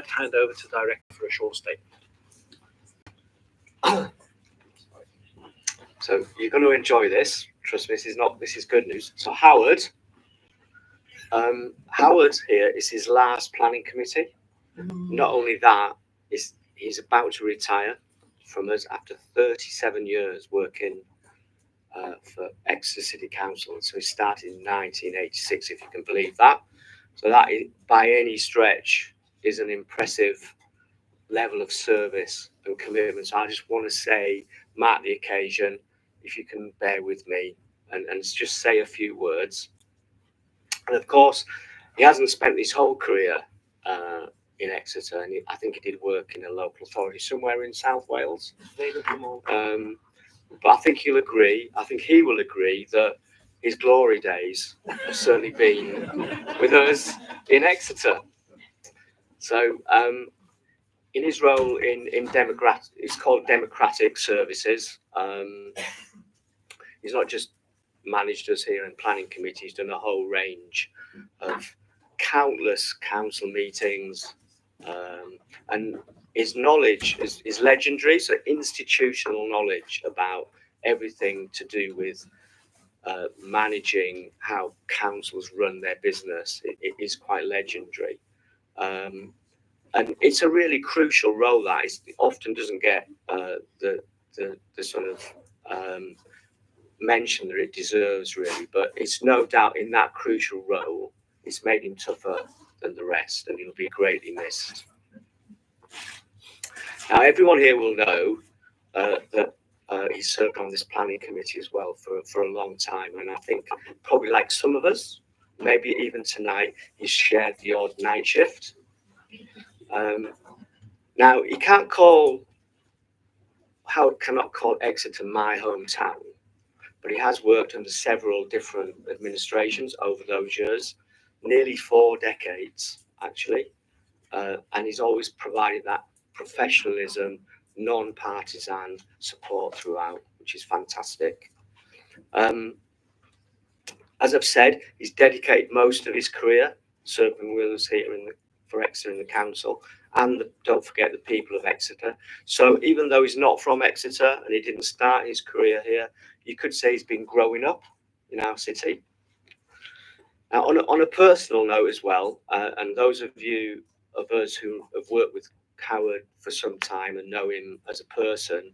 to hand over to the Director for a short statement. So you're going to enjoy this. Trust me, this is good news. So Howard here is his last planning committee. Not only that, he's about to retire from us after 37 years working for Exeter City Council. So he started in 1986, if you can believe that. So that, by any stretch, is an impressive level of service and commitment. So I just want to say, mark the occasion, if you can bear with me and just say a few words. And of course, he hasn't spent his whole career in Exeter, and I think he did work in a local authority somewhere in South Wales. But I think he will agree that his glory days have certainly been with us in Exeter. So in his role in it's called Democratic Services. He's not just managed us here in planning committee, he's done a whole range of countless council meetings, and his knowledge is legendary. So institutional knowledge about everything to do with managing how councils run their business, it is quite legendary. And it's a really crucial role that often doesn't get the sort of mention that it deserves, really. But it's no doubt in that crucial role, it's made him tougher than the rest, and he'll be greatly missed. Now, everyone here will know that he's served on this planning committee as well for a long time, and I think probably like some of us, maybe even tonight, he's shared the odd night shift. Now, Howard cannot call Exeter my hometown, but he has worked under several different administrations over those years, nearly 4 decades, actually, and he's always provided that professionalism, non-partisan support throughout, which is fantastic. As I've said, he's dedicated most of his career serving with us here for Exeter in the council, and don't forget the people of Exeter. So even though he's not from Exeter and he didn't start his career here, you could say he's been growing up in our city. Now, on a personal note as well, and those of us who have worked with Howard for some time and know him as a person,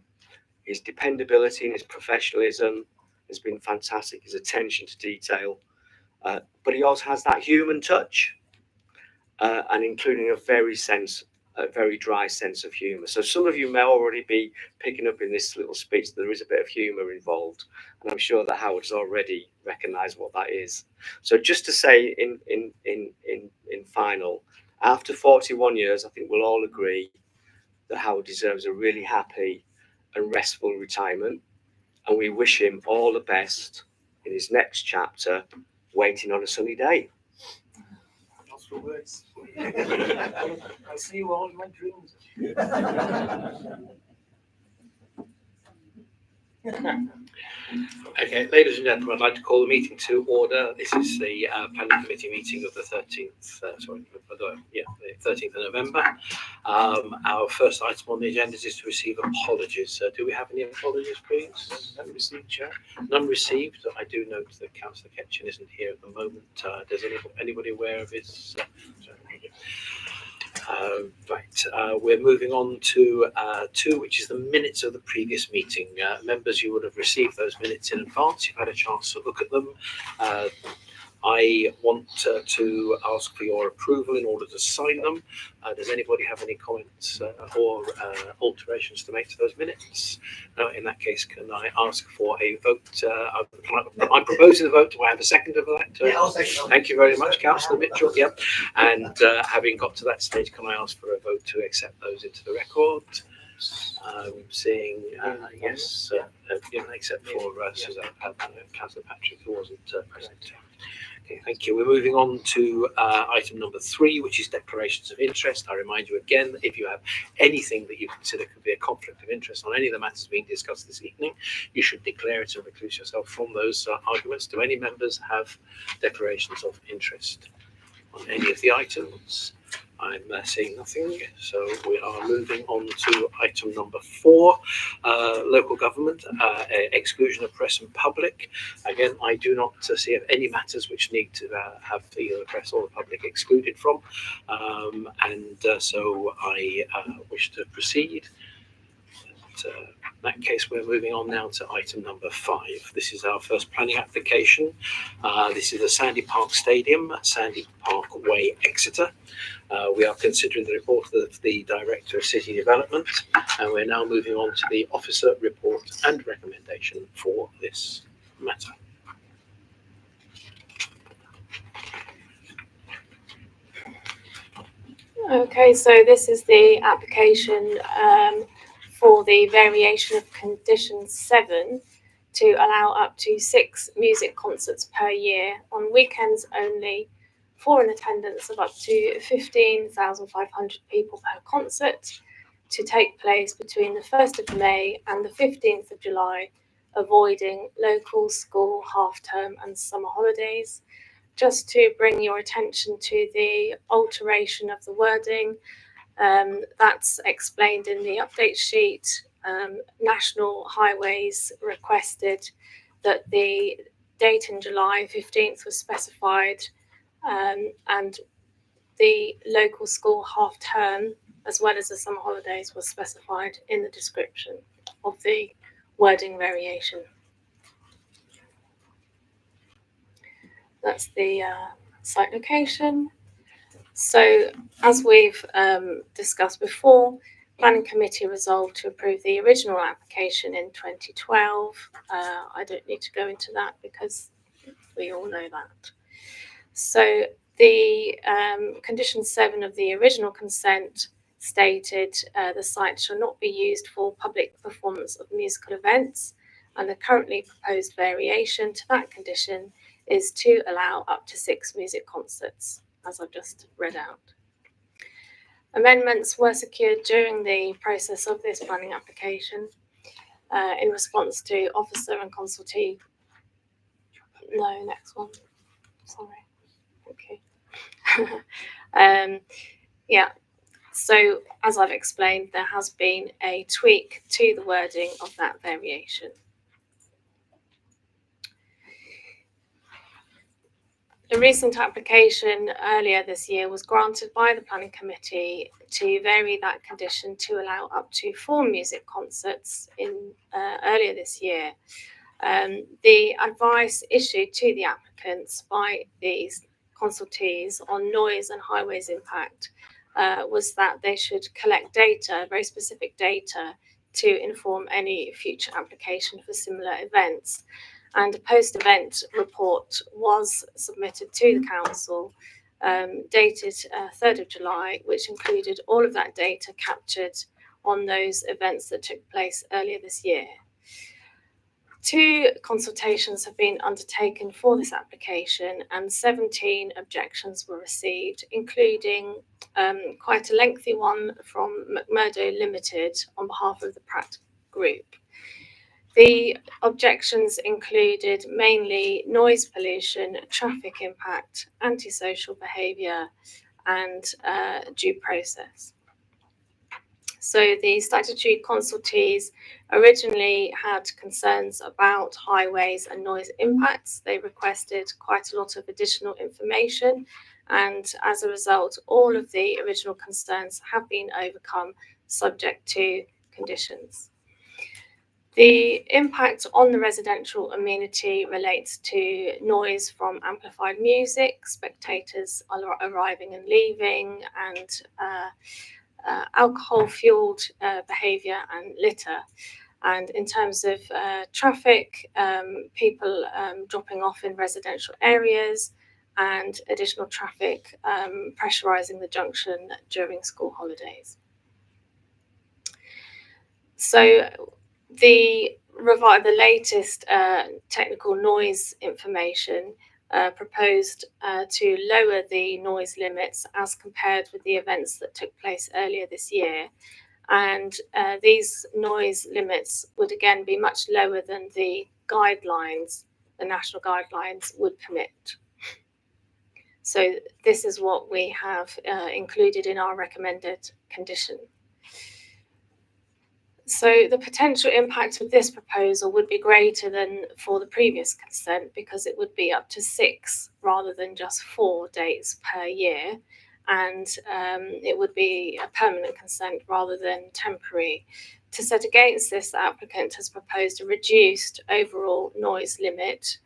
his dependability and his professionalism has been fantastic, his attention to detail, but he also has that human touch, and including a very dry sense of humour. So some of you may already be picking up in this little speech that there is a bit of humour involved, and I'm sure that Howard's already recognised what that is. So just to say in final, after 41 years, I think we'll all agree that Howard deserves a really happy and restful retirement, and we wish him all the best in his next chapter, waiting on a sunny day. Lots of words. I'll see you all in my dreams. Okay, ladies and gentlemen, I'd like to call the meeting to order. This is the planning committee meeting of the 13th, the 13th of November. Our first item on the agenda is to receive apologies. Do we have any apologies, please? None received, Chair. None received. I do note that Councillor Ketchin isn't here at the moment. Does anybody aware of his? We're moving on to 2, which is the minutes of the previous meeting. Members, you would have received those minutes in advance. You've had a chance to look at them. I want to ask for your approval in order to sign them. Does anybody have any comments or alterations to make to those minutes? No, in that case, can I ask for a vote? I'm proposing the vote. Do I have a second of that? Yeah, I'll second. Thank you very much, Councillor Mitchell. Yep. And having got to that stage, can I ask for a vote to accept those into the record? Seeing yes, except for Councillor Patrick, who wasn't present. Okay, thank you. We're moving on to item number 3, which is declarations of interest. I remind you again that if you have anything that you consider could be a conflict of interest on any of the matters being discussed this evening, you should declare it and recluse yourself from those arguments. Do any members have declarations of interest on any of the items? I'm seeing nothing, so we are moving on to item number 4, local government, exclusion of press and public. Again, I do not see any matters which need to have either the press or the public excluded from, so I wish to proceed. In that case, we're moving on now to item number 5. This is our first planning application. This is the Sandy Park Stadium at Sandy Park Way, Exeter. We are considering the report of the Director of City Development, and we're now moving on to the officer report and recommendation for this matter. Okay, so this is the application for the variation of condition 7 to allow up to 6 music concerts per year on weekends only, for an attendance of up to 15,500 people per concert, to take place between the 1st of May and the 15th of July, avoiding local school half-term and summer holidays. Just to bring your attention to the alteration of the wording, that's explained in the update sheet. National Highways requested that the date in July 15th was specified, and the local school half term as well as the summer holidays was specified in the description of the wording variation. That's the site location. So as we've discussed before, Planning Committee resolved to approve the original application in 2012. I don't need to go into that because we all know that. So the condition 7 of the original consent stated the site shall not be used for public performance of musical events, and the currently proposed variation to that condition is to allow up to 6 music concerts, as I've just read out. Amendments were secured during the process of this planning application in response to officer and consultee. No, next one. Sorry. Okay. Yeah. So as I've explained, there has been a tweak to the wording of that variation. A recent application earlier this year was granted by the Planning Committee to vary that condition to allow up to 4 music concerts in earlier this year. The advice issued to the applicants by these consultees on noise and highways impact was that they should collect data, very specific data, to inform any future application for similar events. And a post-event report was submitted to the council, dated 3rd of July, which included all of that data captured on those events that took place earlier this year. 2 consultations have been undertaken for this application, and 17 objections were received, including quite a lengthy one from McMurdo Limited on behalf of the Pratt Group. The objections included mainly noise pollution, traffic impact, antisocial behaviour, and due process. So the statutory consultees originally had concerns about highways and noise impacts. They requested quite a lot of additional information, and as a result, all of the original concerns have been overcome, subject to conditions. The impact on the residential amenity relates to noise from amplified music, spectators arriving and leaving, and alcohol-fueled behaviour and litter. And in terms of traffic, people dropping off in residential areas, and additional traffic pressurising the junction during school holidays. So the latest technical noise information proposed to lower the noise limits as compared with the events that took place earlier this year. And these noise limits would again be much lower than the guidelines, the national guidelines would permit. So this is what we have included in our recommended condition. So the potential impact of this proposal would be greater than for the previous consent, because it would be up to 6 rather than just 4 dates per year, and it would be a permanent consent rather than temporary. To set against this, the applicant has proposed a reduced overall noise limit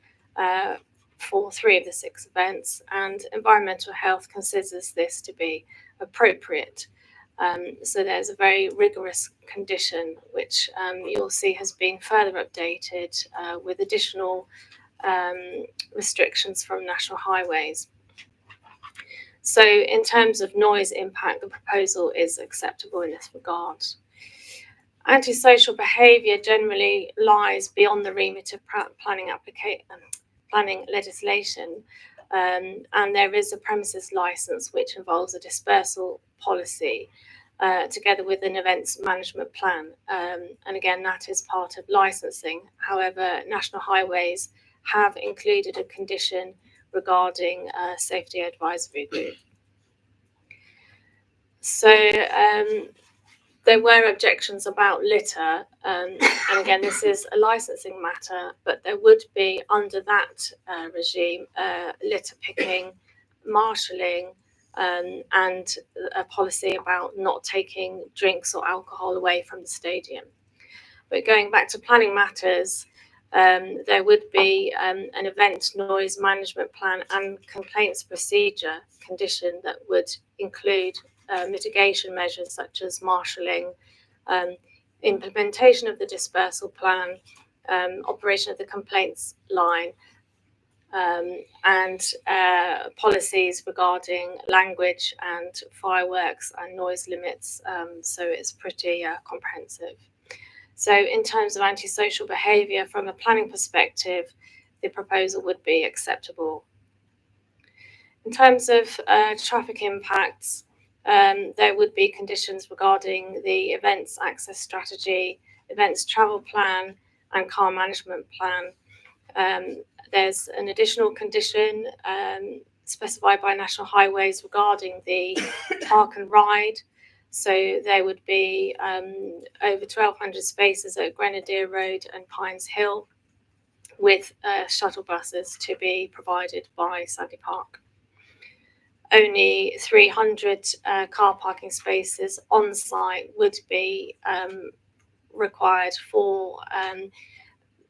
for 3 of the 6 events, and environmental health considers this to be appropriate. So there's a very rigorous condition which you'll see has been further updated with additional restrictions from National Highways. So in terms of noise impact, the proposal is acceptable in this regard. Antisocial behaviour generally lies beyond the remit of planning legislation, and there is a premises licence which involves a dispersal policy together with an events management plan, and again that is part of licensing. However, National Highways have included a condition regarding a safety advisory group. So there were objections about litter, and again this is a licensing matter, but there would be under that regime litter picking, marshalling, and a policy about not taking drinks or alcohol away from the stadium. But going back to planning matters, there would be an event noise management plan and complaints procedure condition that would include mitigation measures such as marshalling, implementation of the dispersal plan, operation of the complaints line, and policies regarding language and fireworks and noise limits. So it's pretty comprehensive. So in terms of antisocial behaviour from a planning perspective, the proposal would be acceptable. In terms of traffic impacts, there would be conditions regarding the events access strategy, events travel plan, and car management plan. There's an additional condition specified by National Highways regarding the park and ride. So there would be over 1,200 spaces at Grenadier Road and Pines Hill, with shuttle buses to be provided by Sandy Park. Only 300 car parking spaces on site would be required for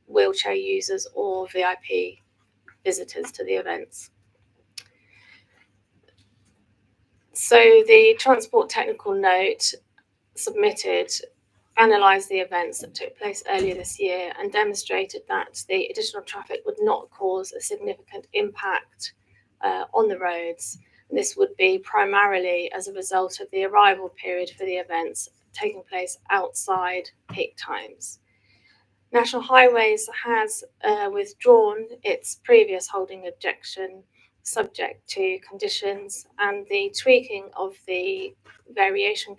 wheelchair users or VIP visitors to the events. So the Transport Technical Note submitted analysed the events that took place earlier this year and demonstrated that the additional traffic would not cause a significant impact on the roads. This would be primarily as a result of the arrival period for the events taking place outside peak times. National Highways has withdrawn its previous holding objection subject to conditions and the tweaking of the variation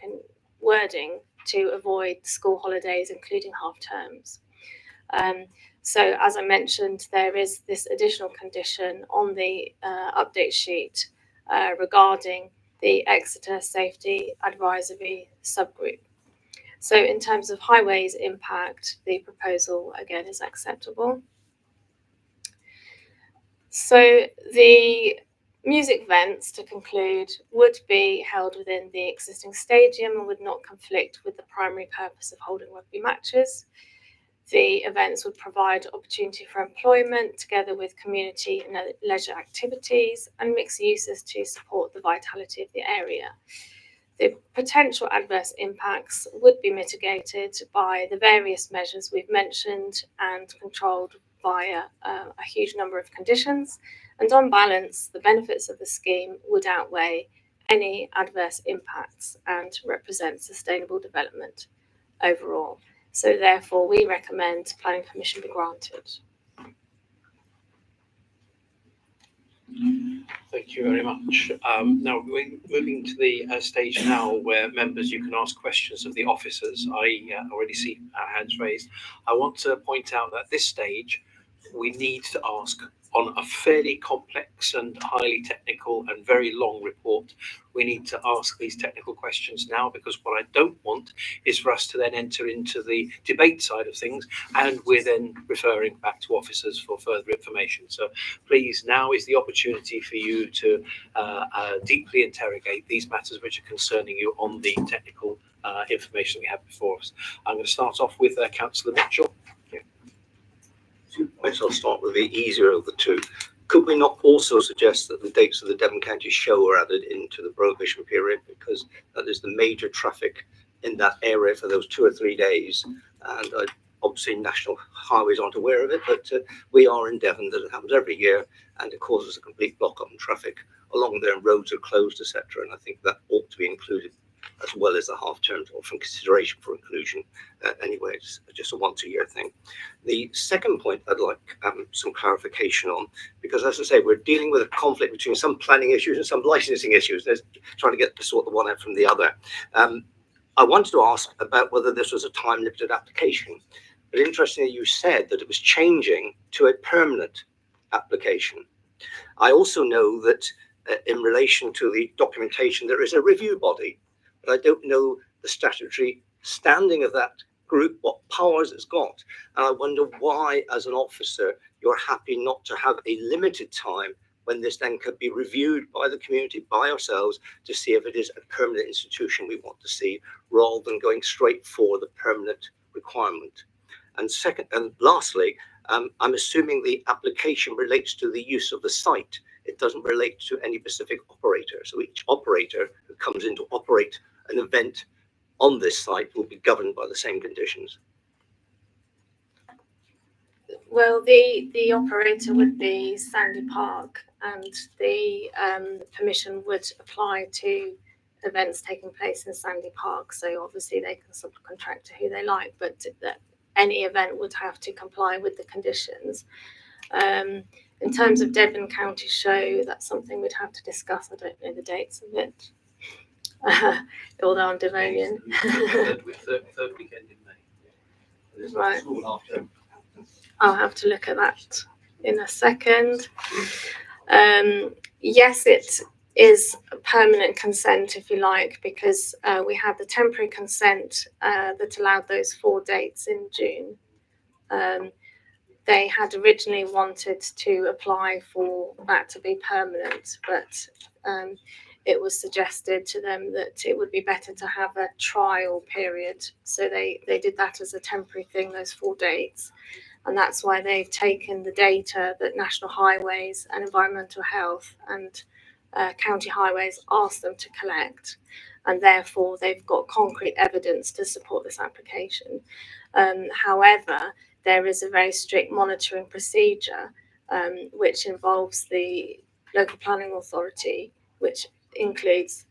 wording to avoid school holidays, including half terms. So as I mentioned, there is this additional condition on the update sheet regarding the Exeter Safety Advisory Subgroup. So in terms of highways impact, the proposal again is acceptable. So the music events, to conclude, would be held within the existing stadium and would not conflict with the primary purpose of holding rugby matches. The events would provide opportunity for employment together with community and leisure activities and mixed uses to support the vitality of the area. The potential adverse impacts would be mitigated by the various measures we've mentioned and controlled via a huge number of conditions. And on balance, the benefits of the scheme would outweigh any adverse impacts and represent sustainable development overall. So therefore, we recommend planning permission be granted. Thank you very much. Now, we're moving to the stage now where members, you can ask questions of the officers. I already see hands raised. I want to point out that at this stage, we need to ask on a fairly complex and highly technical and very long report, we need to ask these technical questions now, because what I don't want is for us to then enter into the debate side of things, and we're then referring back to officers for further information. So please, now is the opportunity for you to deeply interrogate these matters which are concerning you on the technical information we have before us. I'm going to start off with Councillor Mitchell. I shall start with the easier of the two. Could we not also suggest that the dates of the Devon County show are added into the prohibition period, because that is the major traffic in that area for those 2 or 3 days, and obviously national highways aren't aware of it, but we are in Devon, that it happens every year, and it causes a complete block up in traffic along there, and roads are closed, etc. And I think that ought to be included, as well as the half terms, or from consideration for inclusion. Anyway, it's just a once a year thing. The second point I'd like some clarification on, because as I say, we're dealing with a conflict between some planning issues and some licensing issues. There's trying to get to sort the one out from the other. I wanted to ask about whether this was a time limited application, but interestingly, you said that it was changing to a permanent application. I also know that in relation to the documentation, there is a review body, but I don't know the statutory standing of that group, what powers it's got. And I wonder why, as an officer, you're happy not to have a limited time when this then could be reviewed by the community, by ourselves, to see if it is a permanent institution we want to see, rather than going straight for the permanent requirement. And second, and lastly, I'm assuming the application relates to the use of the site. It doesn't relate to any specific operator. So each operator who comes in to operate an event on this site will be governed by the same conditions. Well, the operator would be Sandy Park, and the permission would apply to events taking place in Sandy Park. So obviously they can subcontract to who they like, but any event would have to comply with the conditions. In terms of Devon County Show, that's something we'd have to discuss. I don't know the dates of it. Although I'm Devonian. Third weekend in May. Right. I'll have to look at that in a second. Yes, it is a permanent consent, if you like, because we had the temporary consent that allowed those 4 dates in June. They had originally wanted to apply for that to be permanent, but it was suggested to them that it would be better to have a trial period. So they did that as a temporary thing, those 4 dates. And that's why they've taken the data that National Highways and Environmental Health and County Highways asked them to collect. And therefore, they've got concrete evidence to support this application. However, there is a very strict monitoring procedure, which involves the local planning authority, which includes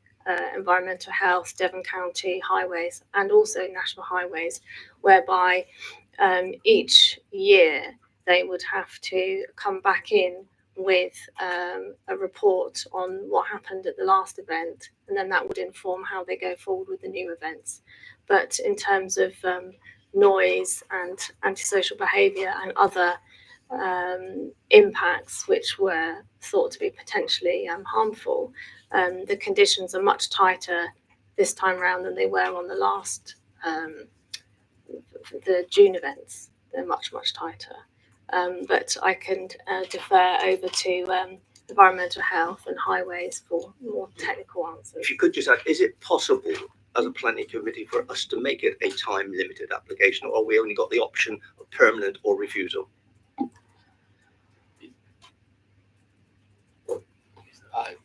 Environmental Health, Devon County Highways, and also National Highways, whereby each year they would have to come back in with a report on what happened at the last event, and then that would inform how they go forward with the new events. But in terms of noise and antisocial behaviour and other impacts which were thought to be potentially harmful, the conditions are much tighter this time around than they were on the last the June events. They're much tighter, but I can defer over to Environmental Health and Highways for more technical answers. If you could just add, is it possible as a planning committee for us to make it a time limited application, or we only got the option of permanent or refusal?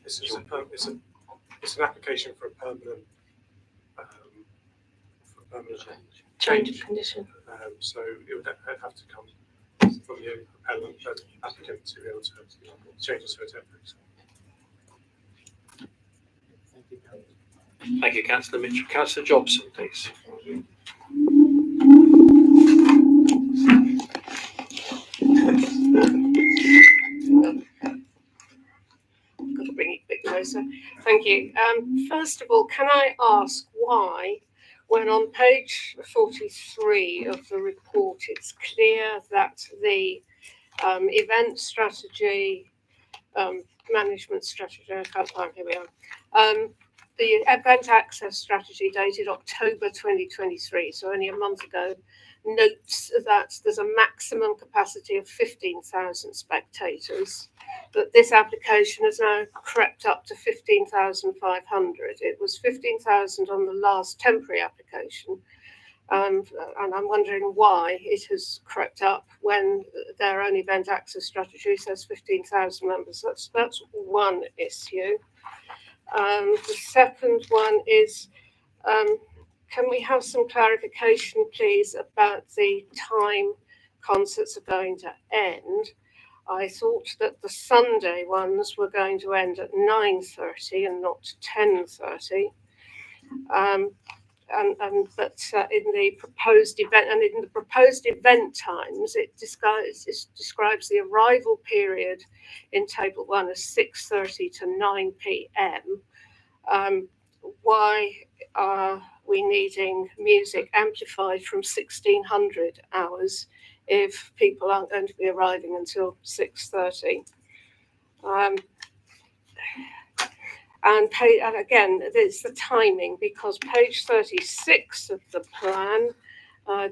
It's an application for a permanent change of condition. So it would have to come from the applicant to be able to change it to a temporary. Thank you, Councillor Mitchell. Councillor Jobson, please. Got to bring it a bit closer. Thank you. First of all, can I ask why, when on page 43 of the report, it's clear that the event strategy, management strategy. I can't find, here we are. The event access strategy dated October 2023, so only a month ago, notes that there's a maximum capacity of 15,000 spectators, but this application has now crept up to 15,500. It was 15,000 on the last temporary application, and I'm wondering why it has crept up when their own event access strategy says 15,000 members. That's one issue. The second one is, can we have some clarification, please, about the time concerts are going to end? I thought that the Sunday ones were going to end at 9:30 and not 10:30. But in the proposed event times, it describes the arrival period in table 1 as 6:30 to 9 p.m. Why are we needing music amplified from 1600 hours if people aren't going to be arriving until 6:30? And again, it's the timing, because page 36 of the plan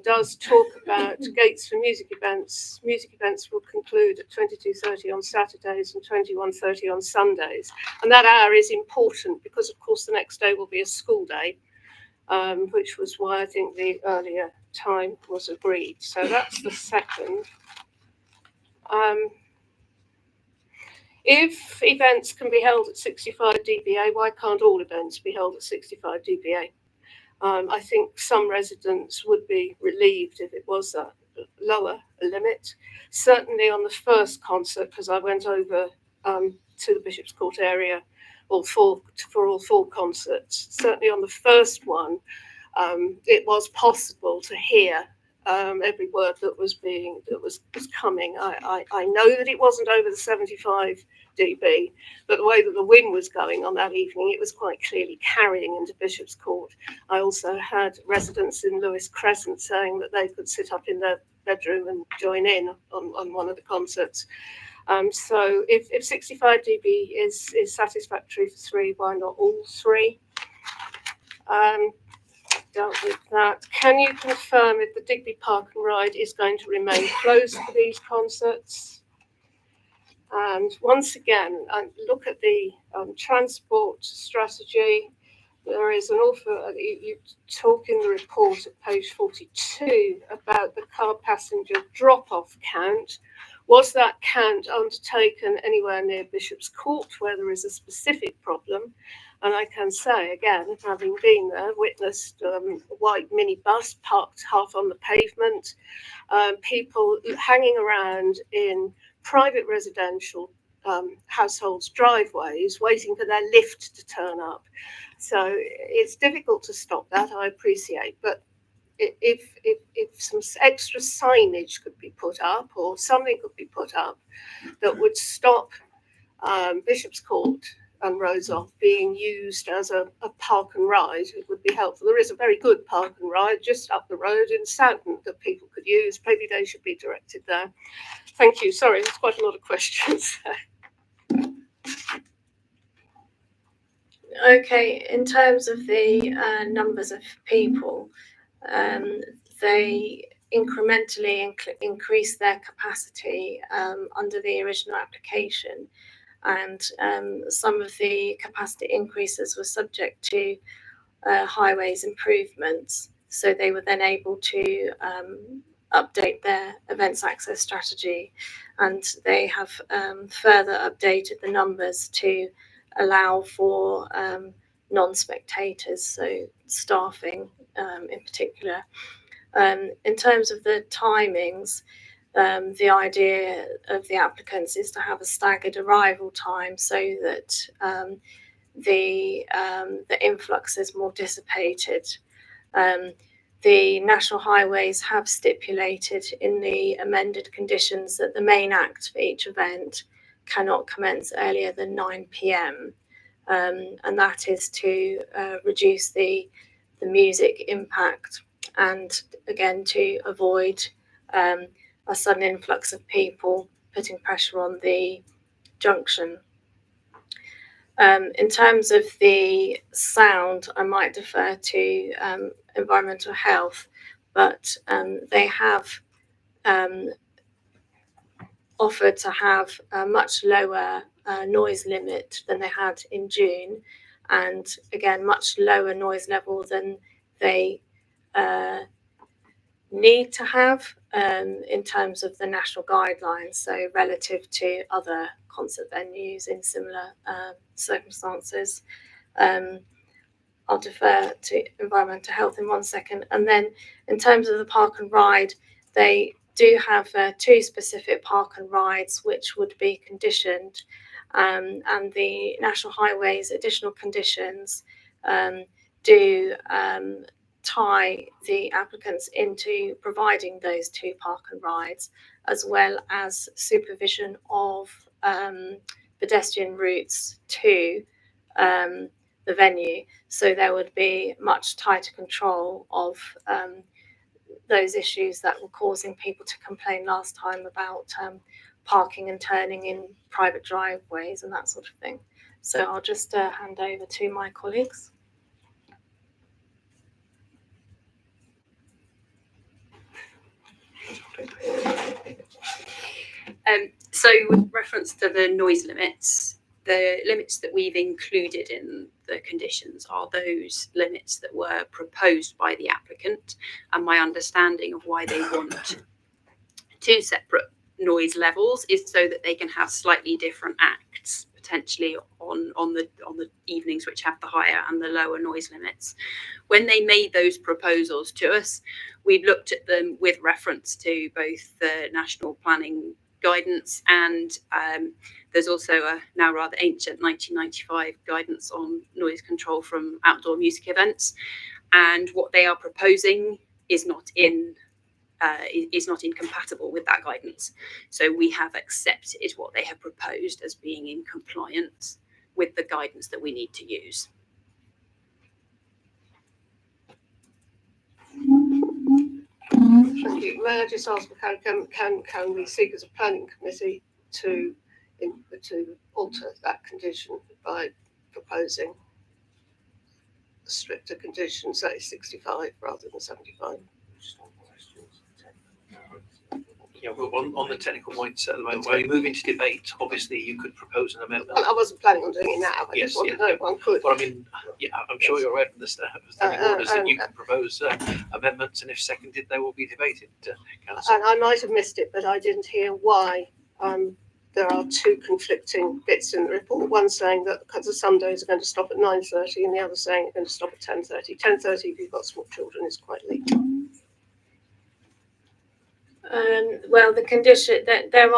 does talk about gates for music events. Music events will conclude at 22:30 on Saturdays and 21:30 on Sundays. And that hour is important because, of course, the next day will be a school day, which was why I think the earlier time was agreed. So that's the second. If events can be held at 65 dBA, why can't all events be held at 65 dBA? I think some residents would be relieved if it was a lower limit. Certainly on the first concert, because I went over to the Bishop's Court area for all four concerts. Certainly on the first one, it was possible to hear every word that was coming. I know that it wasn't over the 75 dB, but the way that the wind was going on that evening, it was quite clearly carrying into Bishop's Court. I also had residents in Lewis Crescent saying that they could sit up in their bedroom and join in on one of the concerts. So if 65 dB is satisfactory for 3, why not all 3? Dealt with that. Can you confirm if the Digby Park and Ride is going to remain closed for these concerts? And once again, look at the transport strategy. There is an awful, you talk in the report at page 42 about the car passenger drop-off count. Was that count undertaken anywhere near Bishop's Court where there is a specific problem? And I can say again, having been there, witnessed a white minibus parked half on the pavement, people hanging around in private residential households' driveways, waiting for their lift to turn up. So it's difficult to stop that, I appreciate, but if some extra signage could be put up, or something could be put up that would stop Bishop's Court and Roseoff being used as a park and ride, it would be helpful. There is a very good park and ride just up the road in Southend that people could use. Maybe they should be directed there. Thank you. Sorry, there's quite a lot of questions there. Okay, in terms of the numbers of people, they incrementally increase their capacity under the original application, and some of the capacity increases were subject to highways improvements, so they were then able to update their events access strategy, and they have further updated the numbers to allow for non-spectators, so staffing in particular. In terms of the timings, the idea of the applicants is to have a staggered arrival time so that the influx is more dissipated. The National Highways have stipulated in the amended conditions that the main act for each event cannot commence earlier than 9 p.m. And that is to reduce the music impact, and again to avoid a sudden influx of people putting pressure on the junction. In terms of the sound, I might defer to environmental health, but they have offered to have a much lower noise limit than they had in June, and again, much lower noise level than they need to have in terms of the national guidelines, so relative to other concert venues in similar circumstances. I'll defer to environmental health in 1 second. And then in terms of the park and ride, they do have 2 specific park and rides which would be conditioned, and the National Highways additional conditions do tie the applicants into providing those 2 park and rides, as well as supervision of pedestrian routes to the venue. So there would be much tighter control of those issues that were causing people to complain last time about parking and turning in private driveways and that sort of thing. So I'll just hand over to my colleagues. So with reference to the noise limits, the limits that we've included in the conditions are those limits that were proposed by the applicant, and my understanding of why they want 2 separate noise levels is so that they can have slightly different acts potentially on the evenings which have the higher and the lower noise limits. When they made those proposals to us, we've looked at them with reference to both the national planning guidance and there's also a now rather ancient 1995 guidance on noise control from outdoor music events, and what they are proposing is not incompatible with that guidance. So we have accepted what they have proposed as being in compliance with the guidance that we need to use. Thank you. May I just ask, can we seek as a planning committee to alter that condition by proposing stricter conditions, that is 65 rather than 75? Yeah, well, on the technical points at the moment, while you move into debate, obviously you could propose an amendment. I wasn't planning on doing it now. I Yes, just want yeah, to know if one could. Well, I mean, yeah, I'm sure you're aware from the standing orders that you can propose amendments, and if seconded, they will be debated. Councillor. And I might have missed it, but I didn't hear why there are 2 conflicting bits in the report. One saying that because of some days are going to stop at 9:30, and the other saying it's going to stop at 10:30. 10:30, if you've got small children, is quite late. Well, the condition that there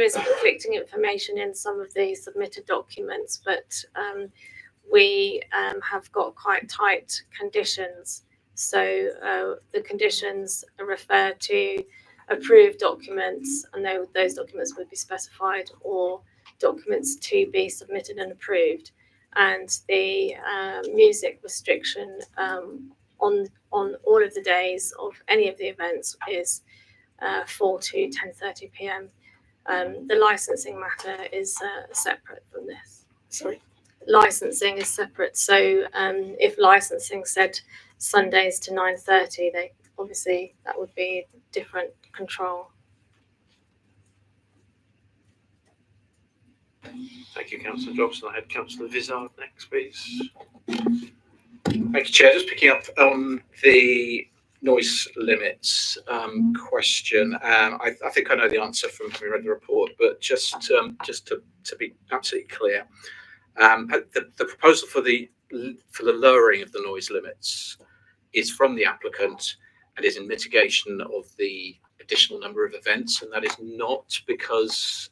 is conflicting information in some of the submitted documents, but we have got quite tight conditions. So the conditions refer to approved documents, and those documents would be specified, or documents to be submitted and approved. And the music restriction on all of the days of any of the events is 4 to 10:30 p.m. The licensing matter is separate from this. Sorry? Licensing is separate. So if licensing said Sundays to 9:30, they obviously that would be different control. Thank you, Councillor Jobson. I had Councillor Vizard next, please. Thank you, Chair. Just picking up on the noise limits question. I think I know the answer from having read the report, but just to be absolutely clear, the proposal for the lowering of the noise limits is from the applicant and is in mitigation of the additional number of events, and that is not because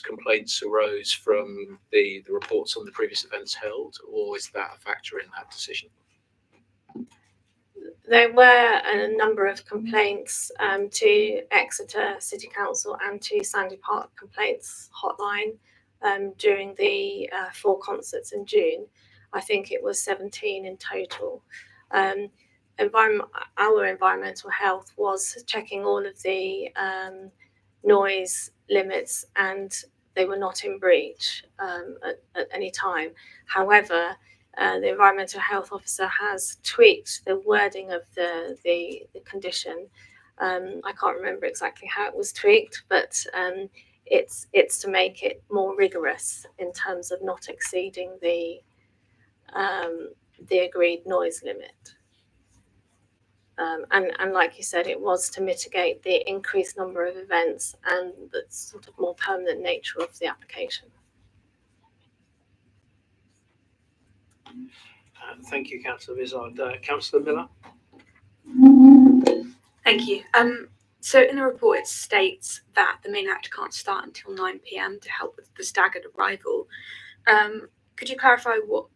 complaints arose from the reports on the previous events held, or is that a factor in that decision? There were a number of complaints to Exeter City Council and to Sandy Park Complaints Hotline during the 4 concerts in June. I think it was 17 in total. our environmental health was checking all of the noise limits, and they were not in breach at any time. However, the environmental health officer has tweaked the wording of the condition. I can't remember exactly how it was tweaked, but it's to make it more rigorous in terms of not exceeding the agreed noise limit. And like you said, it was to mitigate the increased number of events and the sort of more permanent nature of the application. Thank you, Councillor Vizard. Councillor Miller? Thank you. So in the report, it states that the main act can't start until 9 p.m. to help with the staggered arrival. Could you clarify what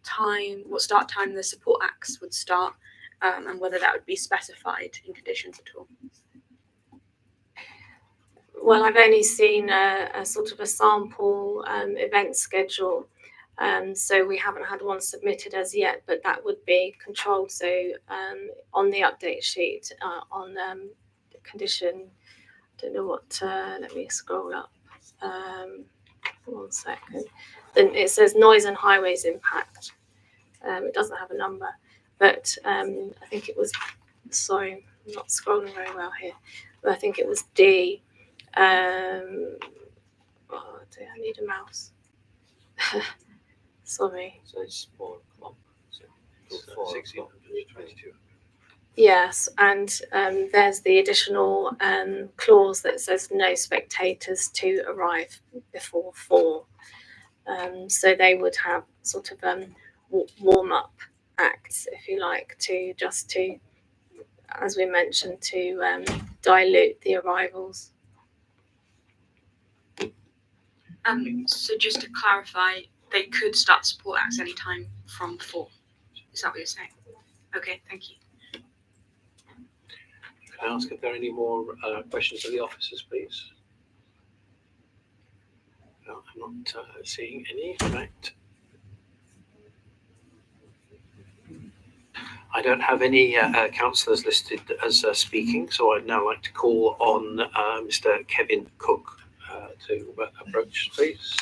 start time the support acts would start, and whether that would be specified in conditions at all? Well, I've only seen a sort of a sample event schedule, so we haven't had one submitted as yet, but that would be controlled. So on the update sheet, on the condition, I don't know what, let me scroll up, 1 second. Then it says noise and highways impact. It doesn't have a number, but I think it was, sorry, I'm not scrolling very well here, but I think it was D. Oh dear, I need a mouse. Sorry. So it's 4 o'clock. So 1622. Yes, and there's the additional clause that says no spectators to arrive before 4. So they would have sort of warm-up acts, if you like, to as we mentioned, to dilute the arrivals. So just to clarify, they could start support acts anytime from 4. Is that what you're saying? Okay, thank you. Can I ask if there are any more questions of the officers, please? No, I'm not seeing any. Right. I don't have any councillors listed as speaking, so I'd now like to call on Mr. Kevin Cook to approach, please.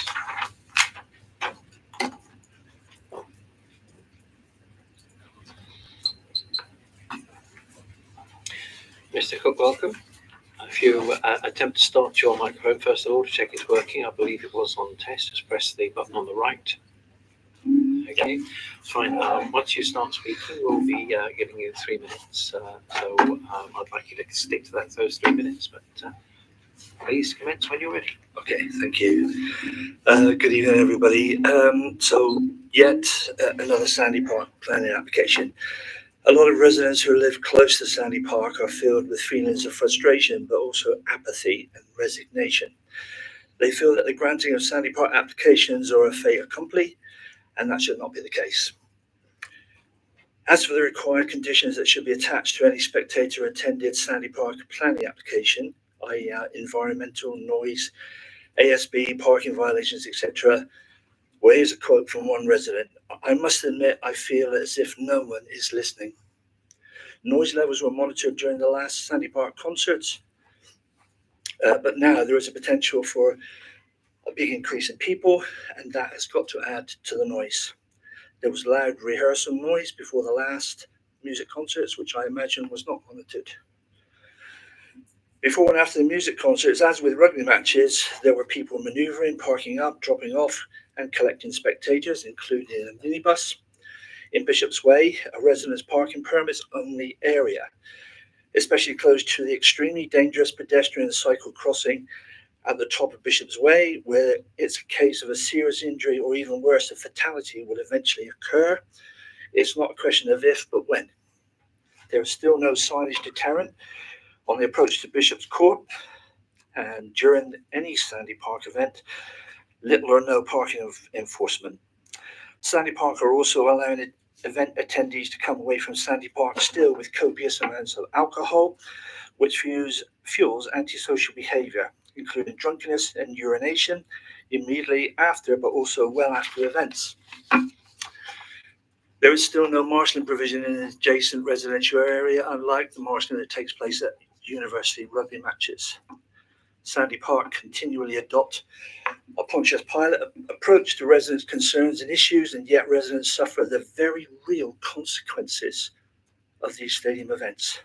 Mr. Cook, welcome. If you attempt to start your microphone first of all to check it's working, I believe it was on test, just press the button on the right. Okay, fine. Once you start speaking, we'll be giving you 3 minutes. So I'd like you to stick to those 3 minutes, but please commence when you're ready. Okay, thank you. Good evening, everybody. So yet another Sandy Park planning application. A lot of residents who live close to Sandy Park are filled with feelings of frustration, but also apathy and resignation. They feel that the granting of Sandy Park applications are a fait accompli, and that should not be the case. As for the required conditions that should be attached to any spectator-attended Sandy Park planning application, i.e. environmental, noise, ASB, parking violations, etc. Well, here's a quote from one resident. I must admit, I feel as if no one is listening. Noise levels were monitored during the last Sandy Park concerts, but now there is a potential for a big increase in people, and that has got to add to the noise. There was loud rehearsal noise before the last music concerts, which I imagine was not monitored. Before and after the music concerts, as with rugby matches, there were people manoeuvring, parking up, dropping off, and collecting spectators, including a minibus. In Bishop's Way, a residence parking permits only area, especially close to the extremely dangerous pedestrian cycle crossing at the top of Bishop's Way, where it's a case of a serious injury or even worse, a fatality will eventually occur. It's not a question of if, but when. There is still no signage deterrent on the approach to Bishop's Court, and during any Sandy Park event, little or no parking enforcement. Sandy Park are also allowing event attendees to come away from Sandy Park still with copious amounts of alcohol, which fuels antisocial behaviour, including drunkenness and urination immediately after, but also well after events. There is still no marshalling provision in an adjacent residential area, unlike the marshalling that takes place at university rugby matches. Sandy Park continually adopt a Pontius Pilate approach to residents' concerns and issues, and yet residents suffer the very real consequences of these stadium events.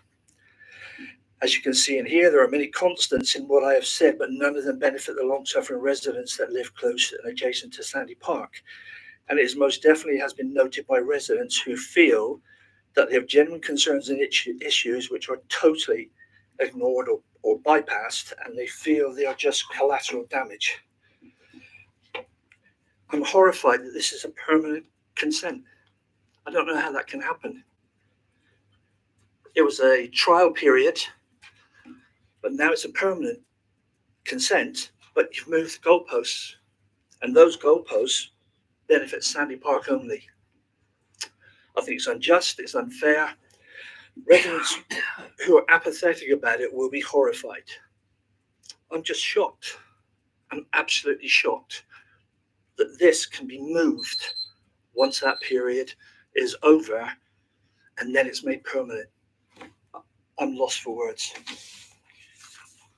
As you can see in here, there are many constants in what I have said, but none of them benefit the long-suffering residents that live close and adjacent to Sandy Park. And it is most definitely has been noted by residents who feel that they have genuine concerns and issues which are totally ignored or bypassed, and they feel they are just collateral damage. I'm horrified that this is a permanent consent. I don't know how that can happen. It was a trial period, but now it's a permanent consent, but you've moved the goalposts, and those goalposts benefit Sandy Park only. I think it's unjust, it's unfair. Residents who are apathetic about it will be horrified. I'm just shocked. I'm absolutely shocked that this can be moved once that period is over and then it's made permanent. I'm lost for words.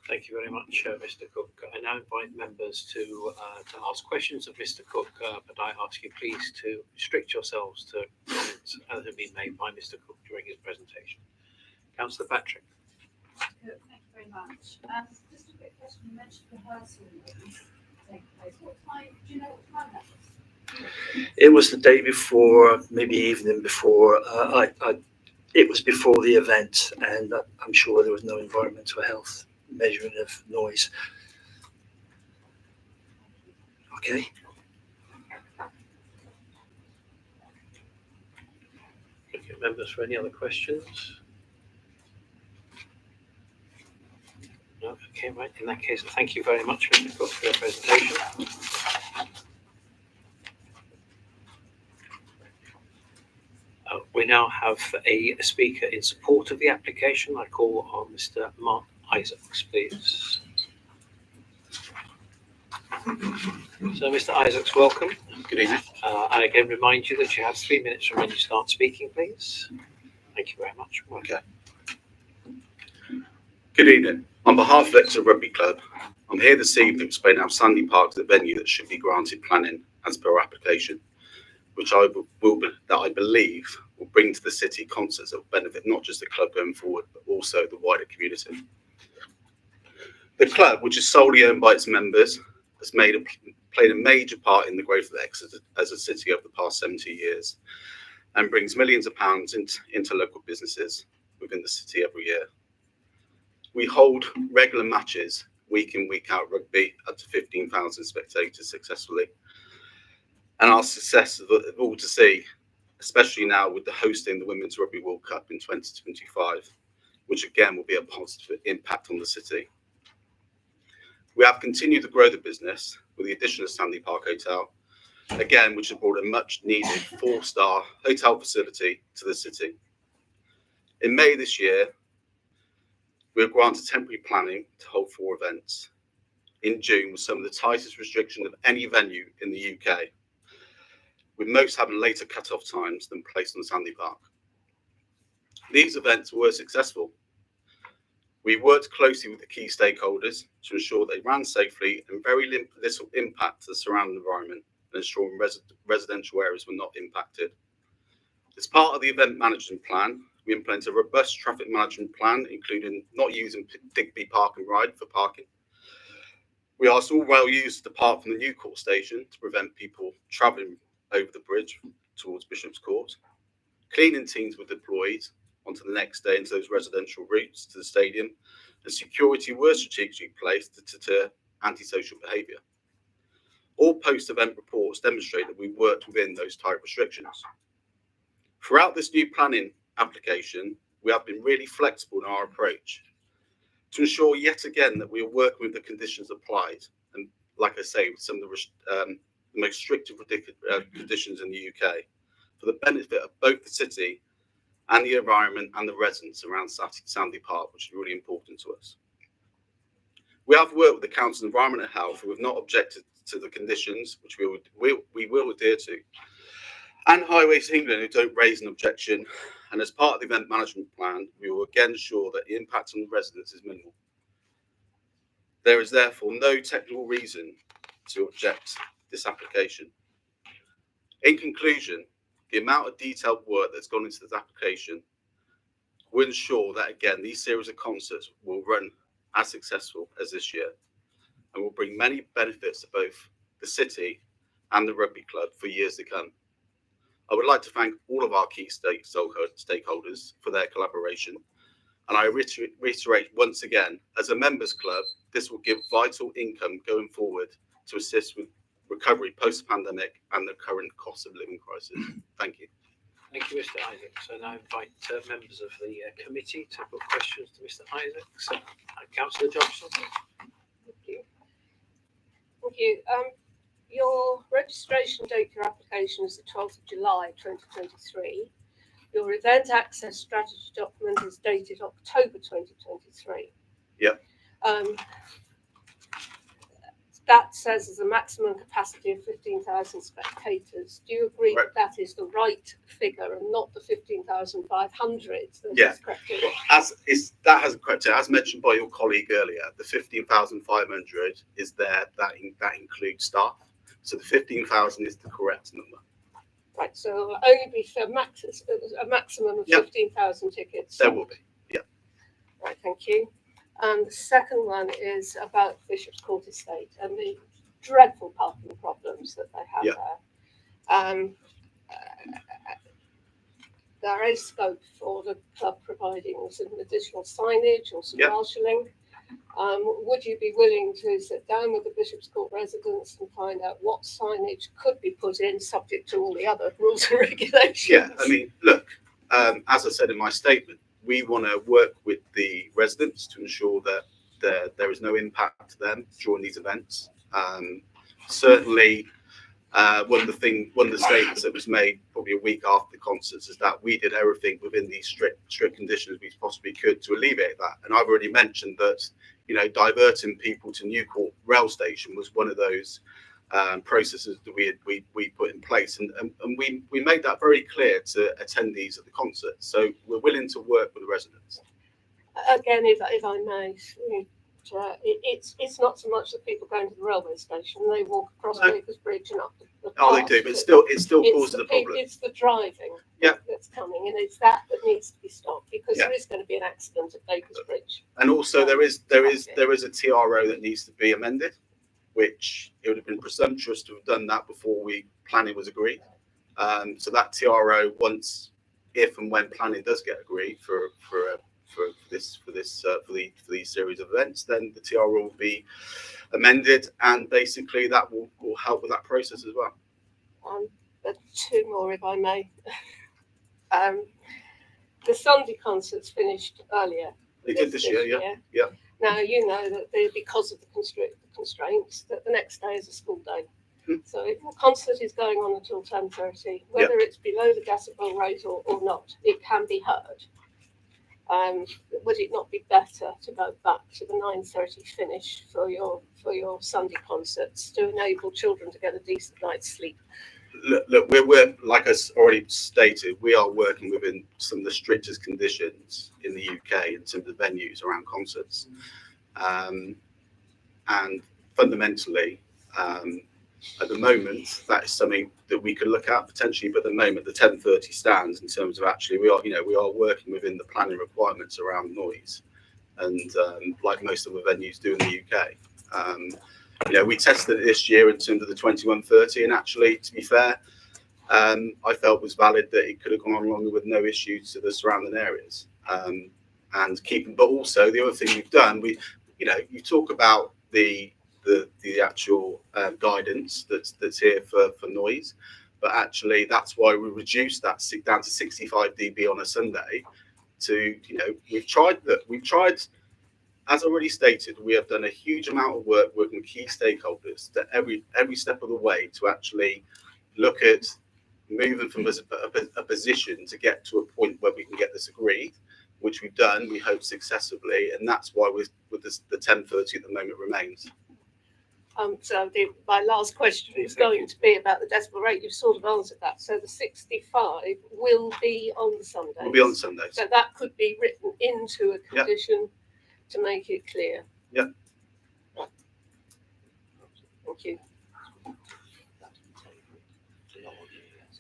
Thank you very much, Mr. Cook. I now invite members to ask questions of Mr. Cook, but I ask you please to restrict yourselves to comments that have been made by Mr. Cook during his presentation. Councillor Patrick. Thank you very much. Just a quick question. You mentioned rehearsal is taking place. What time? Do you know what time that was? It was the day before, maybe evening before. It was before the event, and I'm sure there was no environmental health measuring of noise. Okay. Thank you, members, for any other questions? No? Okay, right. In that case, thank you very much, Mr. Cook, for your presentation. We now have a speaker in support of the application. I call on Mr. Mark Isaacs, please. So, Mr. Isaacs, welcome. Good evening. I again remind you that you have 3 minutes from when you start speaking, please. Thank you very much. Okay. Good evening. On behalf of Exeter Rugby Club, I'm here this evening to explain how Sandy Park is a venue that should be granted planning as per our application, which I believe will bring to the city concerts that will benefit not just the club going forward, but also the wider community. The club, which is solely owned by its members, has played a major part in the growth of Exeter as a city over the past 70 years and brings millions of pounds into local businesses within the city every year. We hold regular matches, week in, week out rugby, up to 15,000 spectators successfully. And our success is all to see, especially now with the hosting the Women's Rugby World Cup in 2025, which again will be a positive impact on the city. We have continued to grow the business with the addition of Sandy Park Hotel, again, which has brought a much needed 4-star hotel facility to the city. In May this year, we were granted temporary planning to hold 4 events. In June, with some of the tightest restrictions of any venue in the UK, with most having later cut-off times than placed on Sandy Park. These events were successful. We worked closely with the key stakeholders to ensure they ran safely and very little impact to the surrounding environment and ensuring residential areas were not impacted. As part of the event management plan, we implemented a robust traffic management plan, including not using Digby Park and Ride for parking. We asked all rail users to depart from the New Court station to prevent people travelling over the bridge towards Bishop's Court. Cleaning teams were deployed onto the next day into those residential routes to the stadium, and security were strategically placed to deter antisocial behaviour. All post-event reports demonstrate that we worked within those tight restrictions. Throughout this new planning application, we have been really flexible in our approach to ensure yet again that we are working with the conditions applied, and like I say, with some of the most strict conditions in the UK for the benefit of both the city and the environment and the residents around Sandy Park, which is really important to us. We have worked with the Council of Environment and Health, who have not objected to the conditions, which we will adhere to. and Highways England who don't raise an objection. And as part of the event management plan, we will again ensure that the impact on the residents is minimal. There is therefore no technical reason to object this application. In conclusion, the amount of detailed work that's gone into this application will ensure that, again, these series of concerts will run as successful as this year and will bring many benefits to both the city and the rugby club for years to come. I would like to thank all of our key stakeholders for their collaboration. And I reiterate once again, as a members club, this will give vital income going forward to assist with recovery post-pandemic and the current cost of living crisis. Thank you. Thank you, Mr. Isaacs. So now I invite members of the committee to put questions to Mr. Isaacs. Councillor Jobson. Thank you. Thank you. Your registration date for your application is the 12th of July 2023. Your event access strategy document is dated October 2023. Yep. That says there's a maximum capacity of 15,000 spectators. Do you agree Right. that is the right figure and not the 15,500? Yeah. That hasn't crept in. As mentioned by your colleague earlier, the 15,500 is there. That includes staff. So the 15,000 is the correct number. Right. So it'll only be for a maximum of 15,000 tickets. There will be. Yeah. Right. Thank you. And the second one is about Bishop's Court Estate and the dreadful parking problems that they have there. There is scope for the club providing some additional signage or some marshalling. Would you be willing to sit down with the Bishop's Court residents and find out what signage could be put in, subject to all the other rules and regulations? Yeah, I mean, look, as I said in my statement, we want to work with the residents to ensure that there is no impact to them during these events. Certainly, one of the statements that was made probably a week after the concerts is that we did everything within these strict conditions we possibly could to alleviate that. And I've already mentioned that, you know, diverting people to Newcourt rail station was one of those processes that we put in place, and we made that very clear to attendees at the concert. So we're willing to work with the residents. Again, if I may, it's not so much that people going to the railway station; they walk across Baker's Bridge and up the Oh, they do, but it still causes a problem. It's the driving that's coming, and it's that needs to be stopped, because there is going to be an accident at Baker's Bridge. And also, there is a TRO that needs to be amended, which it would have been presumptuous to have done that before planning was agreed. So that TRO, if and when planning does get agreed for these series of events, then the TRO will be amended, and basically that will help with that process as well. But two more, if I may. The Sunday concerts finished earlier. They did this year, yeah. Now, you know that because of the constraints, that the next day is a school day. So if the concert is going on until 10:30, whether it's below the decibel rate or not, it can be heard. Would it not be better to go back to the 9:30 finish for your Sunday concerts to enable children to get a decent night's sleep? Look, we're like I already stated, we are working within some of the strictest conditions in the UK in terms of venues around concerts, and fundamentally, at the moment, that is something that we could look at potentially. But at the moment, the 10:30 stands in terms of actually we are working within the planning requirements around noise, and like most other venues do in the UK. We tested it this year in terms of the 21:30, and actually, to be fair, I felt was valid that it could have gone on longer with no issues to the surrounding areas. But also the other thing we've done, you talk about the actual guidance that's here for noise, but actually that's why we reduced that down to 65 dB on a Sunday. We've tried, as already stated, we have done a huge amount of work working with key stakeholders that every step of the way to actually look at moving from a position to get to a point where we can get this agreed, which we've done, we hope successfully, and that's why the 10:30 at the moment remains. My last question is going to be about the decimal rate. You've sort of answered that. So the 65 will be on the Sundays. Will be on Sundays. So that could be written into a condition to make it clear. Yeah. Thank you.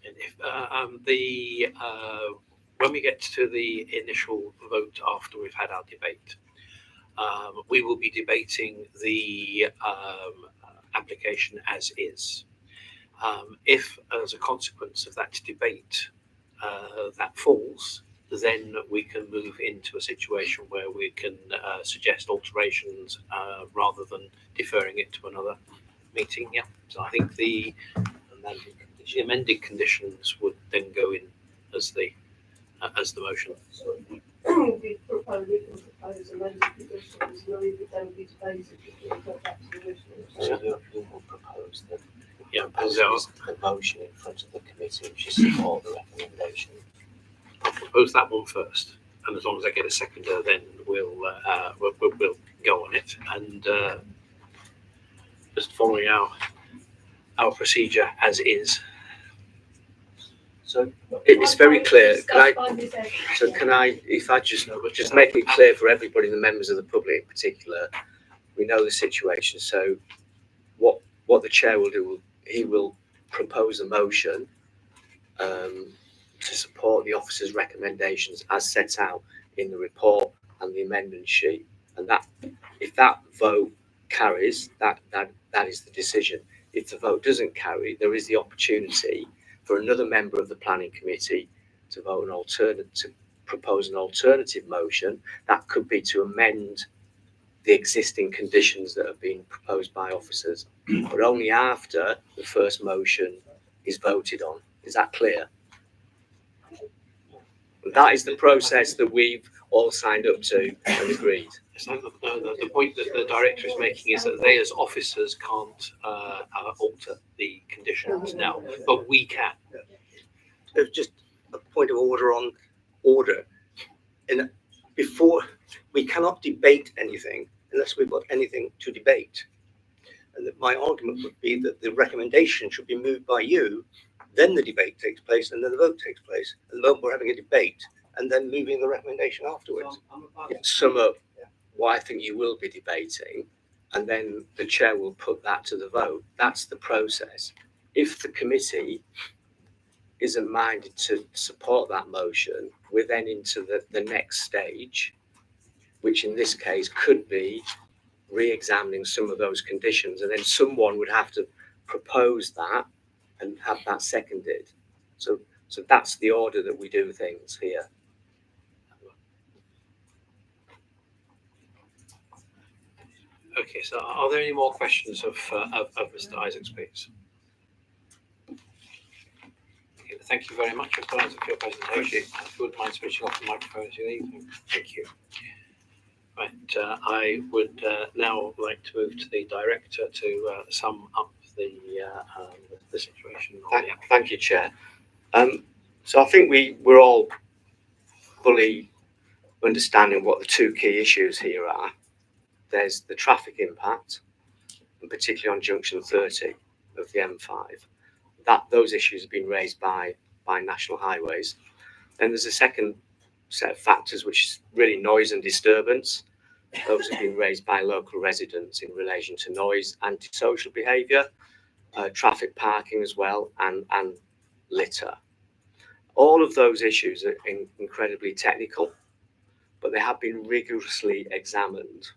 And if when we get to the initial vote after we've had our debate, we will be debating the application as is. If, as a consequence of that debate, that falls, then we can move into a situation where we can suggest alterations rather than deferring it to another meeting. Yeah. So I think the amended conditions would then go in as the motion. We propose amended conditions, and we would then be debated before we got back to the original. So you will propose that. Yeah, Propose the motion in front of the committee, which is support the recommendation. I'll propose that one first, and as long as I get a seconder, then we'll go on it. And just following our procedure as is. So it's very clear. Can I, if I just make it clear for everybody, the members of the public in particular, we know the situation. So what the chair will do, he will propose a motion to support the officer's recommendations as set out in the report and the amendment sheet. And that, if that vote carries, that is the decision. If the vote doesn't carry, there is the opportunity for another member of the planning committee to propose an alternative motion. That could be to amend the existing conditions that have been proposed by officers, but only after the first motion is voted on. Is that clear? And that is the process that we've all signed up to and agreed. So the point that the director is making is that they as officers can't alter the conditions now, but we can. Just a point of order on order. Before, we cannot debate anything unless we've got anything to debate. And that my argument would be that the recommendation should be moved by you, then the debate takes place, and then the vote takes place. At the moment, we're having a debate and then moving the recommendation afterwards. Sum up what I think you will be debating, and then the chair will put that to the vote. That's the process. If the committee isn't minded to support that motion, we're then into the next stage, which in this case could be re-examining some of those conditions, and then someone would have to propose that and have that seconded. So that's the order that we do things here. Okay, so are there any more questions of Mr. Isaacs, please? Okay, thank you very much, Mr. Isaacs, for your presentation. If you wouldn't mind switching off the microphone as you leave. Thank you. Right, I would now like to move to the director to sum up the situation. Thank you, Chair. So I think we're all fully understanding what the two key issues here are. There's the traffic impact, and particularly on junction 30 of the M5. Those issues have been raised by National Highways. Then there's a second set of factors, which is really noise and disturbance. Those have been raised by local residents in relation to noise, antisocial behaviour, traffic parking as well, and litter. All of those issues are incredibly technical, but they have been rigorously examined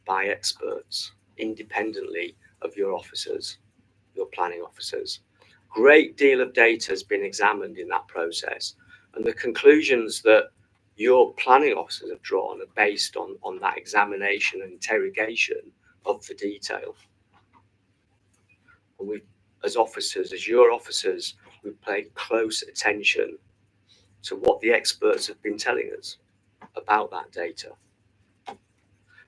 by experts independently of your officers, your planning officers. Great deal of data has been examined in that process, and the conclusions that your planning officers have drawn are based on that examination and interrogation of the detail. And we, as officers, as your officers, we pay close attention to what the experts have been telling us about that data.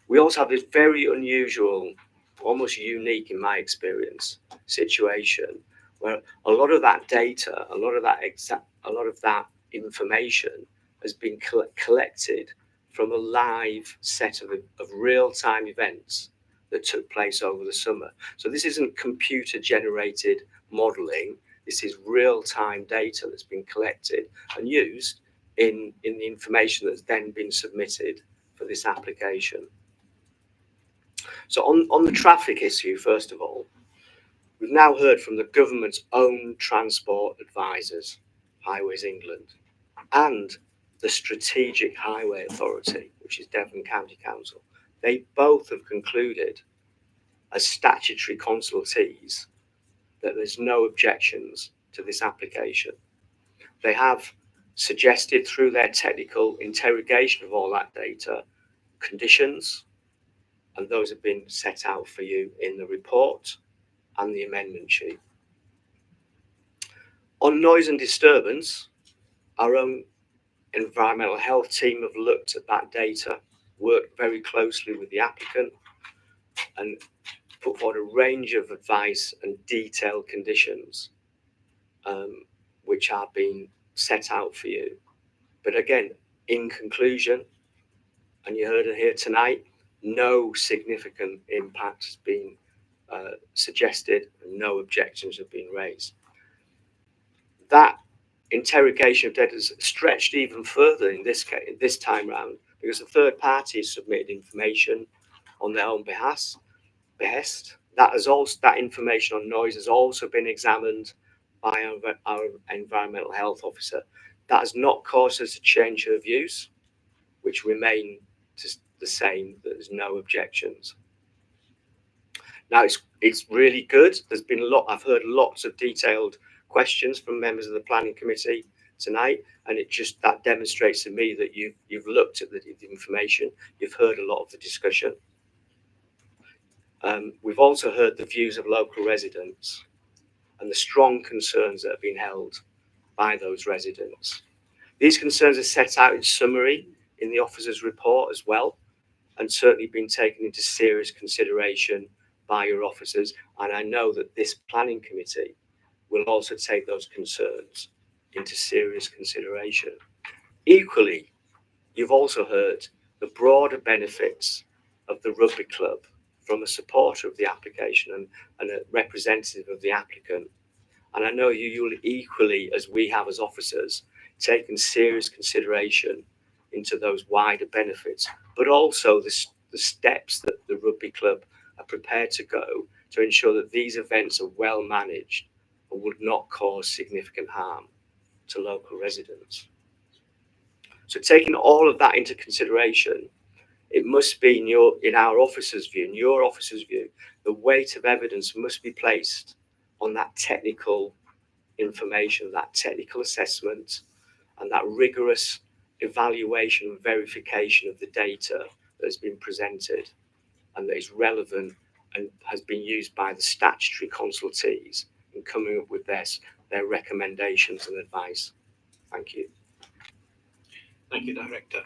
We also have this very unusual, almost unique in my experience, situation where a lot of that data, a lot of that information has been collected from a live set of real-time events that took place over the summer. So this isn't computer generated modelling. This is real-time data that's been collected and used in the information that's then been submitted for this application. So on the traffic issue, first of all, we've now heard from the government's own transport advisors, Highways England, and the Strategic Highway Authority, which is Devon County Council. They both have concluded as statutory consultees that there's no objections to this application. They have suggested through their technical interrogation of all that data conditions, and those have been set out for you in the report and the amendment sheet. On noise and disturbance, our own environmental health team have looked at that data, worked very closely with the applicant, and put forward a range of advice and detailed conditions which are being set out for you. But again, in conclusion, and you heard it here tonight, no significant impact has been suggested and no objections have been raised. That interrogation of data has stretched even further in this case, this time round, because a third party has submitted information on their own behest. That information on noise has also been examined by our environmental health officer. That has not caused us to change her views, which remain the same. There's no objections. Now it's really good. There's been I've heard lots of detailed questions from members of the planning committee tonight, and that demonstrates to me that you've looked at the information. You've heard a lot of the discussion. We've also heard the views of local residents and the strong concerns that have been held by those residents. These concerns are set out in summary in the officer's report as well, and certainly been taken into serious consideration by your officers. And I know that this planning committee will also take those concerns into serious consideration. Equally, you've also heard the broader benefits of the rugby club from a supporter of the application and a representative of the applicant. And I know you'll equally, as we have as officers, taken serious consideration into those wider benefits, but also the steps that the rugby club are prepared to go to ensure that these events are well managed and would not cause significant harm to local residents. So taking all of that into consideration, it must be in our officers' view, in your officers' view, the weight of evidence must be placed on that technical information, that technical assessment, and that rigorous evaluation and verification of the data that has been presented and that is relevant and has been used by the statutory consultees in coming up with their recommendations and advice. Thank you. Thank you, Director.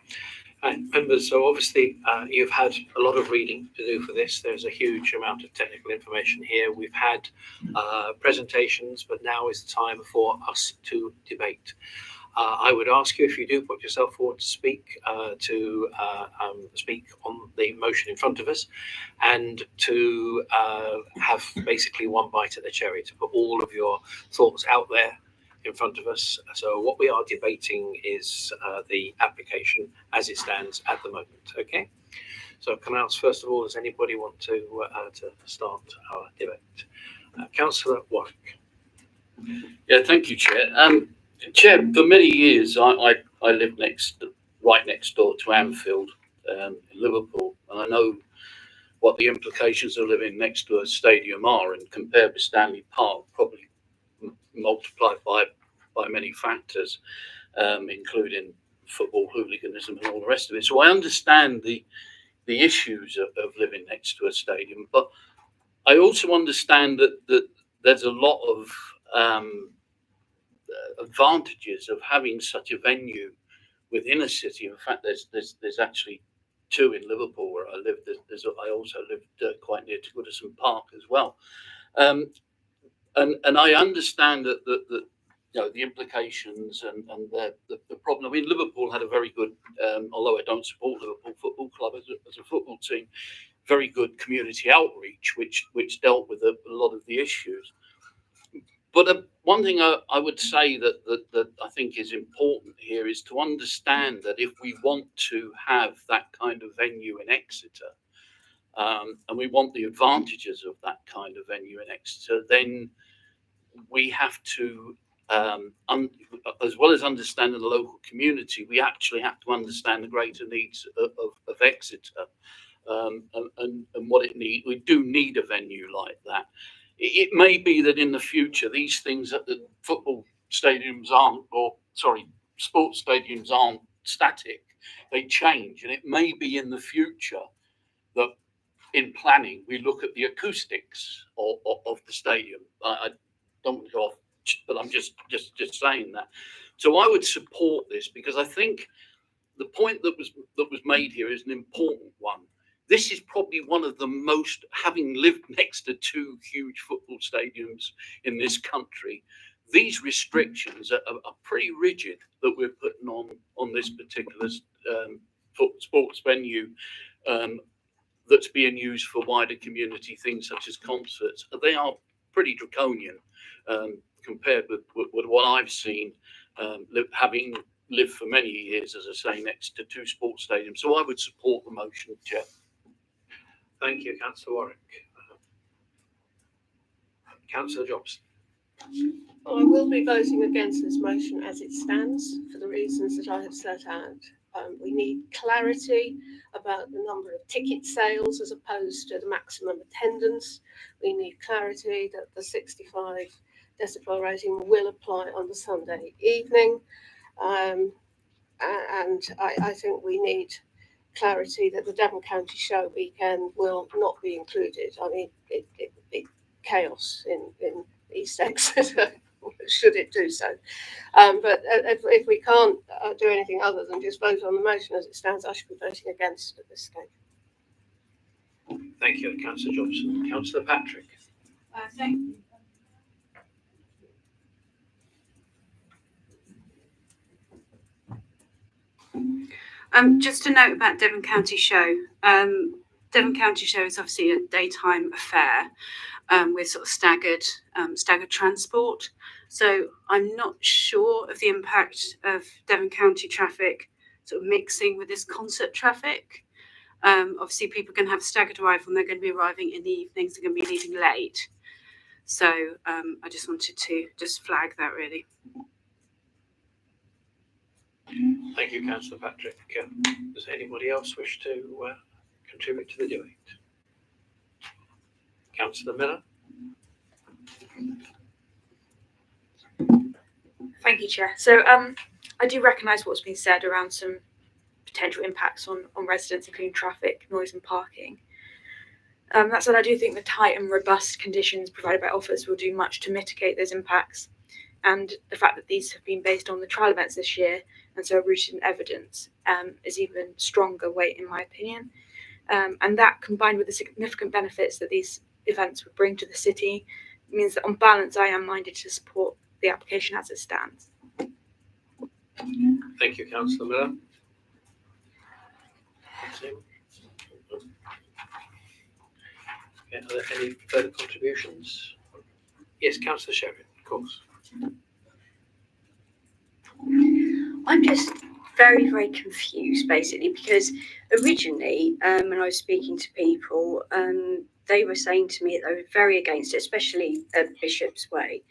And members, so obviously you've had a lot of reading to do for this. There's a huge amount of technical information here. We've had presentations, but now is the time for us to debate. I would ask you, if you do put yourself forward to speak on the motion in front of us, and to have basically one bite at the cherry, to put all of your thoughts out there in front of us. So what we are debating is the application as it stands at the moment. Okay. So can I ask, first of all, does anybody want to start our debate? Councillor Warwick. Yeah, thank you, Chair. Chair, for many years I lived right next door to Anfield in Liverpool, and I know what the implications of living next to a stadium are, and compared with Stanley Park, probably multiplied by many factors, including football hooliganism and all the rest of it. So I understand the issues of living next to a stadium, but I also understand that there's a lot of advantages of having such a venue within a city. In fact, there's actually two in Liverpool where I live. I also lived quite near to Goodison Park as well, and I understand that the implications and the problem. I mean, Liverpool had a very good, although I don't support Liverpool Football Club as a football team, very good community outreach, which dealt with a lot of the issues. But one thing I would say that I think is important here is to understand that if we want to have that kind of venue in Exeter, and we want the advantages of that kind of venue in Exeter, then we have to, as well as understanding the local community, we actually have to understand the greater needs of Exeter, and what it needs. We do need a venue like that. It may be that in the future these things at the football stadiums aren't, or sorry, sports stadiums aren't static. They change, and it may be in the future that in planning we look at the acoustics of the stadium. I don't want to go off, but I'm just saying that. So I would support this because I think the point that was made here is an important one. This is probably one of the most, having lived next to two huge football stadiums in this country, these restrictions are pretty rigid that we're putting on this particular sports venue that's being used for wider community things such as concerts. They are pretty draconian compared with what I've seen, having lived for many years, as I say, next to two sports stadiums. So I would support the motion, Chair. Thank you, Councillor Warwick. Councillor Jobson. I will be voting against this motion as it stands for the reasons that I have set out. We need clarity about the number of ticket sales as opposed to the maximum attendance. We need clarity that the 65 decibel rating will apply on the Sunday evening. And I think we need clarity that the Devon County Show weekend will not be included. I mean, it would be chaos in East Exeter should it do so. But if we can't do anything other than just vote on the motion as it stands, I should be voting against at this stage. Thank you, Councillor Jobson. Councillor Patrick. Thank you. Just a note about Devon County Show. Devon County Show is obviously a daytime affair with sort of staggered transport. So I'm not sure of the impact of Devon County traffic sort of mixing with this concert traffic. Obviously, people are going to have staggered arrival and they're going to be arriving in the evenings, they're going to be leaving late. So I just wanted to just flag that really. Thank you, Councillor Patrick. Does anybody else wish to contribute to the debate? Councillor Miller. Thank you, Chair. So I do recognise what's been said around some potential impacts on residents, including traffic, noise and parking. That said, I do think the tight and robust conditions provided by offers will do much to mitigate those impacts. And the fact that these have been based on the trial events this year and so rooted in evidence is even stronger weight in my opinion. And that combined with the significant benefits that these events would bring to the city means that on balance I am minded to support the application as it stands. Thank you, Councillor Miller. Are there any further contributions? Yes, Councillor Sheridan, of course. I'm just very, very confused basically because originally when I was speaking to people, they were saying to me that they were very against it, especially Bishop's Way.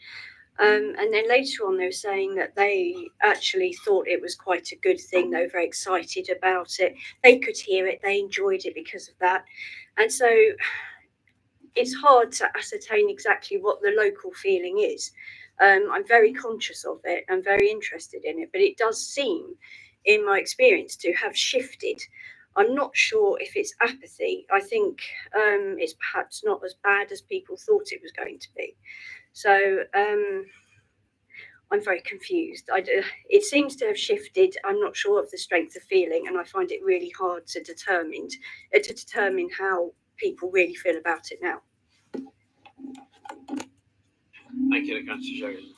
And then later on, they were saying that they actually thought it was quite a good thing. They were very excited about it. They could hear it. They enjoyed it because of that. And so it's hard to ascertain exactly what the local feeling is. I'm very conscious of it. I'm very interested in it. But it does seem, in my experience, to have shifted. I'm not sure if it's apathy. I think it's perhaps not as bad as people thought it was going to be. So I'm very confused. It seems to have shifted. I'm not sure of the strength of feeling, and I find it really hard to determine how people really feel about it now. Thank you, Councillor Sheridan.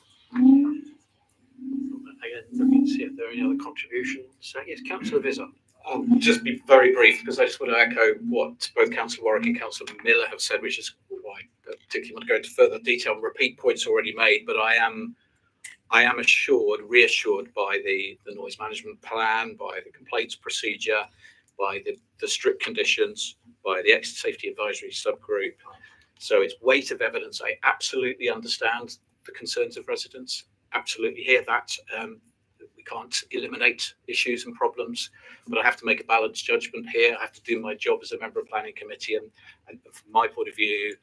Again, looking to see if there are any other contributions. Yes, Councillor Vizard. I'll just be very brief because I just want to echo what both Councillor Warwick and Councillor Miller have said, which is why I particularly want to go into further detail and repeat points already made. But I am reassured by the noise management plan, by the complaints procedure, by the strict conditions, by the Exeter Safety Advisory Subgroup. So it's weight of evidence. I absolutely understand the concerns of residents. Absolutely hear that. We can't eliminate issues and problems, but I have to make a balanced judgment here. I have to do my job as a member of the planning committee, and from my point of view,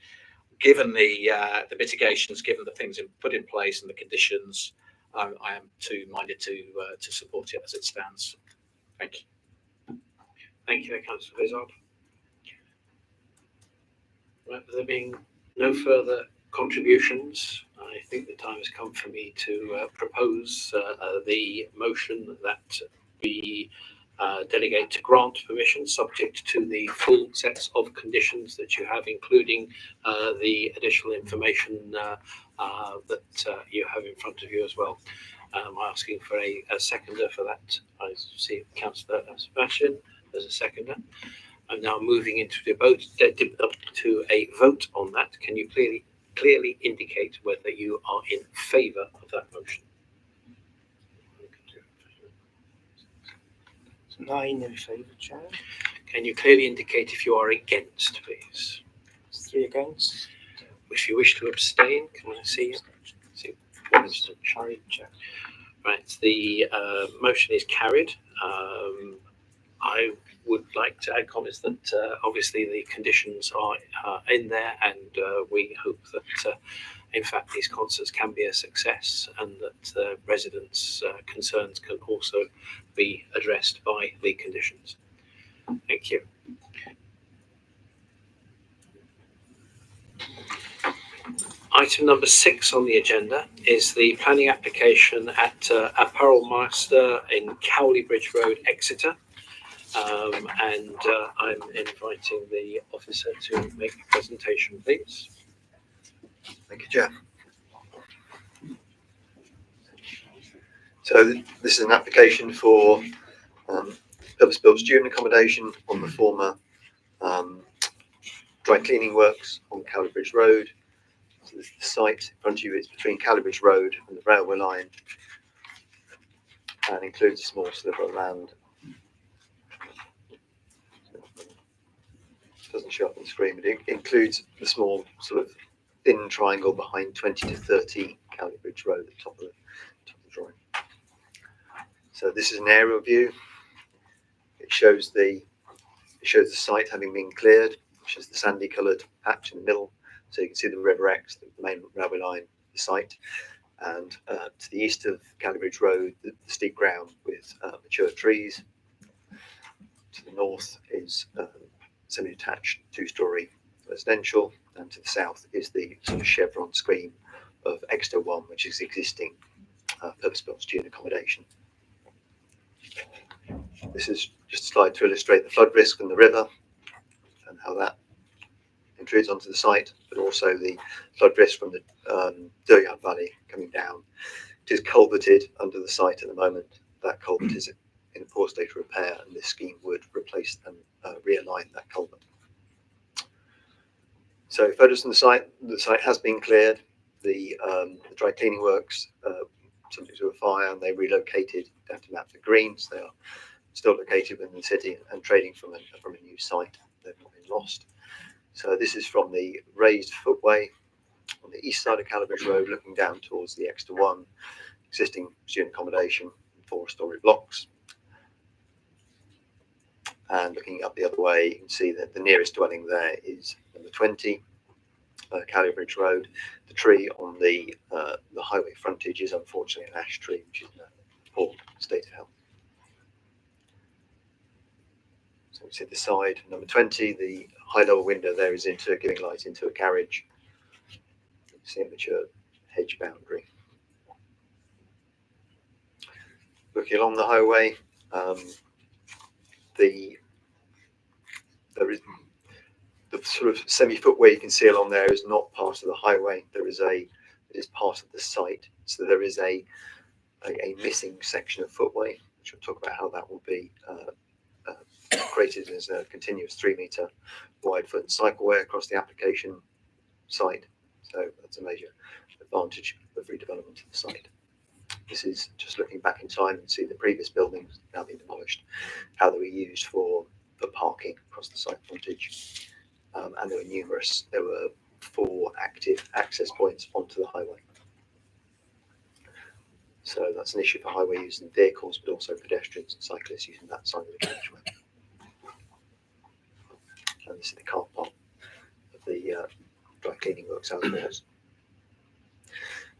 given the mitigations, given the things put in place and the conditions, I am too minded to support it as it stands. Thank you. Thank you, Councillor Vizard. Right, there being no further contributions, I think the time has come for me to propose the motion that we delegate to grant permission subject to the full sets of conditions that you have, including the additional information that you have in front of you as well. I'm asking for a seconder for that. I see Councillor Sebastian as a seconder. I'm now moving into the vote to a vote on that. Can you clearly indicate whether you are in favour of that motion? 9 in favour, Chair. Can you clearly indicate if you are against, please? 3 against. If you wish to abstain, can I see you? See one abstention. Right, the motion is carried. I would like to add comments that obviously the conditions are in there, and we hope that in fact these concerts can be a success, and that residents' concerns can also be addressed by the conditions. Thank you. Item number 6 on the agenda is the planning application at Apparel Master in Cowley Bridge Road, Exeter. And I'm inviting the officer to make the presentation, please. Thank you, Chair. So this is an application for purpose-built student accommodation on the former dry cleaning works on Cowley Bridge Road. So this is the site in front of you. It's between Cowley Bridge Road and the railway line, and includes a small sliver of land. Doesn't show up on the screen, but it includes the small sort of thin triangle behind 20 to 30 Cowley Bridge Road at the top of the drawing. So this is an aerial view. It shows the site having been cleared, which is the sandy coloured patch in the middle. So you can see the River Exe, the main railway line, the site, and to the east of Cowley Bridge Road, the steep ground with mature trees. To the north is semi-detached 2-storey residential, and to the south is the sort of chevron scheme of Exeter 1, which is existing purpose-built student accommodation. This is just a slide to illustrate the flood risk from the river and how that intrudes onto the site, but also the flood risk from the Duryard Valley coming down. It is culverted under the site at the moment. That culvert is in a poor state of repair, and this scheme would replace and realign that culvert. So photos from the site has been cleared. The dry cleaning works subject to a fire, and they relocated down to Mapford Green. So they are still located within the city and trading from a new site. They've not been lost. So this is from the raised footway on the east side of Cowley Bridge Road, looking down towards the Exeter 1 existing student accommodation, 4-storey blocks. And looking up the other way, you can see that the nearest dwelling there is number 20, Cowley Bridge Road. The tree on the highway frontage is unfortunately an ash tree, which is in a poor state of health. So we see the side, number 20, the high-level window there is giving light into a garage. You can see a mature hedge boundary. Looking along the highway, there is the sort of semi-footway you can see along there is not part of the highway. It is part of the site. So there is a missing section of footway, which we'll talk about how that will be created as a continuous 3-metre wide foot and cycleway across the application site. So that's a major advantage of redevelopment of the site. This is just looking back in time and see the previous buildings now being demolished, how they were used for parking across the site frontage. And there were numerous, there were 4 active access points onto the highway. So that's an issue for highway using vehicles, but also pedestrians and cyclists using that side of the carriageway. And this is the car park of the dry cleaning works as was.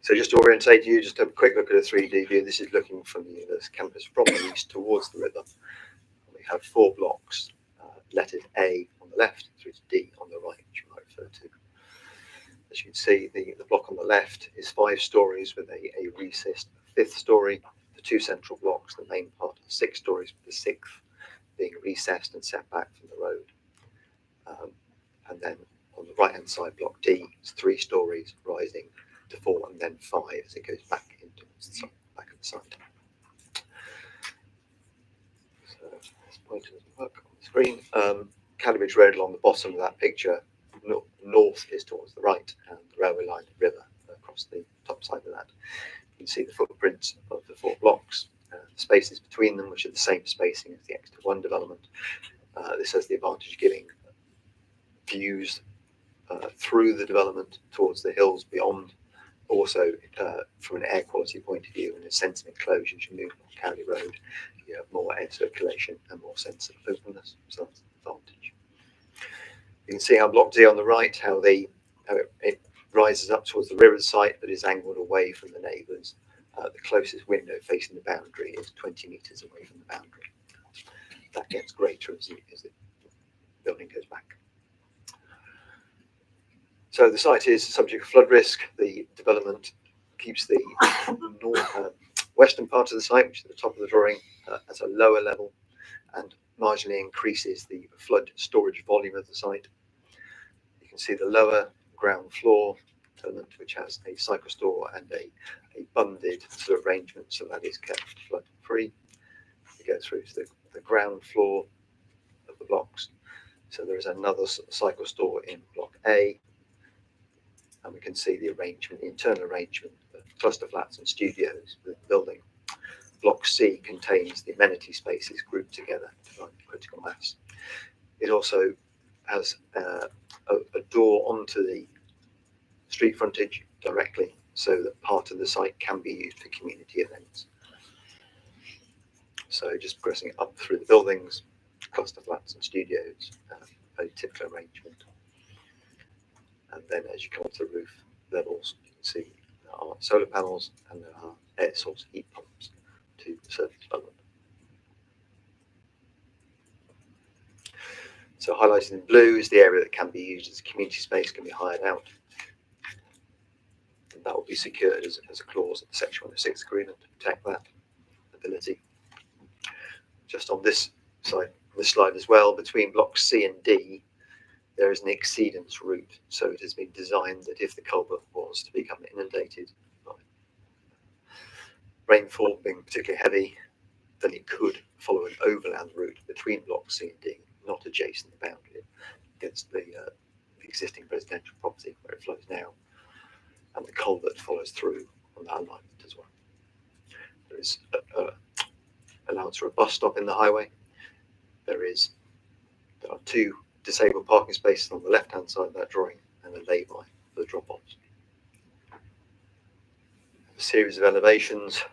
So just to orientate you, just have a quick look at a 3D view. This is looking from the university campus from the east towards the river. We have 4 blocks, lettered A on the left through to D on the right, which I refer to. As you can see, the block on the left is 5 stories with a recessed 5th story. The 2 central blocks, the main part, 6 stories, with the 6th being recessed and set back from the road. And then on the right-hand side, block D is 3 stories rising to 4 and then 5 as it goes back into the back of the site. So this pointer doesn't work on the screen. Cambridge Road along the bottom of that picture, north is towards the right, and the railway line and river across the top side of that. You can see the footprints of the 4 blocks, the spaces between them, which are the same spacing as the Exeter 1 development. This has the advantage of giving views through the development towards the hills beyond. Also, from an air quality point of view and a sense of enclosure, as you move on Cowley Road, you have more air circulation and more sense of openness. So that's an advantage. You can see how block D on the right, how it rises up towards the river site, but is angled away from the neighbours. The closest window facing the boundary is 20 metres away from the boundary. That gets greater as the building goes back. So the site is subject to flood risk. The development keeps the western part of the site, which is at the top of the drawing, at a lower level, and marginally increases the flood storage volume of the site. You can see the lower ground floor element, which has a cycle store and a bunded sort of arrangement, so that is kept flood free. We go through to the ground floor of the blocks. So there is another cycle store in block A. And we can see the arrangement, the internal arrangement of cluster flats and studios within the building. Block C contains the amenity spaces grouped together to provide critical mass. It also has a door onto the street frontage directly, so that part of the site can be used for community events. So just progressing up through the buildings, cluster flats and studios, a typical arrangement. And then as you come onto the roof levels, you can see there are solar panels and there are air source heat pumps to serve development. So highlighted in blue is the area that can be used as a community space, can be hired out. And that will be secured as a clause of the Section 106 agreement to protect that ability. Just on this side, this slide as well, between blocks C and D, there is an exceedance route, so it has been designed that if the culvert was to become inundated by rainfall being particularly heavy, then it could follow an overland route between blocks C and D, not adjacent to the boundary against the existing residential property where it flows now, and the culvert follows through on that alignment as well. There is allowance for a bus stop in the highway. There are 2 disabled parking spaces on the left-hand side of that drawing and a lay-by for the drop-offs. A series of elevations,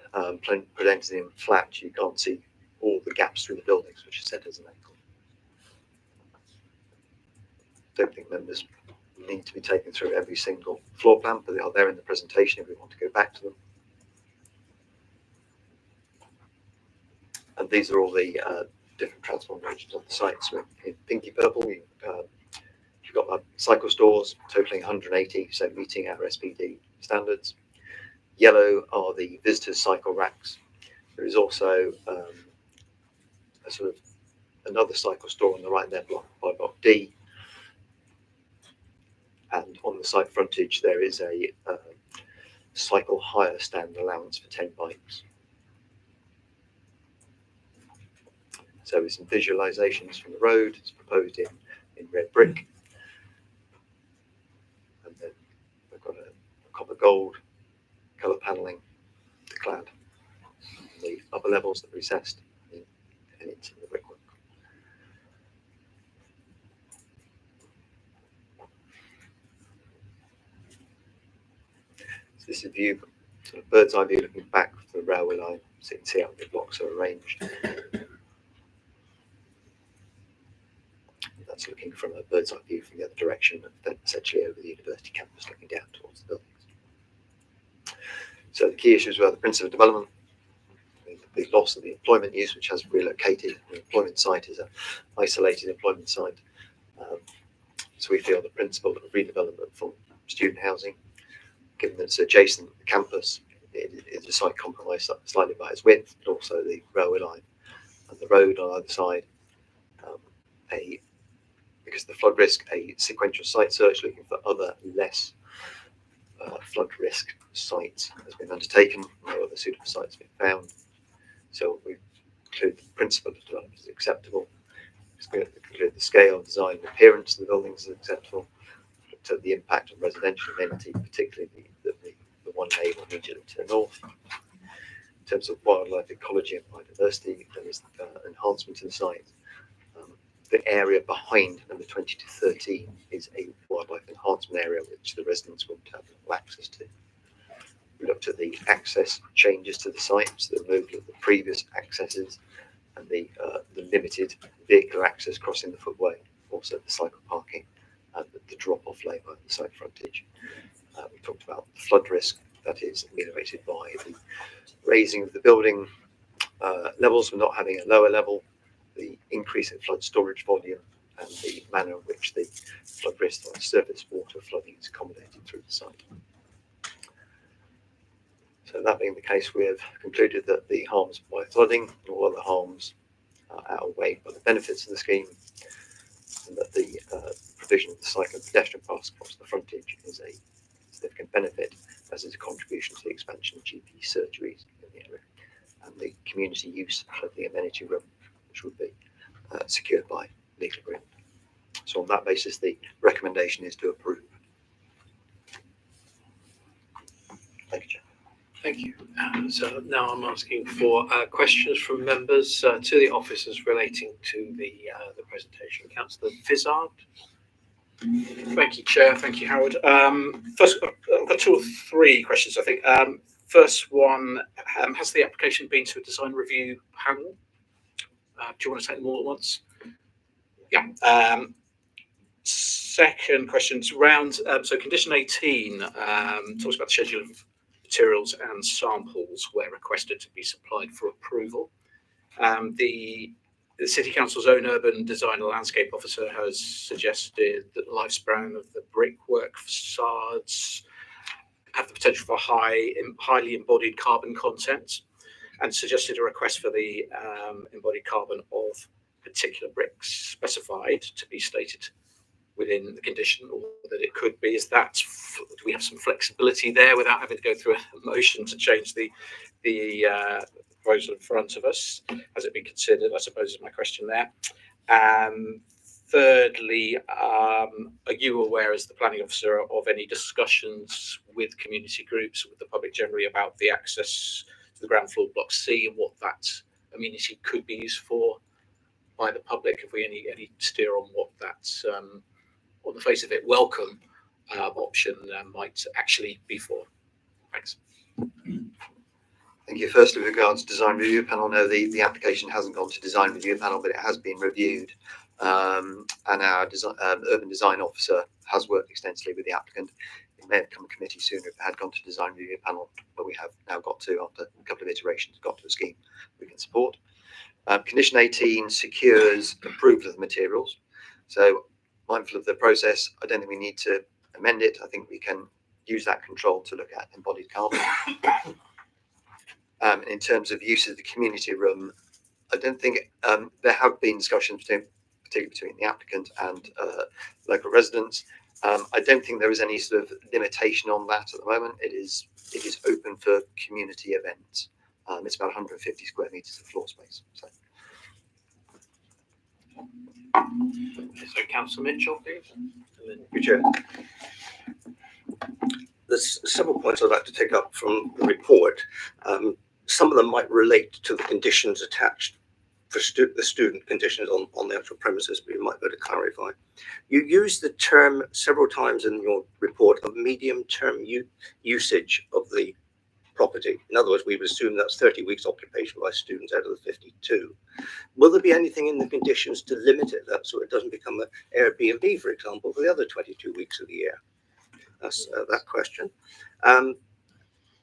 presented in flat, you can't see all the gaps through the buildings, which is set as an angle. Don't think members need to be taken through every single floor plan, but they are there in the presentation if we want to go back to them. And these are all the different transform regions of the site. So in pinky purple, you've got our cycle stores totaling 180, so meeting our SPD standards. Yellow are the visitors' cycle racks. There is also a sort of another cycle store on the right there, by block D. And on the site frontage, there is a cycle hire stand allowance for 10 bikes. So with some visualizations from the road, it's proposed in red brick. And then we've got a copper gold colour panelling to clad the upper levels that are recessed and into the brickwork. So this is a view, sort of bird's eye view looking back from the railway line, so you can see how the blocks are arranged. That's looking from a bird's eye view from the other direction, and then essentially over the university campus looking down towards the buildings. So the key issues were the principle of development, the loss of the employment use, which has relocated. The employment site is an isolated employment site. So we feel the principle of redevelopment for student housing, given that it's adjacent to the campus, it is a site compromised slightly by its width, but also the railway line and the road on either side. Because of the flood risk, a sequential site search looking for other less flood risk sites has been undertaken. No other suitable sites have been found. So we conclude the principle of development is acceptable. We conclude the scale, design, and appearance of the buildings is acceptable. Looked at the impact on residential amenity, particularly the one neighbour immediately to the north. In terms of wildlife ecology and biodiversity, there is enhancement to the site. The area behind number 20 to 13 is a wildlife enhancement area which the residents won't have access to. We looked at the access changes to the site, so the removal of the previous accesses and the limited vehicular access crossing the footway, also the cycle parking and the drop-off lane by the site frontage. We talked about the flood risk that is ameliorated by the raising of the building levels from not having a lower level, the increase in flood storage volume, and the manner in which the flood risk on surface water flooding is accommodated through the site. So that being the case, we have concluded that the harms by flooding and all other harms are outweighed by the benefits of the scheme, and that the provision of the cycle and pedestrian paths across the frontage is a significant benefit, as is a contribution to the expansion of GP surgeries in the area, and the community use of the amenity room, which would be secured by legal agreement. So on that basis, the recommendation is to approve. Thank you, Chair. Thank you. So now I'm asking for questions from members to the officers relating to the presentation. Councillor Fizzard. Thank you, Chair. Thank you, Howard. First, I've got two or three questions, I think. First one, has the application been to a design review panel? Do you want to take them all at once? Yeah. Second question is around, so condition 18 talks about the schedule of materials and samples where requested to be supplied for approval. The City Council's own urban design and landscape officer has suggested that the lifespan of the brickwork facades have the potential for highly embodied carbon content, and suggested a request for the embodied carbon of particular bricks specified to be stated within the condition, or that it could be. Is that, do we have some flexibility there without having to go through a motion to change the proposal in front of us? Has it been considered, I suppose, is my question there. Thirdly, are you aware as the planning officer of any discussions with community groups, with the public generally, about the access to the ground floor block C and what that amenity could be used for by the public? Have we any steer on what that, on the face of it, welcome option might actually be for? Thanks. Thank you. Firstly, with regards to design review panel, no, the application hasn't gone to design review panel, but it has been reviewed. And our urban design officer has worked extensively with the applicant. It may have come to committee sooner if it had gone to design review panel, but we have now got to, after a couple of iterations, got to a scheme we can support. Condition 18 secures approval of the materials. So mindful of the process, I don't think we need to amend it. I think we can use that control to look at embodied carbon. In terms of use of the community room, I don't think there have been discussions particularly between the applicant and local residents. I don't think there is any sort of limitation on that at the moment. It is open for community events. It's about 150 square meters of floor space. So So Councillor Mitchell, please. Chair. There's several points I'd like to take up from the report. Some of them might relate to the conditions attached for the student conditions on the actual premises, but you might be able to clarify. You use the term several times in your report of medium-term usage of the property. In other words, we would assume that's 30 weeks occupation by students out of the 52. Will there be anything in the conditions to limit it that so it doesn't become an Airbnb, for example, for the other 22 weeks of the year? That's that question.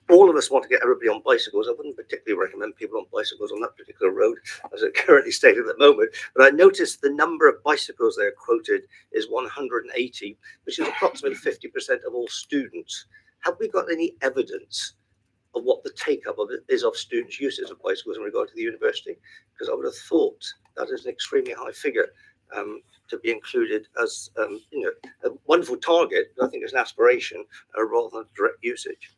All of us want to get everybody on bicycles. I wouldn't particularly recommend people on bicycles on that particular road as it currently stated at the moment. But I noticed the number of bicycles there quoted is 180, which is approximately 50% of all students. Have we got any evidence of what the take-up of it is of students' uses of bicycles in regard to the university? Because I would have thought that is an extremely high figure to be included as a wonderful target, but I think it's an aspiration rather than direct usage.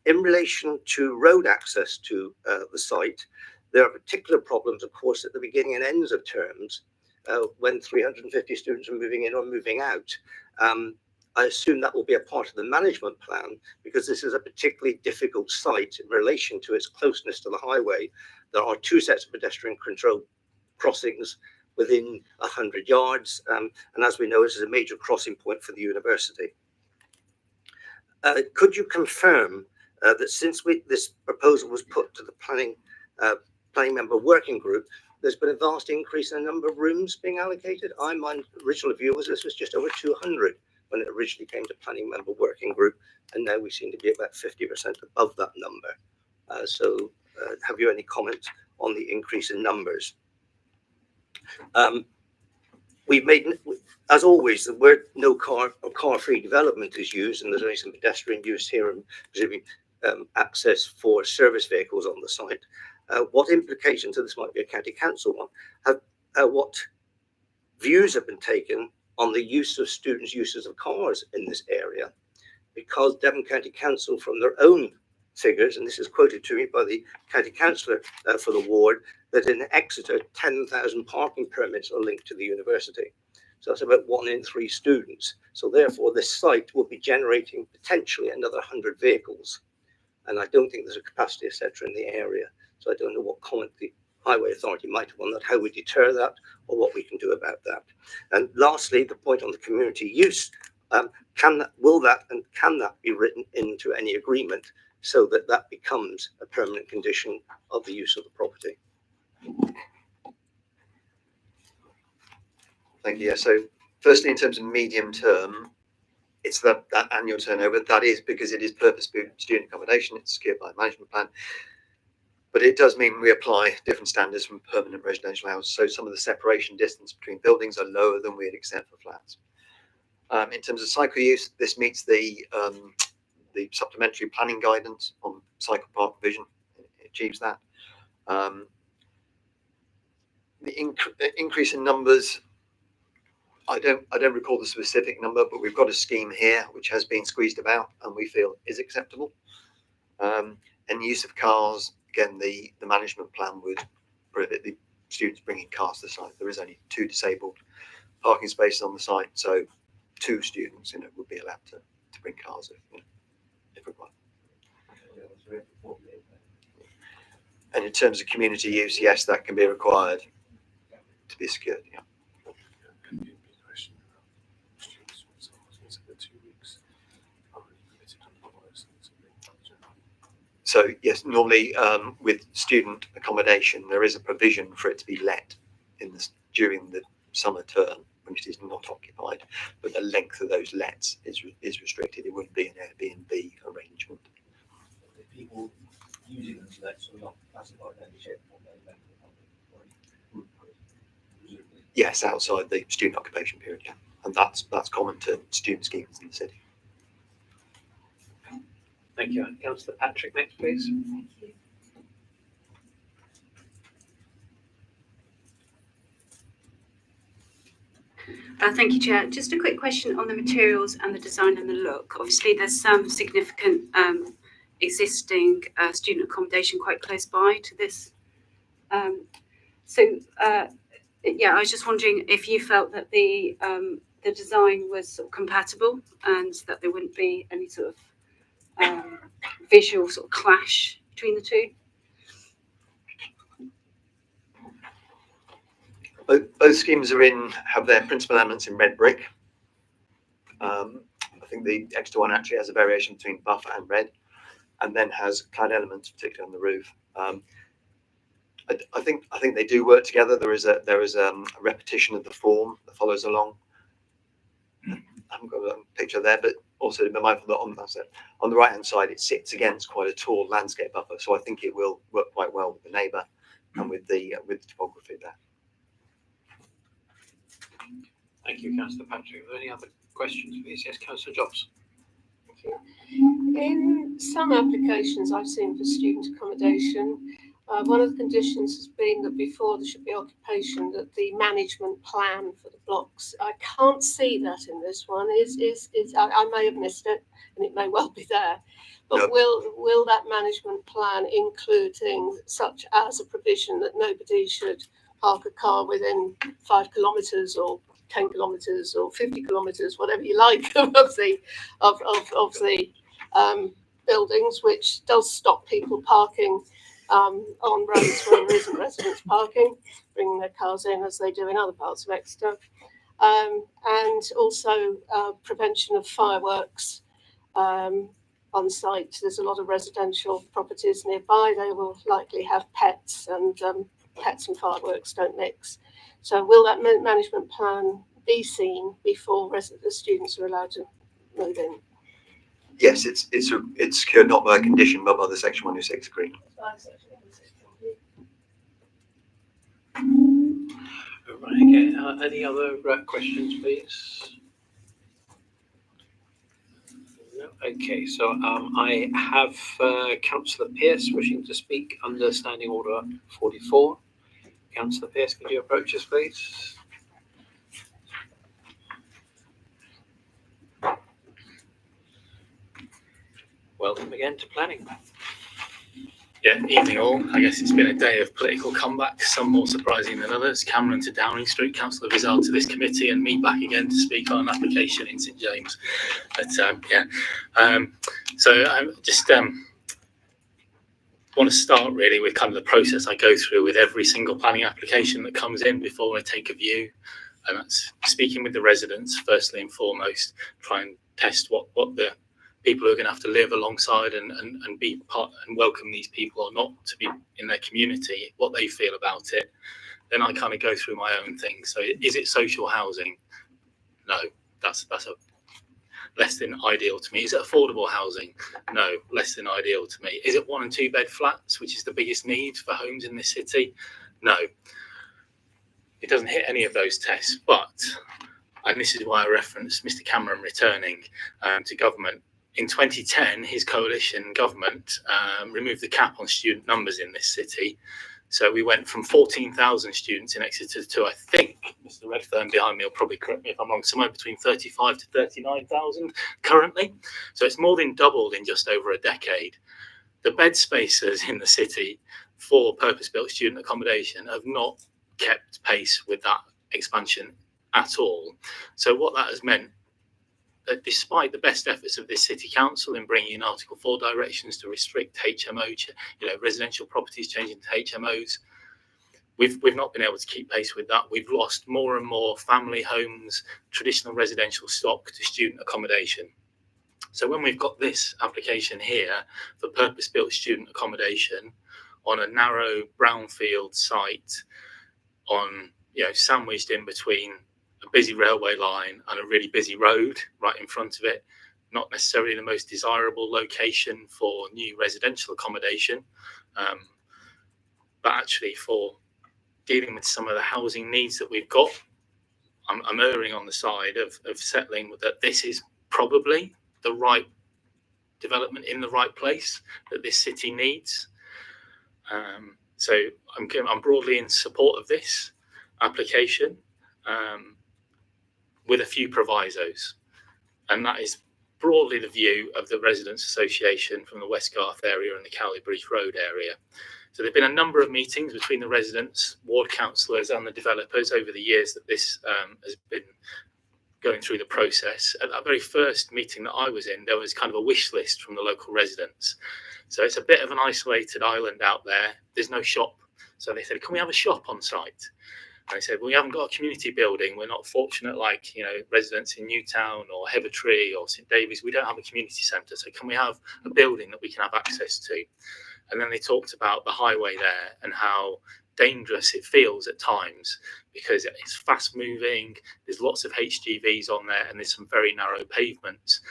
In relation to road access to the site, there are particular problems, of course, at the beginning and ends of terms when 350 students are moving in or moving out. I assume that will be a part of the management plan because this is a particularly difficult site in relation to its closeness to the highway. There are 2 sets of pedestrian control crossings within 100 yards. And as we know, this is a major crossing point for the university. Could you confirm that since this proposal was put to the planning member working group, there's been a vast increase in the number of rooms being allocated? My original view was this was just over 200 when it originally came to planning member working group, and now we seem to be about 50% above that number. So have you any comment on the increase in numbers? We've made, as always, the word no car or car-free development is used, and there's only some pedestrian use here and presumably access for service vehicles on the site. What implications, and this might be a county council one, what views have been taken on the use of students' uses of cars in this area? Because Devon County Council, from their own figures, and this is quoted to me by the county councillor for the ward, that in Exeter, 10,000 parking permits are linked to the university. So that's about 1 in 3 students. So therefore, this site will be generating potentially another 100 vehicles. And I don't think there's a capacity, etc., in the area. So I don't know what comment the Highway Authority might have on that, how we deter that, or what we can do about that. And lastly, the point on the community use, can that be written into any agreement so that that becomes a permanent condition of the use of the property? Thank you. Yeah, so firstly, in terms of medium term, it's that annual turnover. That is because it is purpose-built student accommodation. It's secured by a management plan. But it does mean we apply different standards from permanent residential houses. So some of the separation distance between buildings are lower than we'd accept for flats. In terms of cycle use, this meets the supplementary planning guidance on cycle park provision. It achieves that. The increase in numbers, I don't recall the specific number, but we've got a scheme here which has been squeezed about and we feel is acceptable. And the use of cars, again, the management plan would prohibit the students bringing cars to the site. There is only 2 disabled parking spaces on the site, so 2 students, would be allowed to bring cars if required. And in terms of community use, yes, that can be required to be secured. Yeah. So yes, normally with student accommodation, there is a provision for it to be let during the summer term when it is not occupied, but the length of those lets is restricted. It wouldn't be an Airbnb arrangement. The people using those lets are not classified ownership. Yes, outside the student occupation period, yeah, and that's common to student schemes in the city. Thank you. Councillor Patrick, next, please. Thank you. Thank you, Chair. Just a quick question on the materials and the design and the look. Obviously, there's some significant existing student accommodation quite close by to this. So Yeah, I was just wondering if you felt that the design was sort of compatible and that there wouldn't be any sort of visual sort of clash between the two. Both schemes have their principal elements in red brick. I think the Exeter one actually has a variation between buff and red, and then has clad elements, particularly on the roof. I think they do work together. There is a repetition of the form that follows along. I haven't got a picture there, but also be mindful that on the right hand side it sits against quite a tall landscape buffer, so I think it will work quite well with the neighbour and with the topography there. Thank you, Councillor Patrick. Are there any other questions, please? Yes, Councillor Jobs. In some applications I've seen for student accommodation, one of the conditions has been that before there should be occupation, that the management plan for the blocks. I can't see that in this one. I may have missed it, and it may well be there. But No. will that management plan include things such as a provision that nobody should park a car within 5 kilometres or 10 kilometres or 50 kilometres, whatever you like, of the buildings, which does stop people parking on roads where there isn't residents parking, bringing their cars in as they do in other parts of Exeter, and also prevention of fireworks on site. There's a lot of residential properties nearby. They will likely have pets, and pets and fireworks don't mix. So will that management plan be seen before the students are allowed to move in? Yes, it's secured not by a condition but by the Section 106 agreement. Right, okay. Any other questions, please? No? Okay, so I have Councillor Pearce wishing to speak under Standing Order 44. Councillor Pearce, could you approach us, please? Welcome again to planning. Yeah, evening all. I guess it's been a day of political comeback, some more surprising than others. Cameron to Downing Street, Councillor Vizal to this committee, and me back again to speak on an application in St James. But so I just want to start really with kind of the process I go through with every single planning application that comes in before I take a view, and that's speaking with the residents firstly and foremost, try and test what the people who are going to have to live alongside and be part and welcome these people or not to be in their community, what they feel about it. Then I kind of go through my own things. So is it social housing? No, that's a less than ideal to me. Is it affordable housing? No, less than ideal to me. Is it 1 and 2 bed flats, which is the biggest need for homes in this city? No, it doesn't hit any of those tests. But, and this is why I referenced Mr. Cameron returning to government. In 2010, his coalition government removed the cap on student numbers in this city. So we went from 14,000 students in Exeter to, I think, Mr. Redfern behind me will probably correct me if I'm wrong, somewhere between 35 to 39,000 currently. So it's more than doubled in just over a decade. The bed spaces in the city for purpose-built student accommodation have not kept pace with that expansion at all. So what that has meant, that despite the best efforts of this city council in bringing in Article 4 directions to restrict HMO, residential properties changing to HMOs, we've not been able to keep pace with that. We've lost more and more family homes, traditional residential stock to student accommodation. So when we've got this application here for purpose-built student accommodation on a narrow brownfield site, sandwiched in between a busy railway line and a really busy road right in front of it, not necessarily the most desirable location for new residential accommodation, but actually for dealing with some of the housing needs that we've got, I'm erring on the side of settling with that this is probably the right development in the right place that this city needs. So I'm broadly in support of this application, with a few provisos, and that is broadly the view of the Residents Association from the West Garth area and the Cowley Bridge Road area. So there have been a number of meetings between the residents, ward councillors and the developers over the years that this has been going through the process. At that very first meeting that I was in, there was kind of a wish list from the local residents. So it's a bit of an isolated island out there. There's no shop. So they said, can we have a shop on site? And I said, well, we haven't got a community building. We're not fortunate like, residents in Newtown or Heathertree or St Davies. We don't have a community centre. So can we have a building that we can have access to? And then they talked about the highway there and how dangerous it feels at times because it's fast moving. There's lots of HGVs on there and there's some very narrow pavements.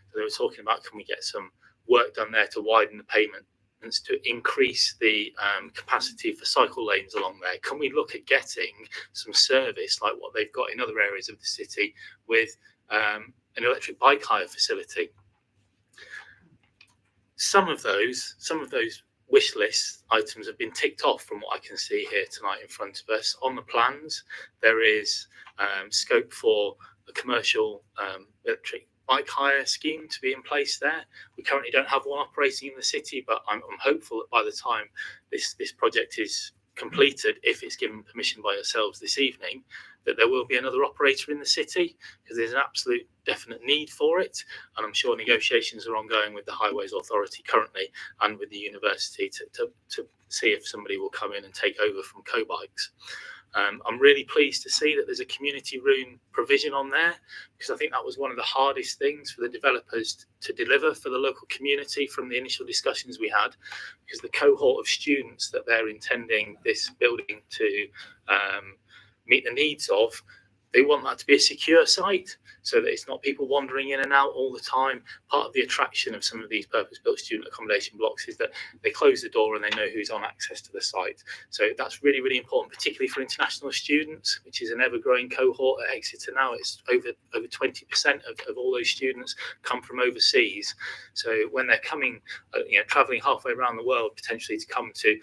So they were talking about, can we get some work done there to widen the pavements to increase the capacity for cycle lanes along there? Can we look at getting some service like what they've got in other areas of the city with an electric bike hire facility? Some of those wish list items have been ticked off from what I can see here tonight in front of us. On the plans, there is scope for a commercial electric bike hire scheme to be in place there. We currently don't have one operating in the city, but I'm hopeful that by the time this project is completed, if it's given permission by yourselves this evening, that there will be another operator in the city because there's an absolute definite need for it. And I'm sure negotiations are ongoing with the Highways Authority currently and with the university to see if somebody will come in and take over from Co-Bikes. I'm really pleased to see that there's a community room provision on there because I think that was one of the hardest things for the developers to deliver for the local community from the initial discussions we had, because the cohort of students that they're intending this building to meet the needs of, they want that to be a secure site so that it's not people wandering in and out all the time. Part of the attraction of some of these purpose-built student accommodation blocks is that they close the door and they know who's on access to the site. So that's really, really important, particularly for international students, which is an ever-growing cohort at Exeter now. It's over 20% of all those students come from overseas. So when they're coming, travelling halfway around the world, potentially to come to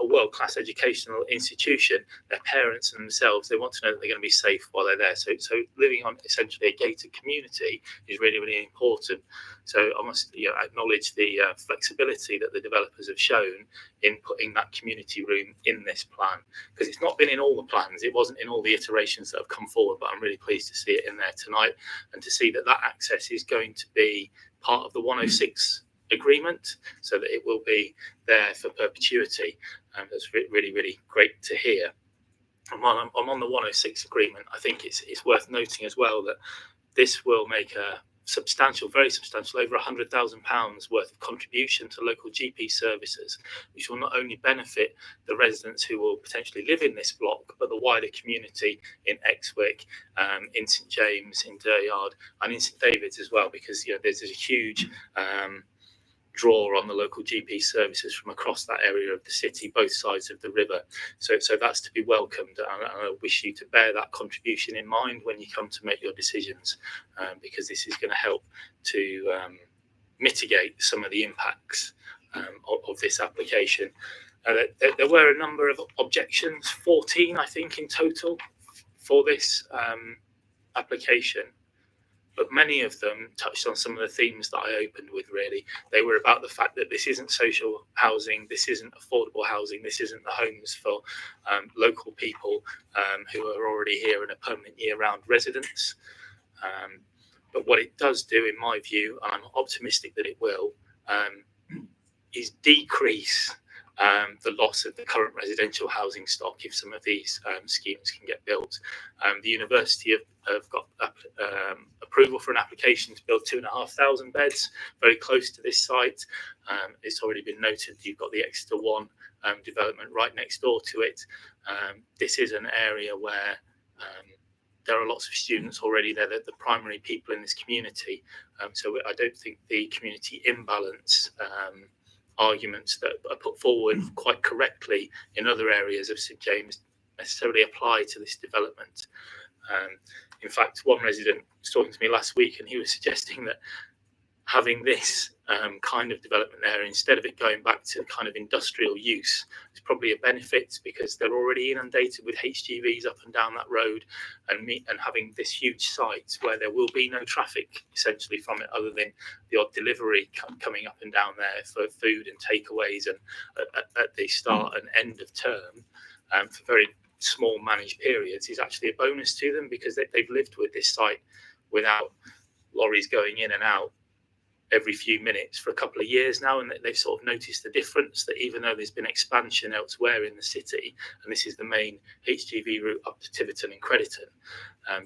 a world-class educational institution, their parents and themselves, they want to know that they're going to be safe while they're there. So living on essentially a gated community is really, really important. So I must acknowledge the flexibility that the developers have shown in putting that community room in this plan, because it's not been in all the plans. It wasn't in all the iterations that have come forward, but I'm really pleased to see it in there tonight and to see that that access is going to be part of the 106 agreement so that it will be there for perpetuity. That's really, really great to hear. And while I'm on the 106 agreement, I think it's worth noting as well that this will make a substantial, very substantial, over £100,000 worth of contribution to local GP services, which will not only benefit the residents who will potentially live in this block, but the wider community in Exwick, in St James, in Duryard, and in St David's as well, because there's a huge draw on the local GP services from across that area of the city, both sides of the river. So that's to be welcomed, and I wish you to bear that contribution in mind when you come to make your decisions, because this is going to help to mitigate some of the impacts of this application. There were a number of objections, 14 I think in total for this application. But many of them touched on some of the themes that I opened with, really. They were about the fact that this isn't social housing, this isn't affordable housing, this isn't the homes for local people who are already here and are permanent year-round residents. But what it does do, in my view, and I'm optimistic that it will, is decrease the loss of the current residential housing stock if some of these schemes can get built. The university have got approval for an application to build 2,500 beds very close to this site. It's already been noted you've got the Exeter 1 development right next door to it. This is an area where there are lots of students already there, the primary people in this community. So I don't think the community imbalance arguments that are put forward quite correctly in other areas of St James necessarily apply to this development. In fact, one resident was talking to me last week and he was suggesting that having this kind of development there. Instead of it going back to kind of industrial use, it's probably a benefit because they're already inundated with HGVs up and down that road, and having this huge site where there will be no traffic essentially from it other than the odd delivery coming up and down there for food and takeaways and at the start and end of term for very small managed periods is actually a bonus to them, because they've lived with this site without lorries going in and out every few minutes for a couple of years now, and they've sort of noticed the difference that even though there's been expansion elsewhere in the city, and this is the main HGV route up to Tiverton and Crediton,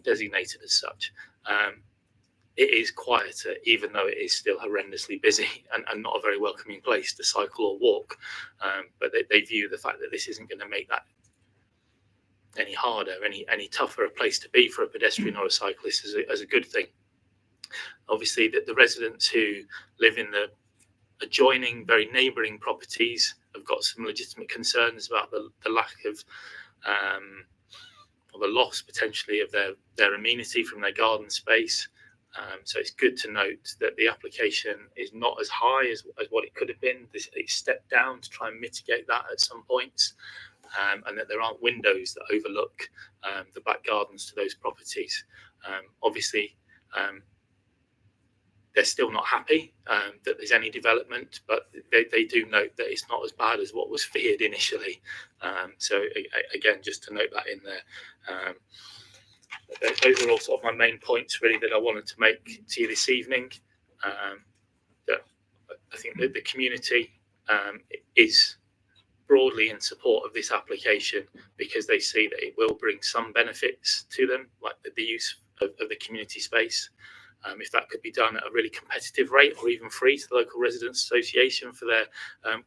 designated as such, it is quieter, even though it is still horrendously busy and not a very welcoming place to cycle or walk. But they view the fact that this isn't going to make that any harder, any tougher a place to be for a pedestrian or a cyclist as a good thing. Obviously, the residents who live in the adjoining, very neighbouring properties have got some legitimate concerns about the lack of or the loss potentially of their amenity from their garden space. So it's good to note that the application is not as high as what it could have been. It's stepped down to try and mitigate that at some points, and that there aren't windows that overlook the back gardens to those properties. Obviously, they're still not happy that there's any development, but they do note that it's not as bad as what was feared initially. So again, just to note that in there. Those are all sort of my main points really that I wanted to make to you this evening. That I think that the community is broadly in support of this application because they see that it will bring some benefits to them, like the use of the community space. If that could be done at a really competitive rate or even free to the local residents association for their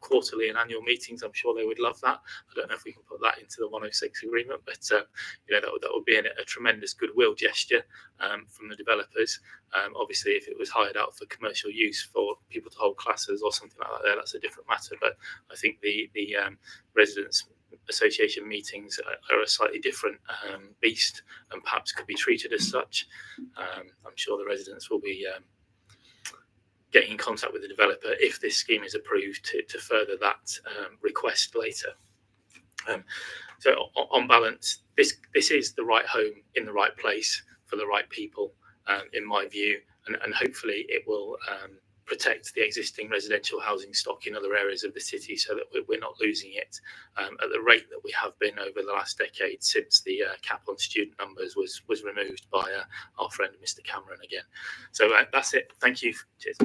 quarterly and annual meetings, I'm sure they would love that. I don't know if we can put that into the 106 agreement, but that would be a tremendous goodwill gesture from the developers. Obviously, if it was hired out for commercial use for people to hold classes or something like that, that's a different matter. But I think the residents association meetings are a slightly different beast and perhaps could be treated as such. I'm sure the residents will be getting in contact with the developer if this scheme is approved to further that request later. So on balance, this is the right home in the right place for the right people, in my view, and hopefully it will protect the existing residential housing stock in other areas of the city so that we're not losing it at the rate that we have been over the last decade since the cap on student numbers was removed by our friend Mr. Cameron again. So that's it. Thank you. Cheers.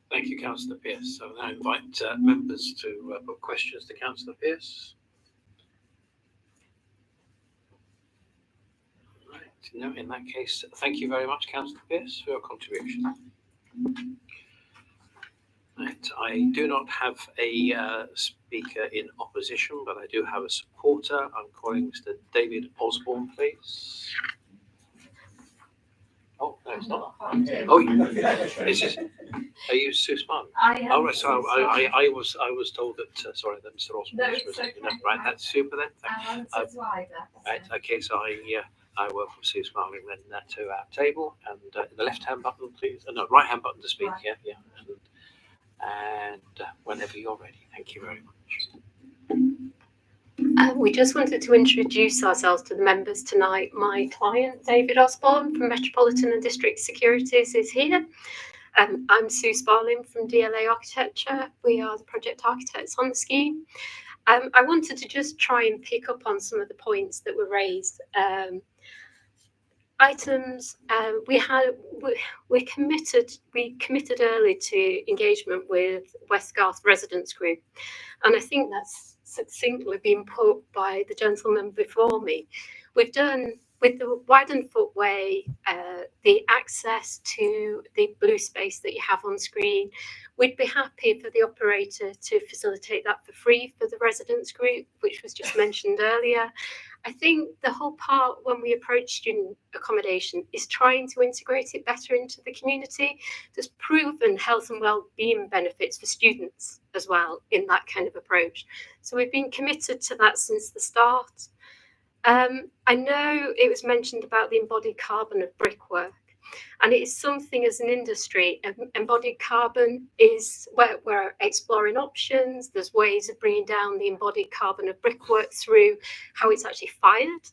Thank you, Councillor Pearce. So now I invite members to put questions to Councillor Pearce. Right. No, in that case, thank you very much, Councillor Pearce, for your contribution. Right. I do not have a speaker in opposition, but I do have a supporter. I'm calling Mr. David Osborne, please. Oh, no, it's not. Oh, is it? Are you Sue Spartan? I am. Oh, right. So I was told that. Sorry, that Mr. Osborne was presenting. Okay. Right, that's super then. I'm Right. Okay. So I welcome Sue Sparling then to our table, and the left-hand button, please. No, right-hand button to speak. Right. Yeah. And whenever you're ready. Thank you very much. We just wanted to introduce ourselves to the members tonight. My client, David Osborne from Metropolitan and District Securities, is here. I'm Sue Sparling from DLA Architecture. We are the project architects on the scheme. I wanted to just try and pick up on some of the points that were raised. Items we committed early to engagement with West Garth Residents Group, and I think that's succinctly been put by the gentleman before me. We've done with the widened footway, the access to the blue space that you have on screen. We'd be happy for the operator to facilitate that for free for the residents group, which was just mentioned earlier. I think the whole part when we approach student accommodation is trying to integrate it better into the community. There's proven health and well-being benefits for students as well in that kind of approach. So we've been committed to that since the start. I know it was mentioned about the embodied carbon of brickwork. And it is something as an industry, embodied carbon is where we're exploring options. There's ways of bringing down the embodied carbon of brickwork through how it's actually fired,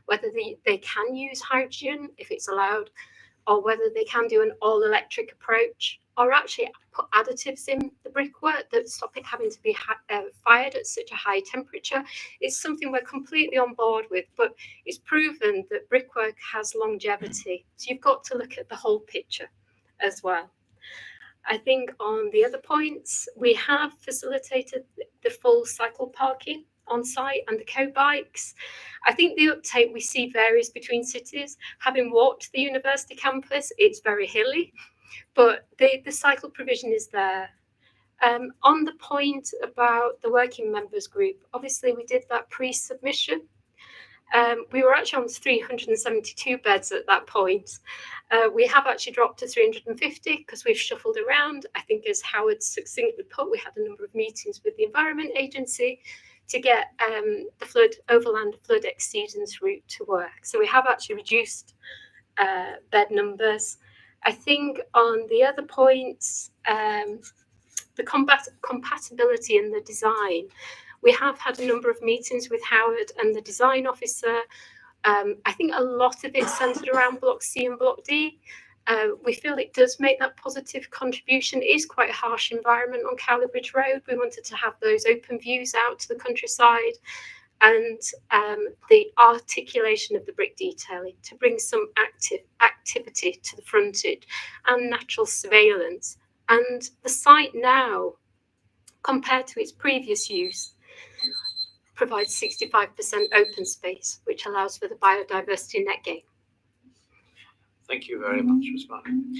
whether they can use hydrogen if it's allowed, or whether they can do an all-electric approach, or actually put additives in the brickwork that stop it having to be fired at such a high temperature. It's something we're completely on board with, but it's proven that brickwork has longevity. So you've got to look at the whole picture as well. I think on the other points, we have facilitated the full cycle parking on site and the co-bikes. I think the uptake we see varies between cities. Having walked the university campus, it's very hilly, but the cycle provision is there. On the point about the working members group, obviously we did that pre-submission. We were actually on 372 beds at that point. We have actually dropped to 350 because we've shuffled around. I think as Howard succinctly put, we had a number of meetings with the Environment Agency to get the overland flood exceedance route to work. So we have actually reduced bed numbers. I think on the other points, the compatibility in the design, we have had a number of meetings with Howard and the design officer. I think a lot of it centred around Block C and Block D. We feel it does make that positive contribution. It is quite a harsh environment on Cowley Bridge Road. We wanted to have those open views out to the countryside, and the articulation of the brick detailing to bring some activity to the frontage and natural surveillance. And the site now, compared to its previous use, provides 65% open space, which allows for the biodiversity net gain. Thank you very much, Ms. Martin.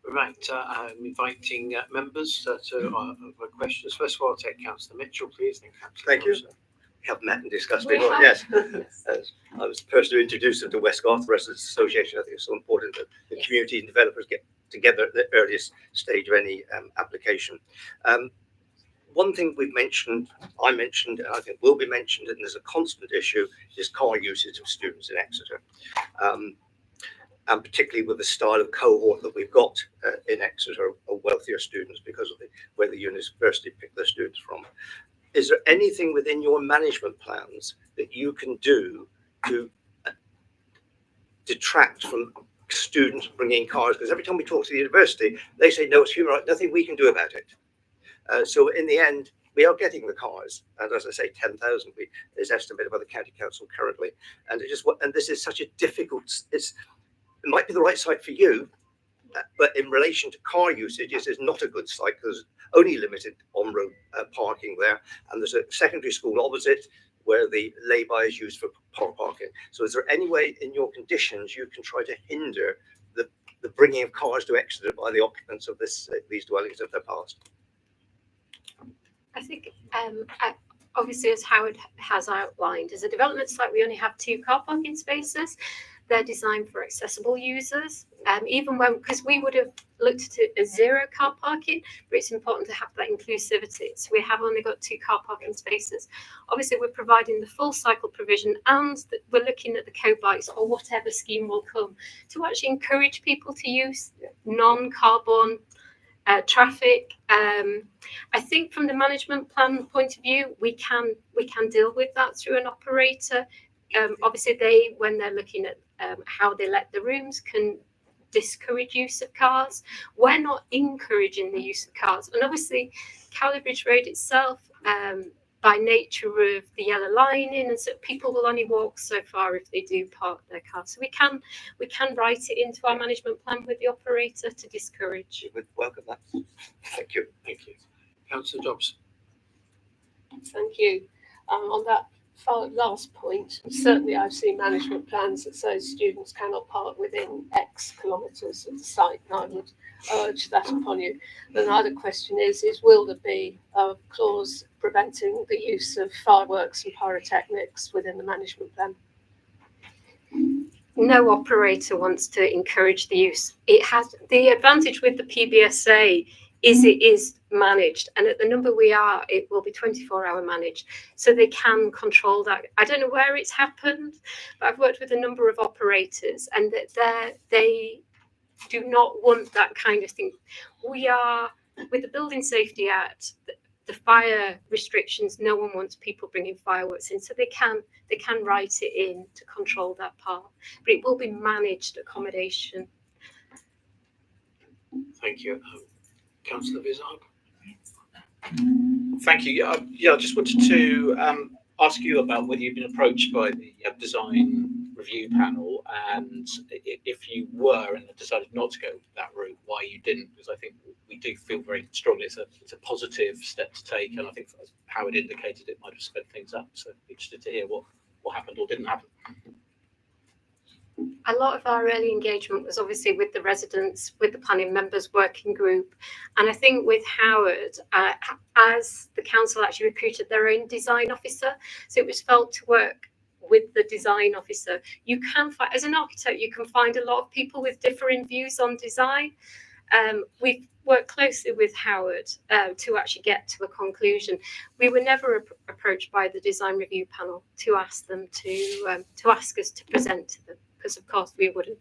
Right, I'm inviting members to questions. First of all, I'll take Councillor Mitchell, please. Then Councillor Thank you. Thompson. We have met and discussed We before, have. yes. As I was the person who introduced it to West Garth Residents Association. I think it's so important that the community and developers get together at the earliest stage of any application. One thing we've mentioned, I mentioned, and I think will be mentioned, and there's a constant issue, is car usage of students in Exeter. And particularly with the style of cohort that we've got in Exeter, are wealthier students because of where the university pick their students from. Is there anything within your management plans that you can do to detract from students bringing cars? Because every time we talk to the university, they say, no, it's human right, nothing we can do about it. So in the end, we are getting the cars, and as I say, 10,000 is estimated by the county council currently. And this is such a difficult. It might be the right site for you, but in relation to car usage, it is not a good site because only limited on-road parking there, and there's a secondary school opposite where the lay-by is used for car parking. So is there any way in your conditions you can try to hinder the bringing of cars to Exeter by the occupants of these dwellings if they're passed? I think obviously, as Howard has outlined, as a development site, we only have 2 car parking spaces. They're designed for accessible users. Even because we would have looked at a 0 car parking, but it's important to have that inclusivity. So we have only got 2 car parking spaces. Obviously, we're providing the full cycle provision, and we're looking at the co-bikes or whatever scheme will come to actually encourage people to use non-carbon traffic. I think from the management plan point of view, we can deal with that through an operator. Obviously, when they're looking at how they let the rooms, can discourage use of cars. We're not encouraging the use of cars, and obviously, Cowley Bridge Road itself, by nature of the yellow lining, and so people will only walk so far if they do park their car. So we can write it into our management plan with the operator to discourage. We would welcome that. Thank you. Thank you. Councillor Jobs. Thank you. On that last point, certainly I've seen management plans that say students cannot park within X kilometres of the site, and I would urge that upon you. Another question is will there be a clause preventing the use of fireworks and pyrotechnics within the management plan? No operator wants to encourage the use. It has the advantage with the PBSA is it is managed, and at the number we are, it will be 24-hour managed, so they can control that. I don't know where it's happened, but I've worked with a number of operators, and that they do not want that kind of thing. We are, with the Building Safety Act, the fire restrictions, no one wants people bringing fireworks in, so they can write it in to control that part, but it will be managed accommodation. Thank you. Councillor Vizard. Thank you. Yeah, I just wanted to ask you about whether you've been approached by the design review panel, and if you were and decided not to go that route, why you didn't, because I think we do feel very strongly it's a positive step to take, and I think as Howard indicated, it might have sped things up. So interested to hear what happened or didn't happen. A lot of our early engagement was obviously with the residents, with the planning members working group. And I think with Howard, as the council actually recruited their own design officer, so it was felt to work with the design officer. You can find, as an architect, you can find a lot of people with differing views on design. We've worked closely with Howard to actually get to a conclusion. We were never approached by the design review panel to ask them to ask us to present to them, because of course we wouldn't.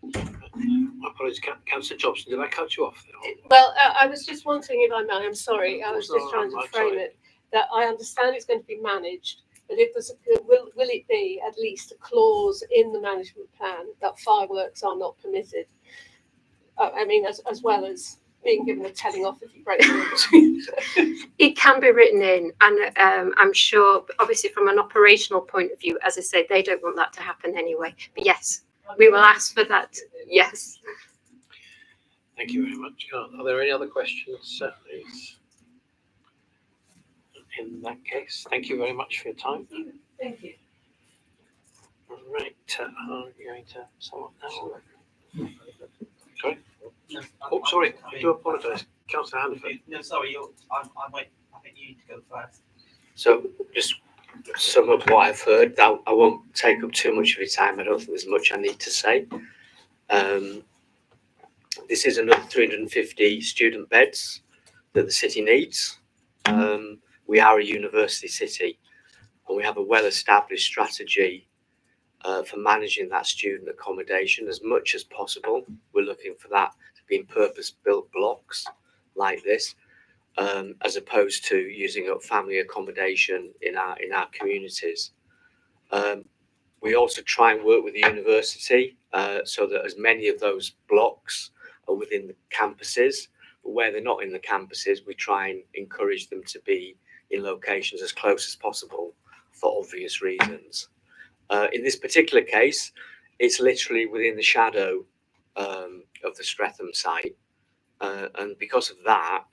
My apologies, Councillor Jobson, did I cut you off there? Well, I was just wondering, if I may, I'm sorry, I was No, just trying to I'm frame sorry. it, that I understand it's going to be managed, but if there's will it be at least a clause in the management plan that fireworks are not permitted? I mean, as well as being given a telling off if you break the rules. It can be written in, and I'm sure, obviously from an operational point of view, as I say, they don't want that to happen anyway. But yes, we will ask for that. Yes. Thank you very much. Are there any other questions, please? In that case, thank you very much for your time. Thank you. All right, are you going to sum up now? Sorry? Oh, sorry, I do apologise. Councillor Hannaford. No, sorry, I think you need to go first. So just sum up what I've heard. I won't take up too much of your time. I don't think there's much I need to say. This is another 350 student beds that the city needs. We are a university city, and we have a well-established strategy for managing that student accommodation as much as possible. We're looking for that to be in purpose-built blocks like this, as opposed to using up family accommodation in our communities. We also try and work with the university so that as many of those blocks are within the campuses, but where they're not in the campuses, we try and encourage them to be in locations as close as possible for obvious reasons. In this particular case, it's literally within the shadow of the Streatham site, and because of that,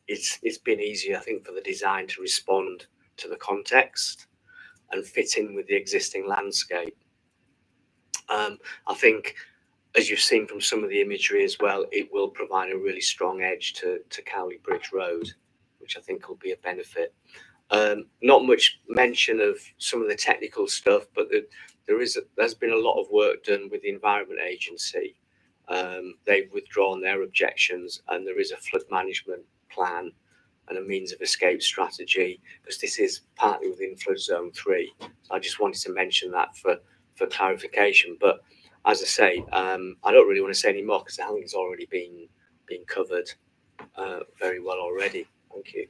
it's been easier, I think, for the design to respond to the context and fit in with the existing landscape. I think, as you've seen from some of the imagery as well, it will provide a really strong edge to Cowley Bridge Road, which I think will be a benefit. Not much mention of some of the technical stuff, but there's been a lot of work done with the Environment Agency. They've withdrawn their objections, and there is a flood management plan and a means of escape strategy, because this is partly within flood zone 3. So I just wanted to mention that for clarification. But as I say, I don't really want to say any more because I think it's already been covered very well already. Thank you.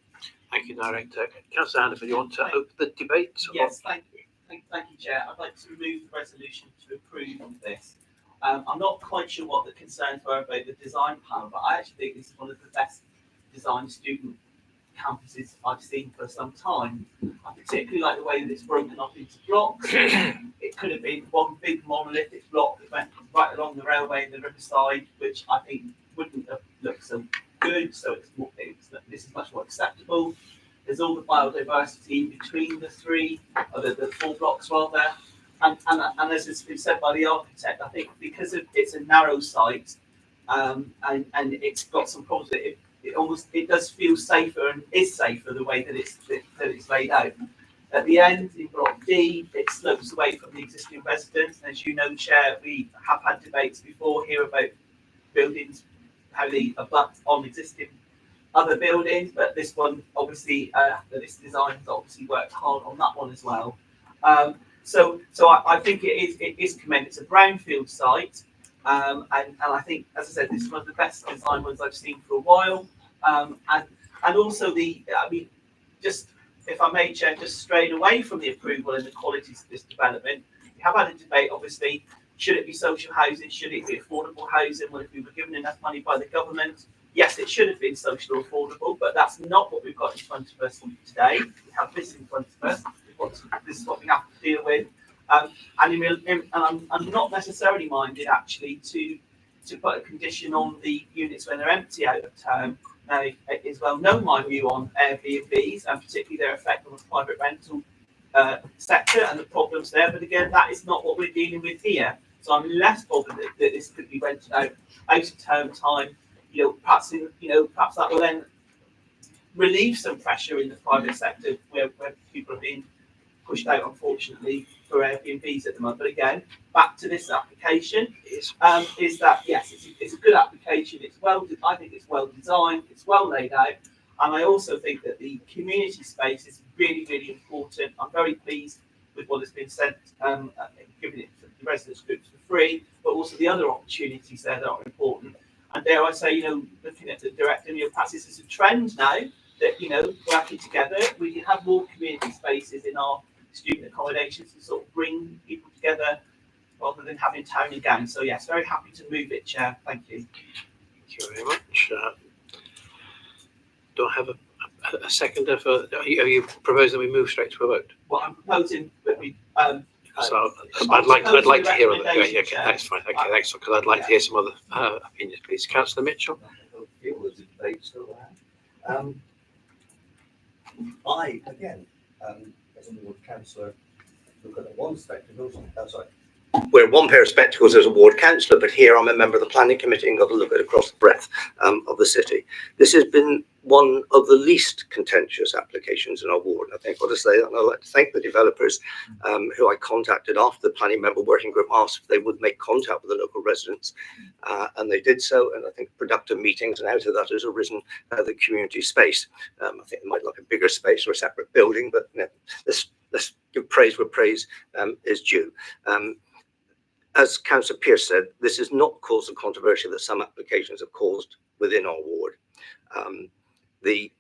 Thank you, Director. Councillor Hannaford, you want to open the debate? Yes, thank you. Thank you, Chair. I'd like to move the resolution to approve this. I'm not quite sure what the concerns were about the design panel, but I actually think this is one of the best designed student campuses I've seen for some time. I particularly like the way that it's broken up into blocks. It could have been one big monolithic block that went right along the railway in the riverside, which I think wouldn't have looked so good. So this is much more acceptable. There's all the biodiversity between the the 4 blocks rather. And as has been said by the architect, I think because it's a narrow site and it's got some problems with it, it does feel safer and is safer the way that it's laid out. At the end, in Block D, it slopes away from the existing residents. And as you know, Chair, we have had debates before here about buildings, how they abut on existing other buildings, but this one obviously, this design has obviously worked hard on that one as well. So I think it is commended. It's a brownfield site, and I think, as I said, this is one of the best design ones I've seen for a while. And also just if I may, Chair, just straying away from the approval and the qualities of this development, we have had a debate, obviously, should it be social housing, should it be affordable housing? Well, if we were given enough money by the government, yes, it should have been social or affordable, but that's not what we've got in front of us today. We have this in front of us. This is what we have to deal with. And I'm not necessarily minded, actually, to put a condition on the units when they're empty out of term. Now, it is well known my view on Airbnbs and particularly their effect on the private rental sector and the problems there. But again, that is not what we're dealing with here. So I'm less bothered that this could be rented out of term time. Perhaps that will then relieve some pressure in the private sector where people are being pushed out, unfortunately, for Airbnbs at the moment. But again, back to this application, is that yes, it's a good application. I think it's well designed, it's well laid out, and I also think that the community space is really, really important. I'm very pleased with what has been said, giving it to the residents groups for free, but also the other opportunities there that are important. And dare I say, looking at the director, perhaps this is a trend now that, working together, we can have more community spaces in our student accommodations to sort of bring people together rather than having town and gown. So yes, very happy to move it, Chair. Thank you. Thank you very much. Do I have a seconder for? Are you proposing that we move straight to a vote? Well, I'm proposing that we. So I'd like to hear other. Yeah, okay, that's fine. Okay, thanks. Because I'd like to hear some other opinions, please. Councillor Mitchell. I again, as a ward councillor, look at the one spectacles. We're one pair of spectacles as a ward councillor, but here I'm a member of the planning committee and got to look at across the breadth of the city. This has been one of the least contentious applications in our ward. I think I'll just say that, and I'd like to thank the developers who I contacted after the planning member working group asked if they would make contact with the local residents, and they did so. And I think productive meetings, and out of that has arisen the community space. I think they might like a bigger space or a separate building, but let's give praise where praise is due. As Councillor Pearce said, this has not caused the controversy that some applications have caused within our ward. The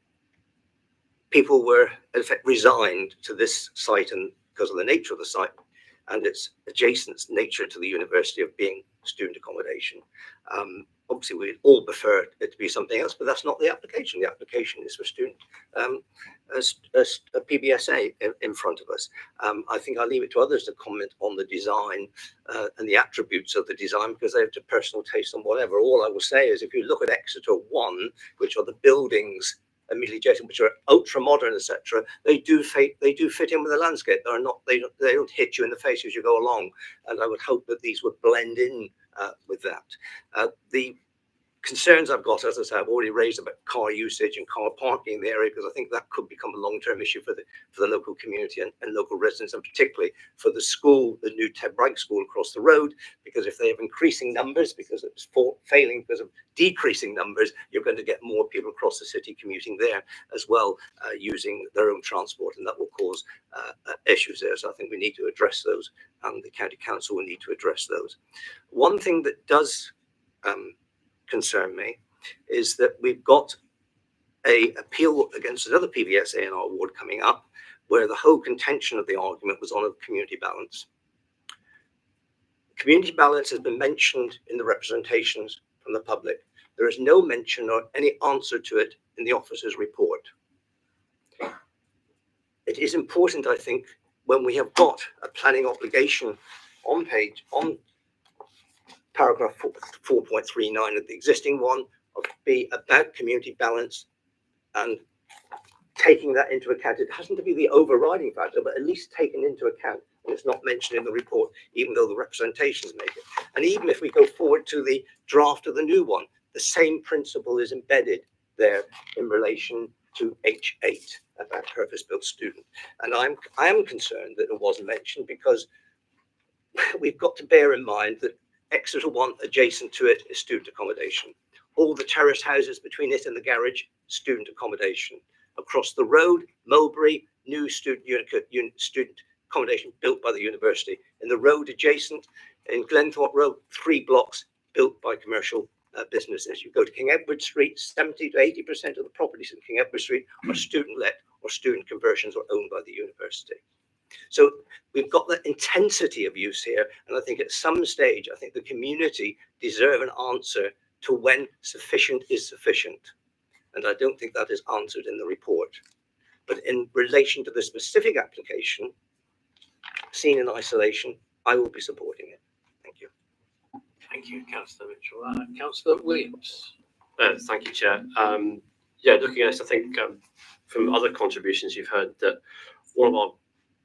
people were, in effect, resigned to this site, and because of the nature of the site and its adjacent nature to the university of being student accommodation. Obviously, we'd all prefer it to be something else, but that's not the application. The application is for student a PBSA in front of us. I think I'll leave it to others to comment on the design and the attributes of the design, because they have a personal taste on whatever. All I will say is, if you look at Exeter 1, which are the buildings immediately adjacent, which are ultra modern, etc., they do fit in with the landscape. They don't hit you in the face as you go along, and I would hope that these would blend in with that. The concerns I've got, as I say, I've already raised about car usage and car parking in the area, because I think that could become a long-term issue for the local community and local residents, and particularly for the school, the new Ted Bragg school across the road, because if they have increasing numbers, because it's failing because of decreasing numbers, you're going to get more people across the city commuting there as well, using their own transport, and that will cause issues there. So I think we need to address those, and the county council will need to address those. One thing that does concern me is that we've got a appeal against another PBSA in our ward coming up, where the whole contention of the argument was on a community balance. Community balance has been mentioned in the representations from the public. There is no mention or any answer to it in the officer's report. It is important, I think, when we have got a planning obligation on paragraph 4.39 of the existing one, be about community balance and taking that into account. It hasn't to be the overriding factor, but at least taken into account. And it's not mentioned in the report, even though the representations make it. And even if we go forward to the draft of the new one, the same principle is embedded there in relation to H8 about purpose-built student. And I am concerned that it wasn't mentioned, because we've got to bear in mind that Exeter 1 adjacent to it is student accommodation. All the terraced houses between it and the garage, student accommodation. Across the road, Mulberry, new student accommodation built by the university. In the road adjacent, in Glenthorpe Road, 3 blocks built by commercial businesses. You go to King Edward Street, 70 to 80% of the properties in King Edward Street are student-led or student conversions or owned by the university. So we've got the intensity of use here, and I think at some stage, I think the community deserve an answer to when sufficient is sufficient. And I don't think that is answered in the report. But in relation to the specific application, seen in isolation, I will be supporting it. Thank you. Thank you, Councillor Mitchell. Councillor Williams. Thank you, Chair. Yeah, looking at this, I think from other contributions you've heard that one of our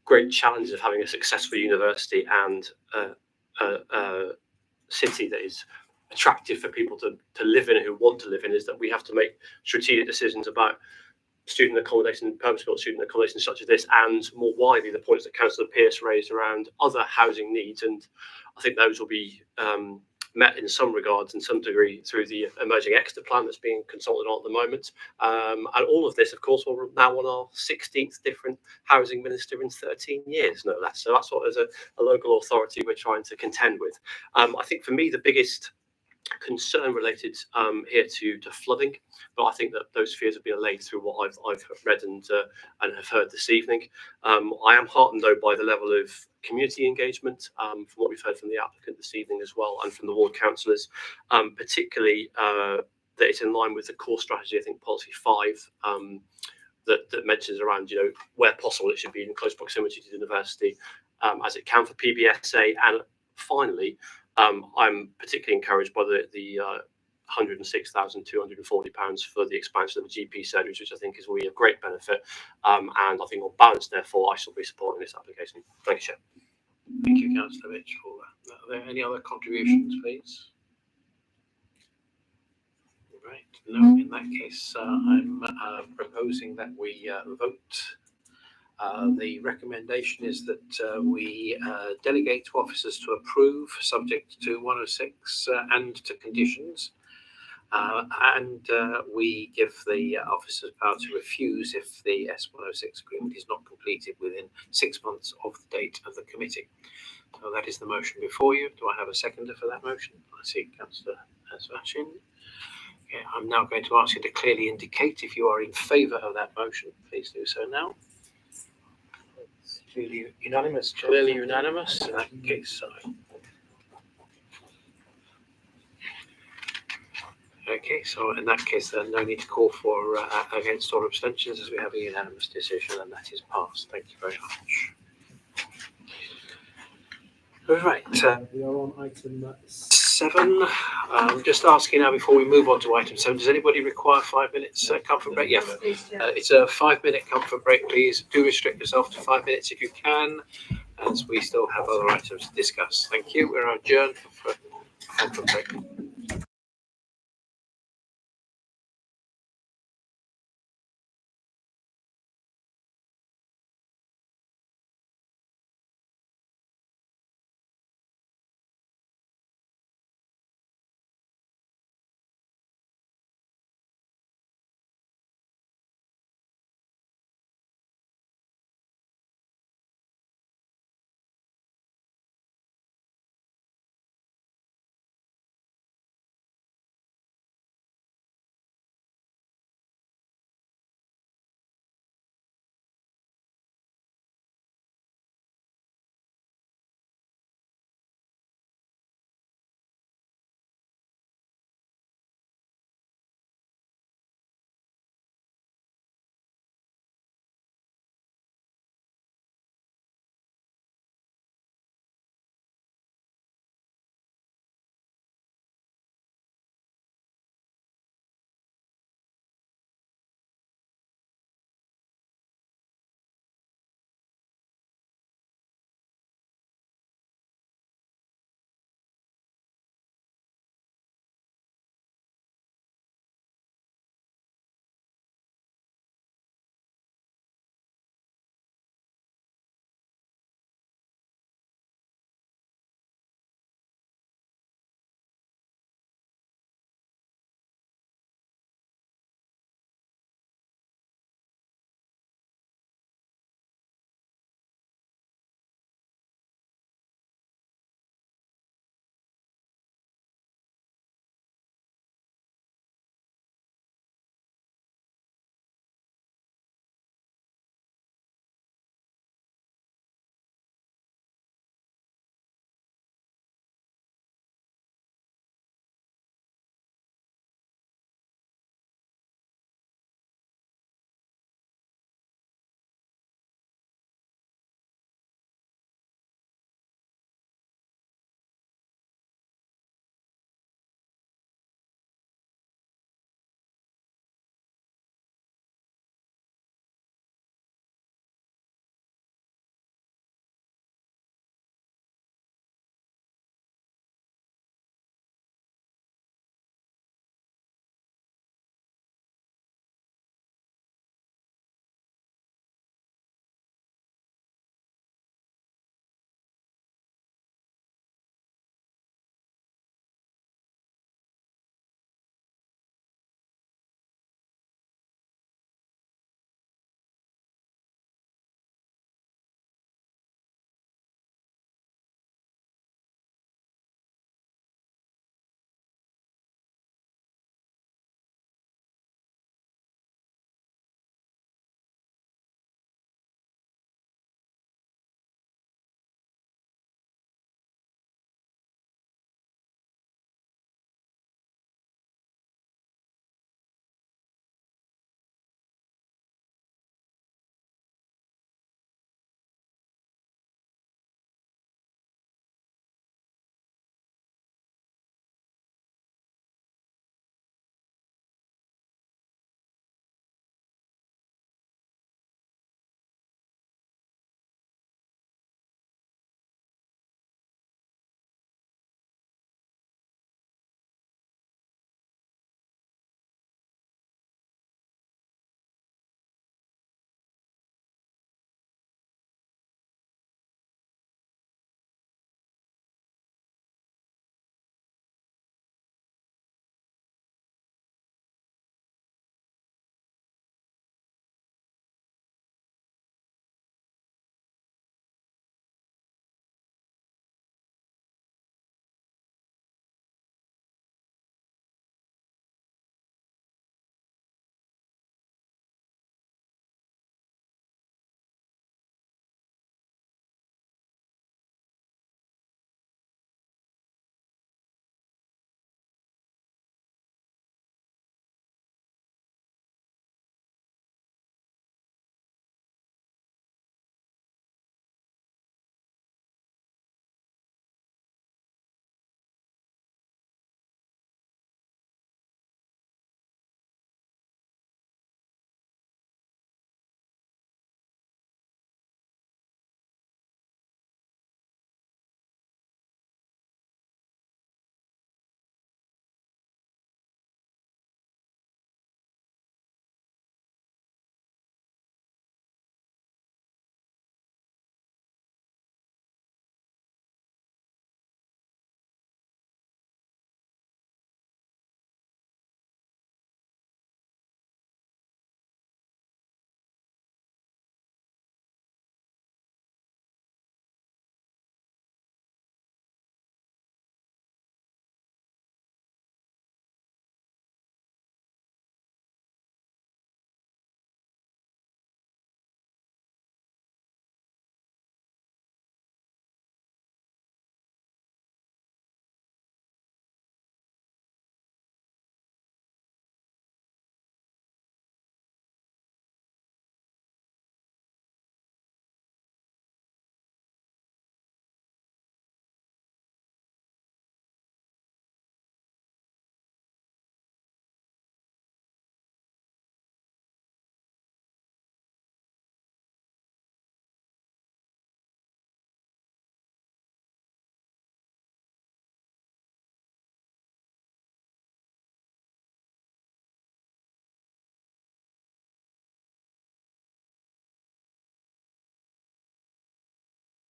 great challenges of having a successful university and a city that is attractive for people to live in and who want to live in is that we have to make strategic decisions about student accommodation, purpose-built student accommodation such as this, and more widely the points that Councillor Pearce raised around other housing needs. And I think those will be met in some regards, in some degree, through the emerging Exeter plan that's being consulted on at the moment. And all of this, of course, we're now on our 16th different housing minister in 13 years, no less. So that's what, as a local authority, we're trying to contend with. I think for me, the biggest concern related here to flooding, but I think that those fears have been allayed through what I've read and have heard this evening. I am heartened though by the level of community engagement from what we've heard from the applicant this evening as well, and from the ward councillors, particularly that it's in line with the core strategy, I think policy 5, that mentions around, you know, where possible it should be in close proximity to the university as it can for PBSA. And finally, I'm particularly encouraged by the £106,240 for the expansion of the GP surgeries, which I think is really a great benefit. And I think on balance, therefore, I shall be supporting this application. Thank you, Chair. Thank you, Councillor Mitchell. Are there any other contributions, please? Right. No, in that case, I'm proposing that we vote. The recommendation is that we delegate to officers to approve, subject to 106 and to conditions. And we give the officers power to refuse if the S106 agreement is not completed within 6 months of the date of the committee. So that is the motion before you. Do I have a seconder for that motion? I see Councillor Svachin. Okay, I'm now going to ask you to clearly indicate if you are in favour of that motion. Please do so now. It's clearly unanimous. Clearly unanimous. In that case, okay, so in that case, then no need to call for against or abstentions, as we have a unanimous decision, and that is passed. Thank you very much. All right, we are on item 7. Just asking now before we move on to item 7, does anybody require 5 minutes comfort break? Yeah, it's a 5-minute comfort break, please. Do restrict yourself to 5 minutes if you can, as we still have other items to discuss. Thank you. We're adjourned for comfort break.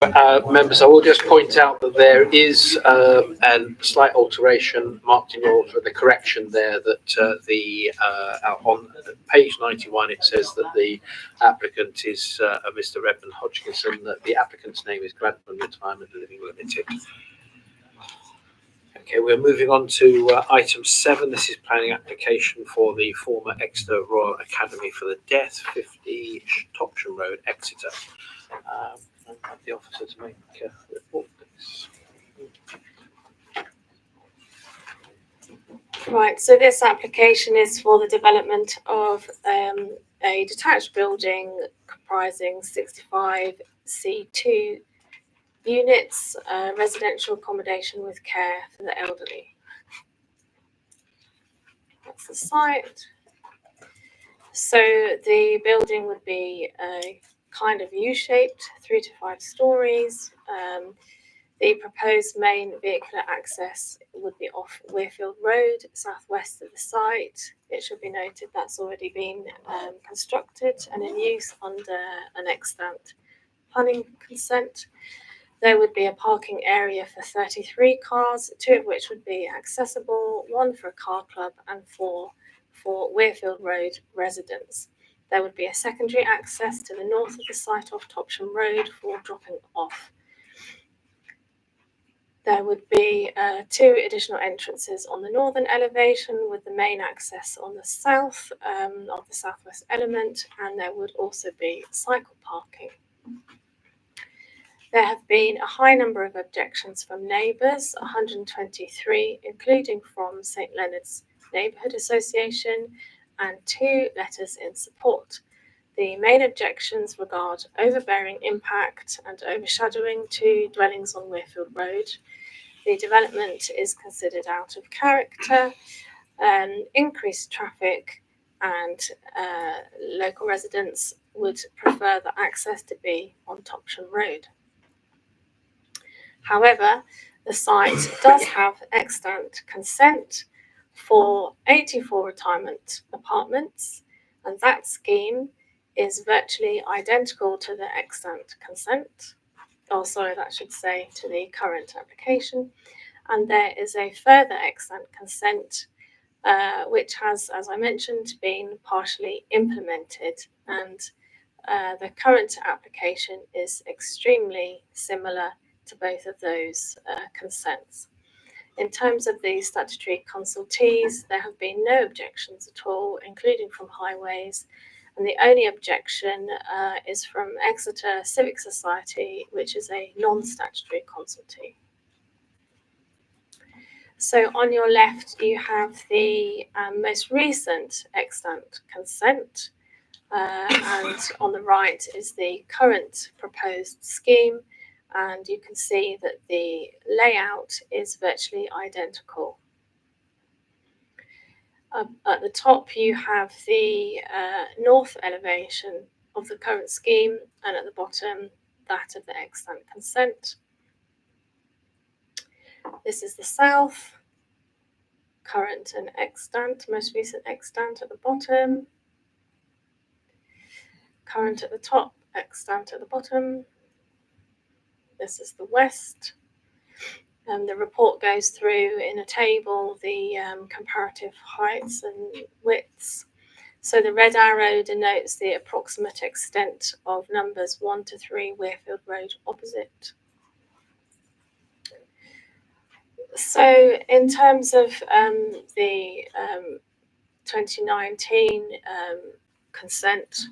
Members, I will just point out that there is a slight alteration marked in your for the correction there that on page 91 it says that the applicant is Mr. Redmond Hodgkinson, that the applicant's name is Gladman Retirement Living Limited. Okay, we're moving on to item 7. This is planning application for the former Exeter Royal Academy for the Deaf, 50 Topsham Road, Exeter. I'll have the officer to make a report, please. Right, so this application is for the development of a detached building comprising 65 C2 units, residential accommodation with care for the elderly. That's the site. So the building would be a kind of U-shaped, 3 to 5 stories. The proposed main vehicular access would be off Weirfield Road, southwest of the site. It should be noted that's already been constructed and in use under an extant planning consent. There would be a parking area for 33 cars, 2 of which would be accessible, 1 for a car club and 4 for Weirfield Road residents. There would be a secondary access to the north of the site off Topsham Road for dropping off. There would be 2 additional entrances on the northern elevation with the main access on the south of the southwest element, and there would also be cycle parking. There have been a high number of objections from neighbours, 123, including from St Leonard's Neighbourhood Association, and 2 letters in support. The main objections regard overbearing impact and overshadowing to dwellings on Weirfield Road. The development is considered out of character, increased traffic, and local residents would prefer the access to be on Topsham Road. However, the site does have extant consent for 84 retirement apartments, and that scheme is virtually identical to the extant consent. Oh, sorry, that should say to the current application. And there is a further extant consent, which has, as I mentioned, been partially implemented. And the current application is extremely similar to both of those consents. In terms of the statutory consultees, there have been no objections at all, including from Highways. And the only objection is from Exeter Civic Society, which is a non-statutory consultee. So on your left, you have the most recent extant consent, and on the right is the current proposed scheme, and you can see that the layout is virtually identical. At the top, you have the north elevation of the current scheme, and at the bottom, that of the extant consent. This is the south, current and extant, most recent extant at the bottom, current at the top, extant at the bottom. This is the west. The report goes through in a table the comparative heights and widths. So the red arrow denotes the approximate extent of numbers 1 to 3 Weirfield Road opposite. So in terms of the 2019 consent,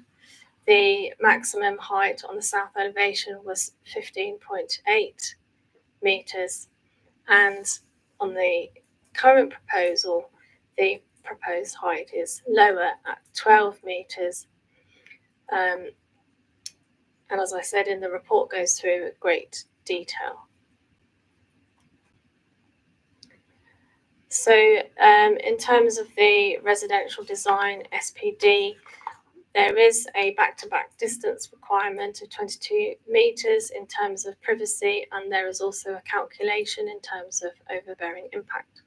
the maximum height on the south elevation was 15.8 metres, and on the current proposal, the proposed height is lower at 12 metres. And as I said, in the report goes through great detail. So in terms of the residential design SPD, there is a back-to-back distance requirement of 22 metres in terms of privacy, and there is also a calculation in terms of overbearing impact.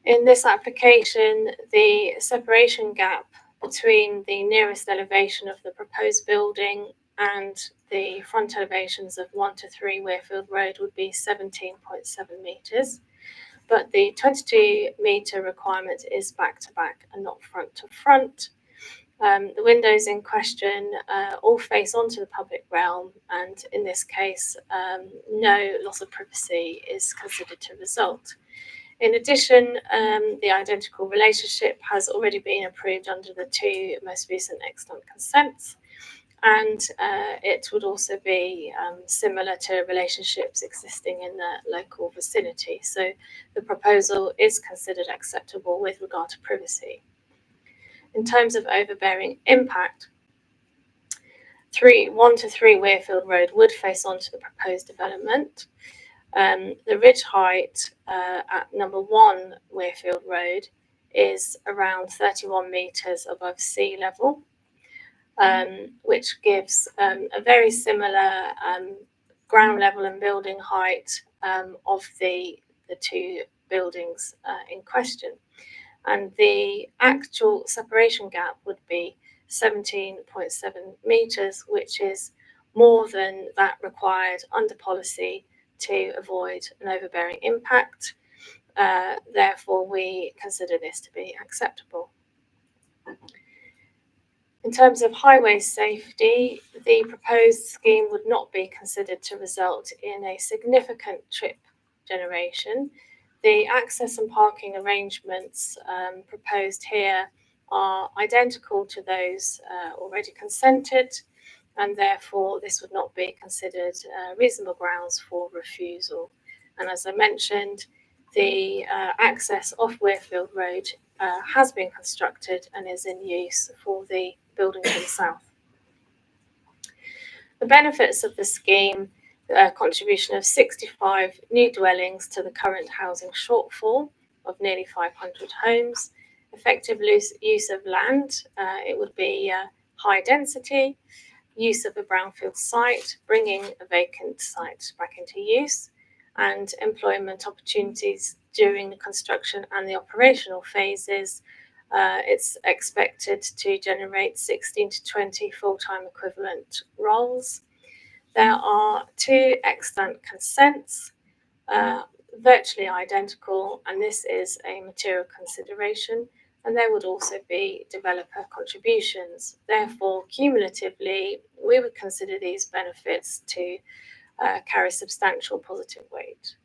In this application, the separation gap between the nearest elevation of the proposed building and the front elevations of 1 to 3 Weirfield Road would be 17.7 metres. But the 22 metre requirement is back to back and not front to front. The windows in question all face onto the public realm, and in this case, no loss of privacy is considered to result. In addition, the identical relationship has already been approved under the 2 most recent extant consents, and it would also be similar to relationships existing in the local vicinity. So the proposal is considered acceptable with regard to privacy. In terms of overbearing impact, 1 to 3 Weirfield Road would face onto the proposed development. The ridge height at number 1 Weirfield Road is around 31 metres above sea level, which gives a very similar ground level and building height of the 2 buildings in question. And the actual separation gap would be 17.7 metres, which is more than that required under policy to avoid an overbearing impact. Therefore, we consider this to be acceptable. In terms of highway safety, the proposed scheme would not be considered to result in a significant trip generation. The access and parking arrangements proposed here are identical to those already consented, and therefore this would not be considered reasonable grounds for refusal. And as I mentioned, the access off Weirfield Road has been constructed and is in use for the building to the south. The benefits of the scheme: a contribution of 65 new dwellings to the current housing shortfall of nearly 500 homes, effective use of land, it would be high density, use of a brownfield site, bringing a vacant site back into use, and employment opportunities during the construction and the operational phases. It's expected to generate 16 to 20 full-time equivalent roles. There are 2 extant consents, virtually identical, and this is a material consideration, and there would also be developer contributions. Therefore, cumulatively, we would consider these benefits to carry substantial positive weight.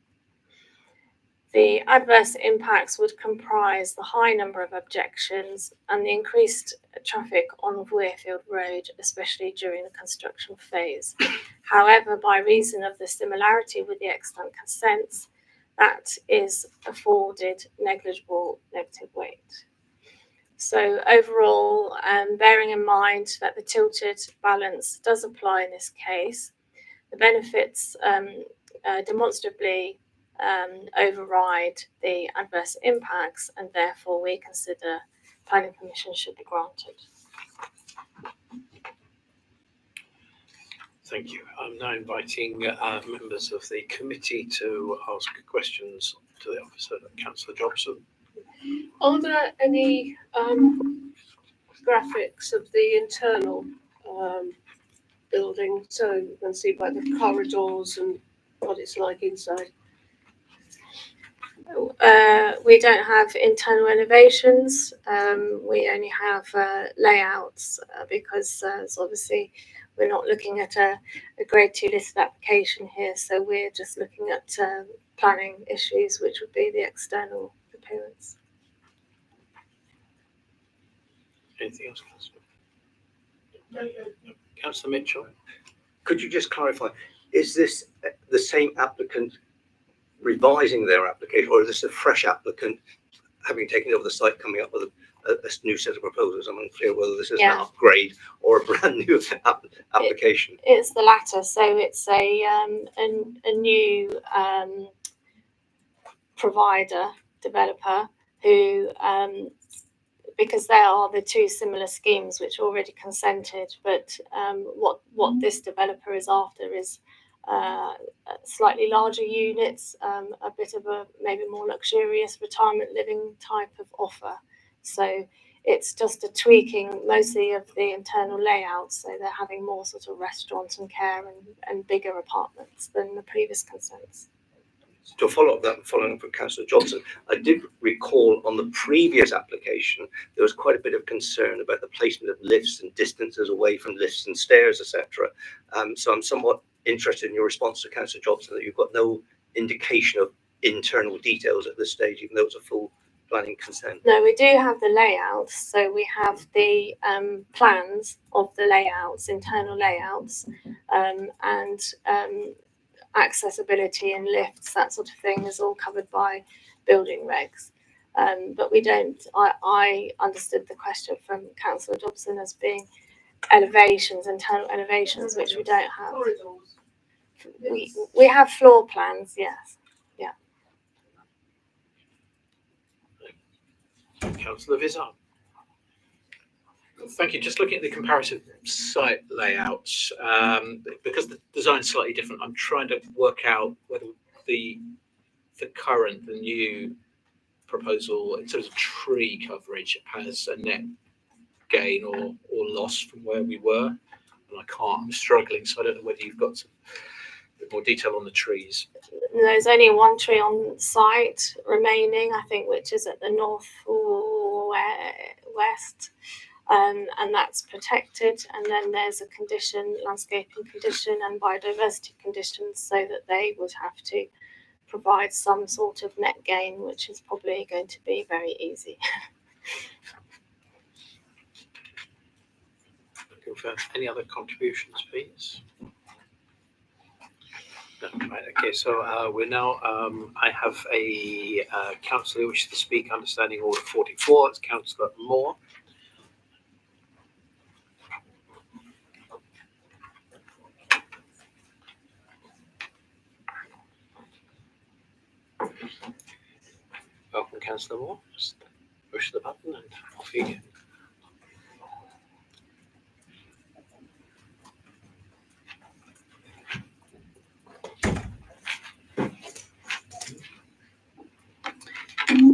The adverse impacts would comprise the high number of objections and the increased traffic on Weirfield Road, especially during the construction phase. However, by reason of the similarity with the extant consents, that is afforded negligible negative weight. So overall, bearing in mind that the tilted balance does apply in this case, the benefits demonstrably override the adverse impacts, and therefore we consider planning permission should be granted. Thank you. I'm now inviting members of the committee to ask questions to the officer, Councillor Jobson. Are there any graphics of the internal building, so you can see by the corridors and what it's like inside? We don't have internal elevations. We only have layouts because obviously we're not looking at a grade 2 listed application here, so we're just looking at planning issues, which would be the external appearance. Anything else, Councillor? No. Councillor Mitchell. Could you just clarify, is this the same applicant revising their application, or is this a fresh applicant having taken over the site coming up with a new set of proposals? I'm unclear whether this is an upgrade or a brand new application. It's the latter, so it's a new provider, developer, who because they are the 2 similar schemes which are already consented, but what this developer is after is slightly larger units, a bit of a maybe more luxurious retirement living type of offer. So it's just a tweaking mostly of the internal layout. So they're having more sort of restaurant and care and bigger apartments than the previous consents. To follow up that and following up with Councillor Johnson, I did recall on the previous application there was quite a bit of concern about the placement of lifts and distances away from lifts and stairs, etc. So I'm somewhat interested in your response to Councillor Johnson that you've got no indication of internal details at this stage, even though it's a full planning consent. No, we do have the layouts. So we have the plans of the layouts, internal layouts, and accessibility and lifts, that sort of thing is all covered by building regs. But we don't, I understood the question from Councillor Dobson as being elevations, internal elevations, which we don't have. We have floor plans, yes. Yeah. Councillor Vizard. Thank you. Just looking at the comparative site layouts, because the design's slightly different, I'm trying to work out whether the new proposal in terms of tree coverage has a net gain or loss from where we were. And I can't, I'm struggling, so I don't know whether you've got some bit more detail on the trees. There's only one tree on site remaining, I think, which is at the north or west. And that's protected, and then there's a condition, landscaping condition and biodiversity conditions, so that they would have to provide some sort of net gain, which is probably going to be very easy. Looking for any other contributions, please? No, right, okay, so we're now, I have a councillor who wishes to speak, understanding order 44, it's Councillor Moore. Welcome, Councillor Moore. Just push the button and off you go.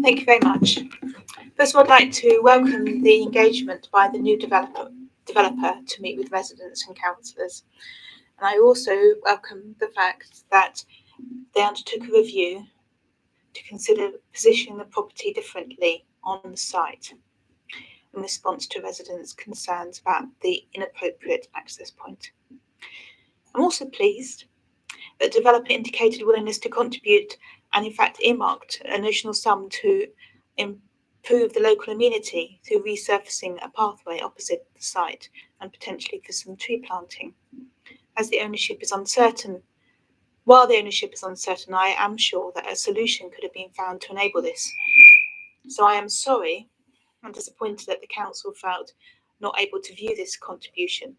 Thank you very much. First of all, I'd like to welcome the engagement by the new developer to meet with residents and councillors. And I also welcome the fact that they undertook a review to consider positioning the property differently on the site in response to residents' concerns about the inappropriate access point. I'm also pleased that the developer indicated willingness to contribute and in fact earmarked an additional sum to improve the local amenity through resurfacing a pathway opposite the site and potentially for some tree planting. As the ownership is uncertain, while the ownership is uncertain, I am sure that a solution could have been found to enable this. So I am sorry and disappointed that the council felt not able to view this contribution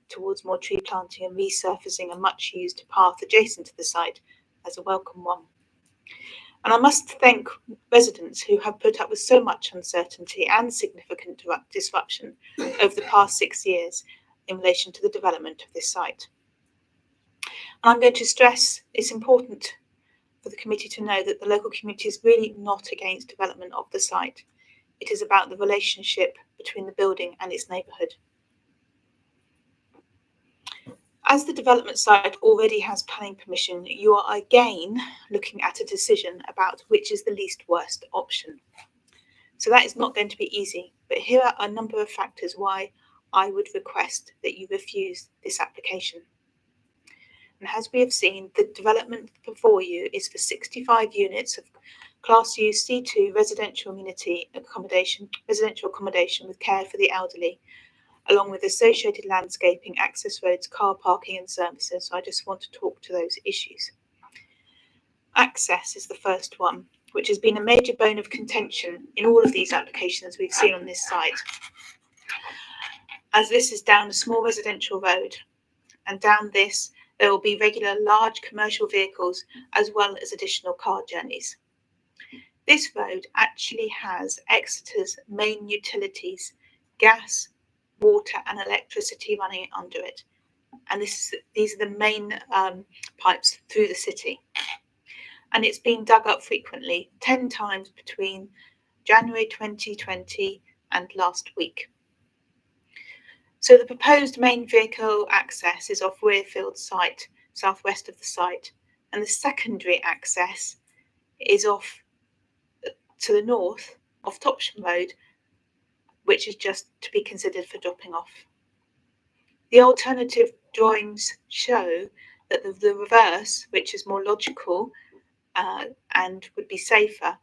towards more tree planting and resurfacing a much used path adjacent to the site as a welcome one. And I must thank residents who have put up with so much uncertainty and significant disruption over the past 6 years in relation to the development of this site. And I'm going to stress it's important for the committee to know that the local community is really not against development of the site. It is about the relationship between the building and its neighbourhood. As the development site already has planning permission, you are again looking at a decision about which is the least worst option. So that is not going to be easy, but here are a number of factors why I would request that you refuse this application. And as we have seen, the development before you is for 65 units of Class U C2 residential accommodation with care for the elderly, along with associated landscaping, access roads, car parking and services. So I just want to talk to those issues. Access is the first one, which has been a major bone of contention in all of these applications we've seen on this site. As this is down a small residential road, and down this there will be regular large commercial vehicles as well as additional car journeys. This road actually has Exeter's main utilities, gas, water and electricity running under it. And these are the main pipes through the city. And it's been dug up frequently, 10 times between January 2020 and last week. So the proposed main vehicle access is off Weirfield site, southwest of the site, and the secondary access is off to the north of Topsham Road, which is just to be considered for dropping off. The alternative drawings show that the reverse, which is more logical and would be safer,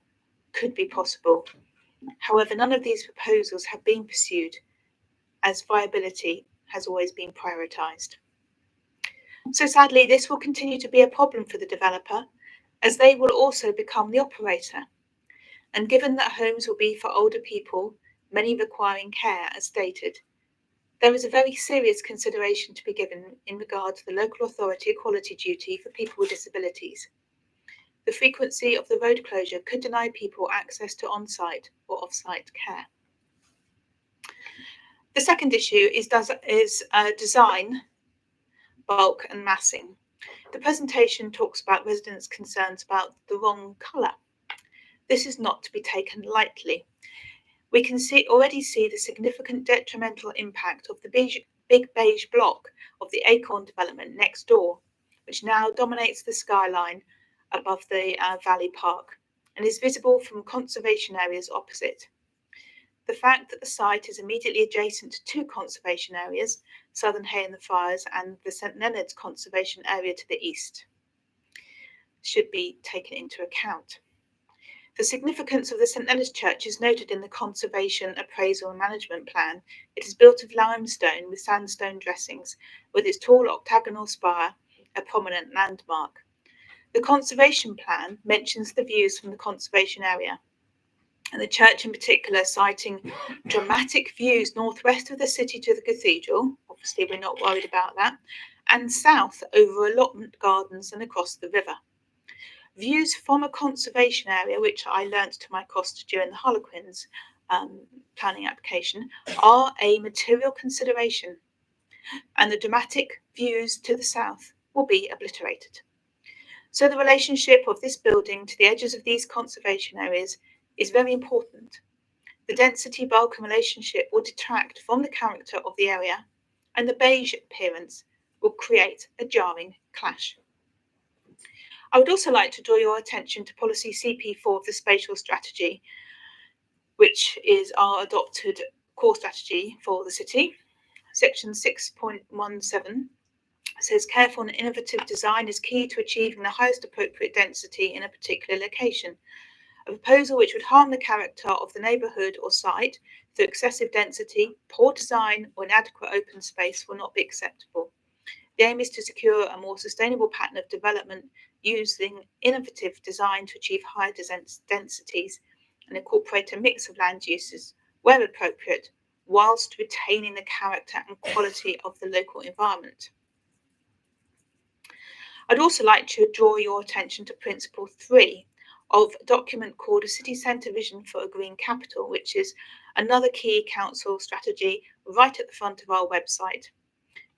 could be possible. However, none of these proposals have been pursued, as viability has always been prioritised. So sadly, this will continue to be a problem for the developer, as they will also become the operator. And given that homes will be for older people, many requiring care as stated, there is a very serious consideration to be given in regard to the local authority equality duty for people with disabilities. The frequency of the road closure could deny people access to on-site or off-site care. The second issue is design, bulk and massing. The presentation talks about residents' concerns about the wrong colour. This is not to be taken lightly. We can already see the significant detrimental impact of the big beige block of the Acorn development next door, which now dominates the skyline above the Valley Park and is visible from conservation areas opposite. The fact that the site is immediately adjacent to two conservation areas, Southern Hay and the Fires and the St Leonard's Conservation Area to the east, should be taken into account. The significance of the St Leonard's Church is noted in the Conservation Appraisal and Management Plan. It is built of limestone with sandstone dressings, with its tall octagonal spire a prominent landmark. The Conservation Plan mentions the views from the conservation area, and the church in particular citing dramatic views northwest of the city to the cathedral, obviously we're not worried about that, and south over allotment gardens and across the river. Views from a conservation area, which I learnt to my cost during the Harlequins planning application, are a material consideration, and the dramatic views to the south will be obliterated. So the relationship of this building to the edges of these conservation areas is very important. The density bulk and relationship will detract from the character of the area, and the beige appearance will create a jarring clash. I would also like to draw your attention to policy CP4 of the spatial strategy, which is our adopted core strategy for the city. Section 6.17 says careful and innovative design is key to achieving the highest appropriate density in a particular location. A proposal which would harm the character of the neighbourhood or site through excessive density, poor design or inadequate open space will not be acceptable. The aim is to secure a more sustainable pattern of development using innovative design to achieve higher densities and incorporate a mix of land uses where appropriate, whilst retaining the character and quality of the local environment. I'd also like to draw your attention to Principle 3 of a document called A City Centre Vision for a Green Capital, which is another key council strategy right at the front of our website.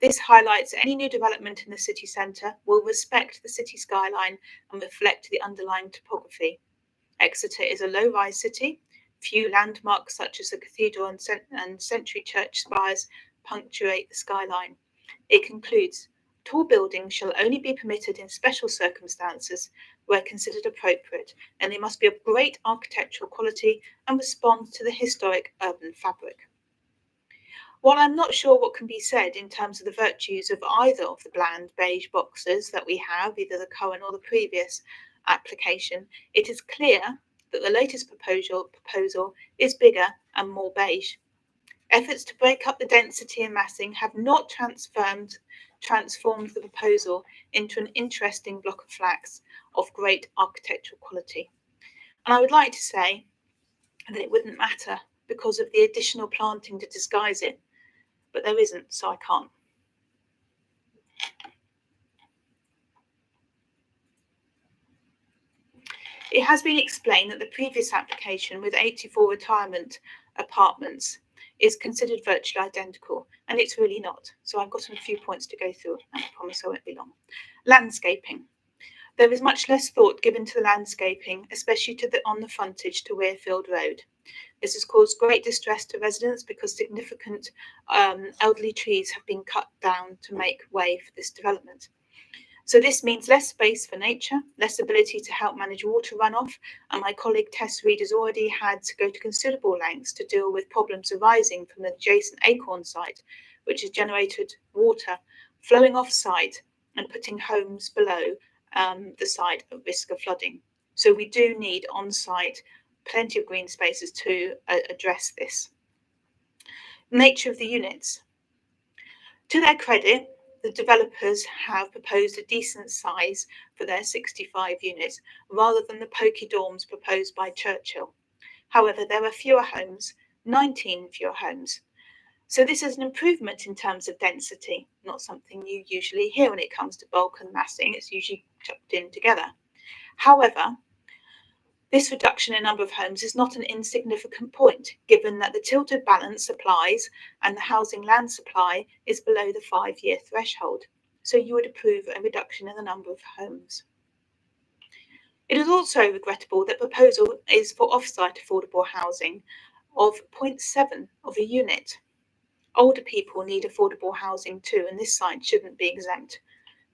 This highlights any new development in the city centre will respect the city skyline and reflect the underlying topography. Exeter is a low-rise city. Few landmarks such as the cathedral and century church spires punctuate the skyline. It concludes, tall buildings shall only be permitted in special circumstances where considered appropriate, and they must be of great architectural quality and respond to the historic urban fabric. While I'm not sure what can be said in terms of the virtues of either of the bland beige boxes that we have, either the current or the previous application, it is clear that the latest proposal is bigger and more beige. Efforts to break up the density and massing have not transformed the proposal into an interesting block of flats of great architectural quality. And I would like to say that it wouldn't matter because of the additional planting to disguise it, but there isn't, so I can't. It has been explained that the previous application with 84 retirement apartments is considered virtually identical, and it's really not. So I've got a few points to go through, and I promise I won't be long. Landscaping. There is much less thought given to the landscaping, especially on the frontage to Weirfield Road. This has caused great distress to residents because significant elderly trees have been cut down to make way for this development. So this means less space for nature, less ability to help manage water runoff, and my colleague Tess Reid has already had to go to considerable lengths to deal with problems arising from the adjacent Acorn site, which has generated water flowing off site and putting homes below the site at risk of flooding. So we do need on site plenty of green spaces to address this. Nature of the units. To their credit, the developers have proposed a decent size for their 65 units rather than the pokey dorms proposed by Churchill. However, there are fewer homes, 19 fewer homes. So this is an improvement in terms of density, not something you usually hear when it comes to bulk and massing. It's usually chucked in together. However, this reduction in number of homes is not an insignificant point, given that the tilted balance applies and the housing land supply is below the 5-year threshold. So you would approve a reduction in the number of homes. It is also regrettable that proposal is for off-site affordable housing of 0.7 of a unit. Older people need affordable housing too, and this site shouldn't be exempt,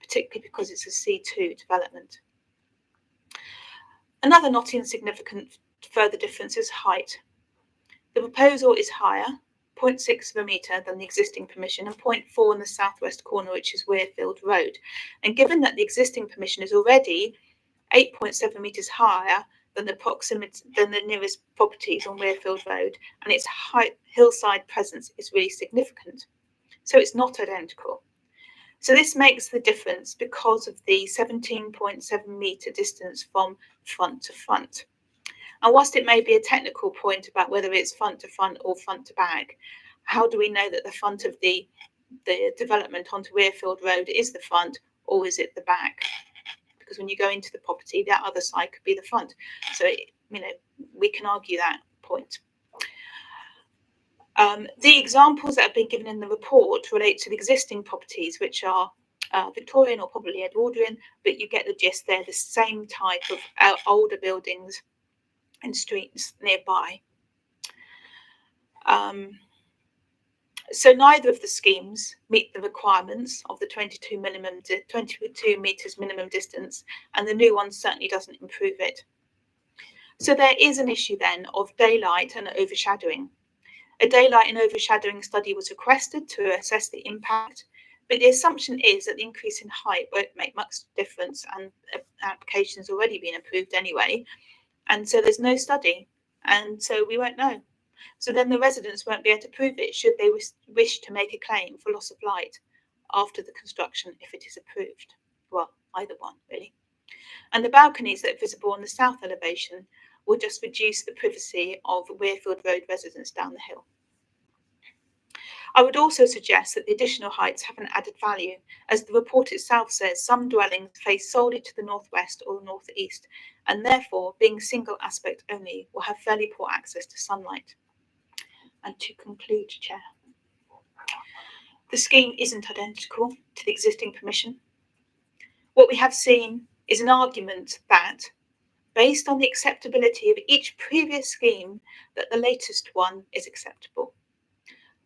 particularly because it's a C2 development. Another not insignificant further difference is height. The proposal is higher, 0.6 of a metre than the existing permission, and 0.4 in the southwest corner, which is Weirfield Road. And given that the existing permission is already 8.7 metres higher than the nearest properties on Weirfield Road, and its hillside presence is really significant. So it's not identical. So this makes the difference because of the 17.7 metre distance from front to front. And whilst it may be a technical point about whether it's front to front or front to back, how do we know that the front of the development onto Weirfield Road is the front, or is it the back? Because when you go into the property, that other side could be the front. So, we can argue that point. The examples that have been given in the report relate to the existing properties, which are Victorian or probably Edwardian, but you get the gist. They're the same type of older buildings and streets nearby. So neither of the schemes meet the requirements of the 22 metres minimum distance, and the new one certainly doesn't improve it. So there is an issue then of daylight and overshadowing. A daylight and overshadowing study was requested to assess the impact, but the assumption is that the increase in height won't make much difference, and the application has already been approved anyway. And so there's no study, and so we won't know. So then the residents won't be able to prove it should they wish to make a claim for loss of light after the construction if it is approved. Well, either one, really. And the balconies that are visible on the south elevation will just reduce the privacy of Weirfield Road residents down the hill. I would also suggest that the additional heights have an added value. As the report itself says, some dwellings face solely to the northwest or the northeast, and therefore, being single aspect only, will have fairly poor access to sunlight. And to conclude, Chair, the scheme isn't identical to the existing permission. What we have seen is an argument that, based on the acceptability of each previous scheme, that the latest one is acceptable.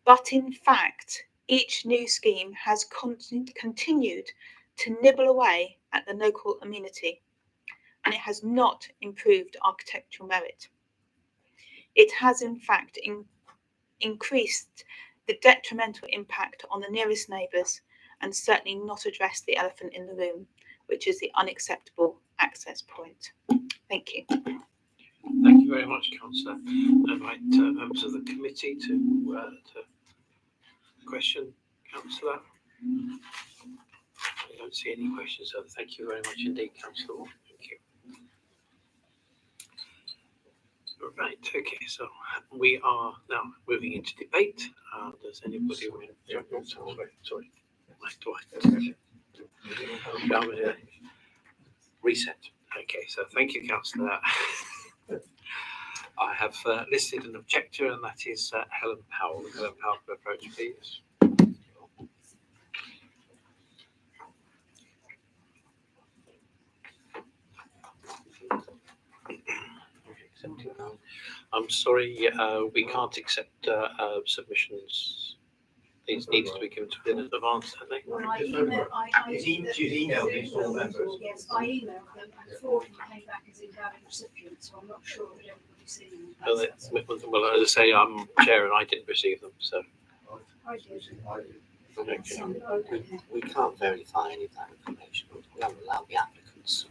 But in fact, each new scheme has continued to nibble away at the local amenity, and it has not improved architectural merit. It has in fact increased the detrimental impact on the nearest neighbours, and certainly not addressed the elephant in the room, which is the unacceptable access point. Thank you. Thank you very much, Councillor. I invite members of the committee to question Councillor. I don't see any questions, so thank you very much indeed, Councillor. Thank you. Right, okay, so we are now moving into debate. Does anybody want to... Sorry. Reset. Okay, so thank you, Councillor. I have listed an objector, and that is Helen Powell. Helen Powell, for approach, please. £79. I'm sorry, we can't accept submissions. These needs to be given to in advance, I think. Well, she's emailed these to all members. Yes, I emailed them and 4 of them came back as invalid recipients, so I'm not sure that everybody's seen them. Well, as I say, I'm chair and I didn't receive them, so. I did. Okay. We can't verify any of that information. We haven't allowed the applicants.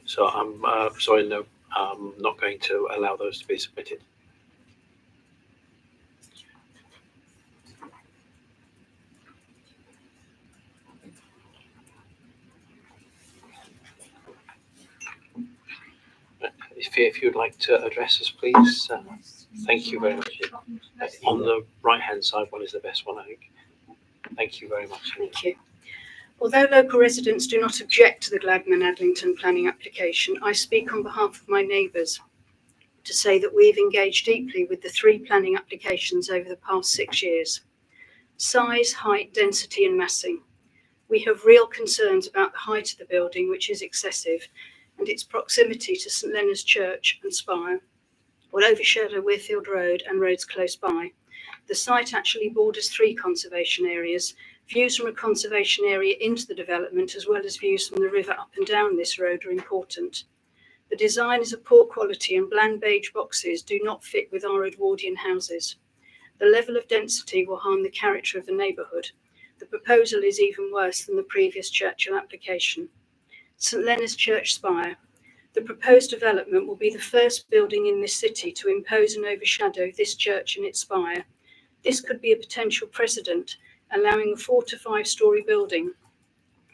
So I'm sorry, no, I'm not going to allow those to be submitted. If you'd like to address us, please. Thank you very much. On the right-hand side one is the best one, I think. Thank you very much. Thank you. Although local residents do not object to the Gladman-Adlington planning application, I speak on behalf of my neighbours to say that we've engaged deeply with the 3 planning applications over the past 6 years. Size, height, density and massing. We have real concerns about the height of the building, which is excessive, and its proximity to St Leonard's Church and Spire will overshadow Weirfield Road and roads close by. The site actually borders 3 conservation areas. Views from a conservation area into the development, as well as views from the river up and down this road, are important. The design is of poor quality and bland beige boxes do not fit with our Edwardian houses. The level of density will harm the character of the neighbourhood. The proposal is even worse than the previous Churchill application. St Leonard's Church Spire. The proposed development will be the first building in this city to impose and overshadow this church and its spire. This could be a potential precedent, allowing a 4 to 5 story building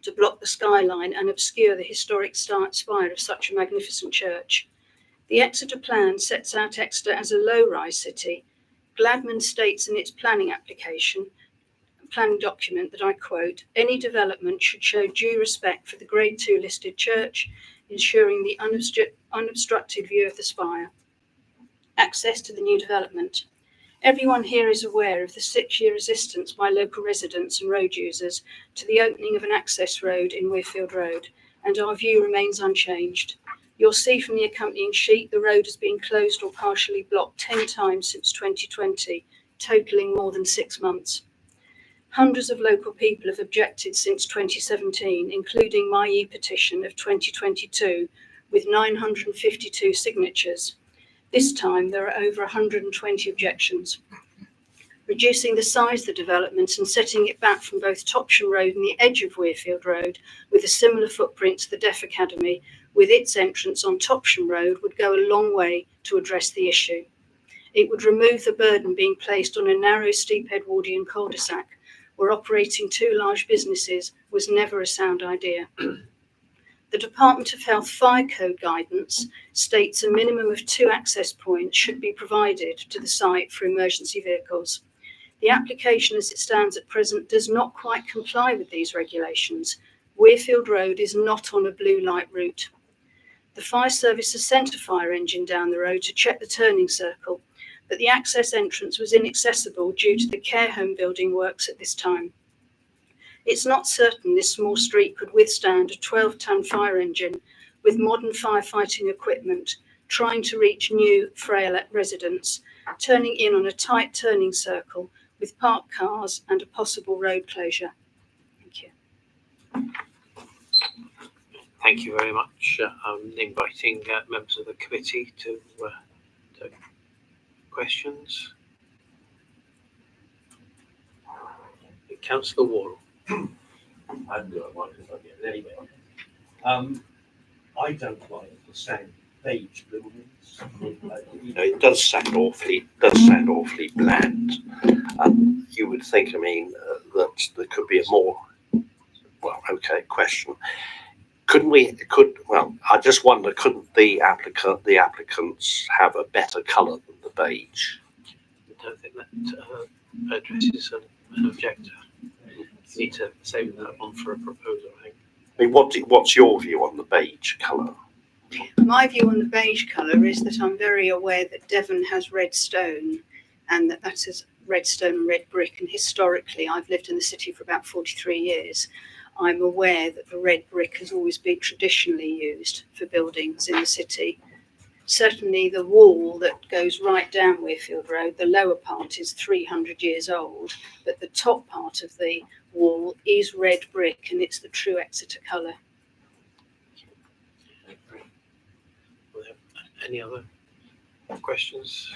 to block the skyline and obscure the historic spire of such a magnificent church. The Exeter plan sets out Exeter as a low-rise city. Gladman states in its planning document that, I quote, any development should show due respect for the Grade 2 listed church, ensuring the unobstructed view of the spire. Access to the new development. Everyone here is aware of the 6-year resistance by local residents and road users to the opening of an access road in Weirfield Road, and our view remains unchanged. You'll see from the accompanying sheet the road has been closed or partially blocked 10 times since 2020, totalling more than 6 months. Hundreds of local people have objected since 2017, including my e-petition of 2022 with 952 signatures. This time there are over 120 objections. Reducing the size of the development and setting it back from both Topsham Road and the edge of Weirfield Road with a similar footprint to the Deaf Academy with its entrance on Topsham Road would go a long way to address the issue. It would remove the burden being placed on a narrow, steep Edwardian cul-de-sac where operating 2 large businesses was never a sound idea. The Department of Health Fire Code guidance states a minimum of 2 access points should be provided to the site for emergency vehicles. The application as it stands at present does not quite comply with these regulations. Weirfield Road is not on a blue light route. The fire service has sent a fire engine down the road to check the turning circle, but the access entrance was inaccessible due to the care home building works at this time. It's not certain this small street could withstand a 12-ton fire engine with modern firefighting equipment trying to reach new, frail residents, turning in on a tight turning circle with parked cars and a possible road closure. Thank you. Thank you very much. I'm inviting members of the committee to questions. Councillor Wall. I haven't got one because I get it anyway. I don't like the sound beige buildings. It does sound awfully bland. You would think, I mean, that there could be a more, question. I just wonder, couldn't the applicants have a better colour than the beige? I don't think that addresses an objector. You need to save that one for a proposal, I think. I mean, what's your view on the beige colour? My view on the beige colour is that I'm very aware that Devon has red stone and that is red stone and red brick, and historically I've lived in the city for about 43 years. I'm aware that the red brick has always been traditionally used for buildings in the city. certainly the wall that goes right down Weirfield Road, the lower part is 300 years old, but the top part of the wall is red brick and it's the true Exeter colour. Any other questions?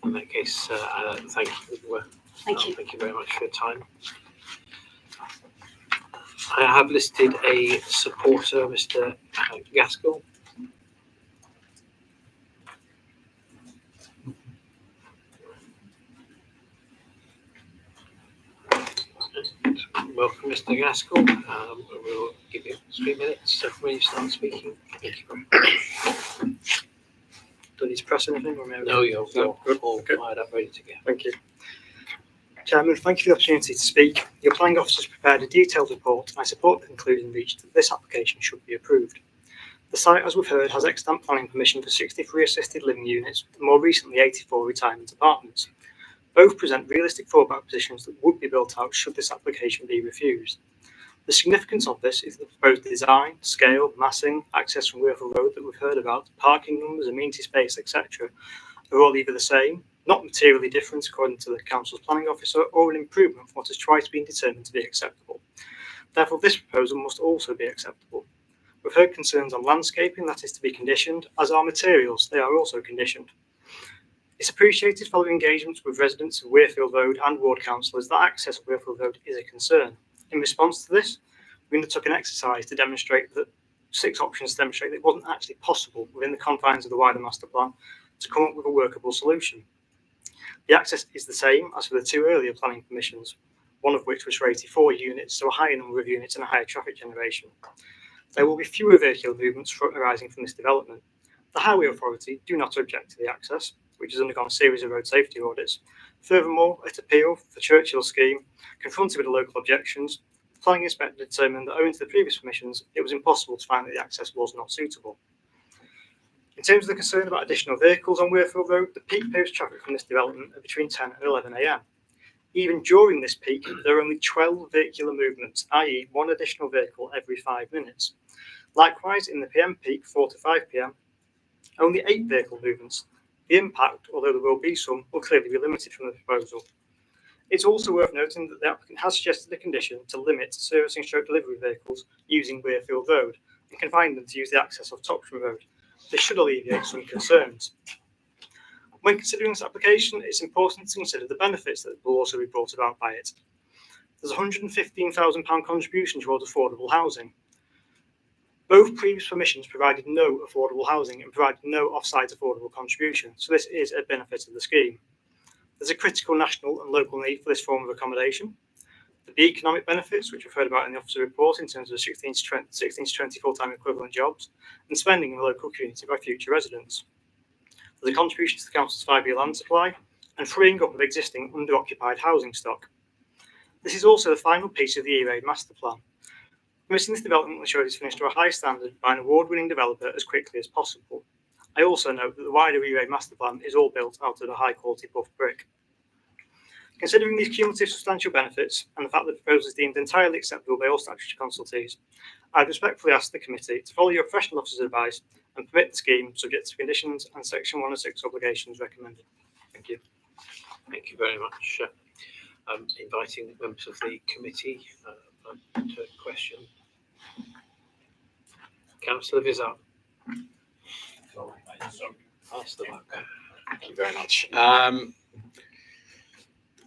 In that case, thank you. Thank you. Thank you very much for your time. I have listed a supporter, Mr. Gaskell. Welcome, Mr. Gaskell. We'll give you 3 minutes when you start speaking. Thank you very much. Do I need to press anything? Or No, you're all Okay. fired up, ready to go. Thank you. Chairman, thank you for the opportunity to speak. Your planning officer has prepared a detailed report, and I support the conclusion reached that this application should be approved. The site, as we've heard, has extant planning permission for 63 assisted living units and more recently 84 retirement apartments. Both present realistic fallback positions that would be built out should this application be refused. The significance of this is the proposed design, scale, massing, access from Weirfield Road that we've heard about, parking numbers, amenity space, etc. are all either the same, not materially different according to the council's planning officer, or an improvement from what has twice been determined to be acceptable. Therefore, this proposal must also be acceptable. We've heard concerns on landscaping that is to be conditioned, as are materials, they are also conditioned. It's appreciated following engagements with residents of Weirfield Road and ward councillors that access of Weirfield Road is a concern. In response to this, we undertook an exercise to demonstrate that 6 options to demonstrate that it wasn't actually possible within the confines of the wider master plan to come up with a workable solution. The access is the same as for the 2 earlier planning permissions, one of which was for 84 units, so a higher number of units and a higher traffic generation. There will be fewer vehicular movements arising from this development. The Highway Authority do not object to the access, which has undergone a series of road safety audits. Furthermore, at appeal for the Churchill scheme, confronted with the local objections, the planning inspector determined that owing to the previous permissions, it was impossible to find that the access was not suitable. In terms of the concern about additional vehicles on Weirfield Road, the peak post traffic from this development are between 10 and 11 a.m. Even during this peak, there are only 12 vehicular movements, i.e. 1 additional vehicle every 5 minutes. Likewise, in the PM peak, 4 to 5 p.m, only 8 vehicle movements. The impact, although there will be some, will clearly be limited from the proposal. It's also worth noting that the applicant has suggested a condition to limit servicing stroke delivery vehicles using Weirfield Road and confine them to use the access of Topsham Road. This should alleviate some concerns. When considering this application, it's important to consider the benefits that will also be brought about by it. There's a £115,000 contribution towards affordable housing. Both previous permissions provided no affordable housing and provided no off-site affordable contribution, so this is a benefit of the scheme. There's a critical national and local need for this form of accommodation. The economic benefits, which we've heard about in the officer report in terms of 16 to 20 full-time equivalent jobs and spending in the local community by future residents. There's a contribution to the council's 5-year land supply and freeing up of existing under-occupied housing stock. This is also the final piece of the E-Raid master plan. Permitting this development will ensure it is finished to a high standard by an award-winning developer as quickly as possible. I also note that the wider E-Raid master plan is all built out of a high-quality buff brick. Considering these cumulative substantial benefits and the fact that the proposal is deemed entirely acceptable by all statutory consultees, I respectfully ask the committee to follow your professional officer's advice and permit the scheme subject to conditions and Section 106 obligations recommended. Thank you. Thank you very much. Inviting members of the committee to question. Councillor Vizard. Ask the work. Thank you very much.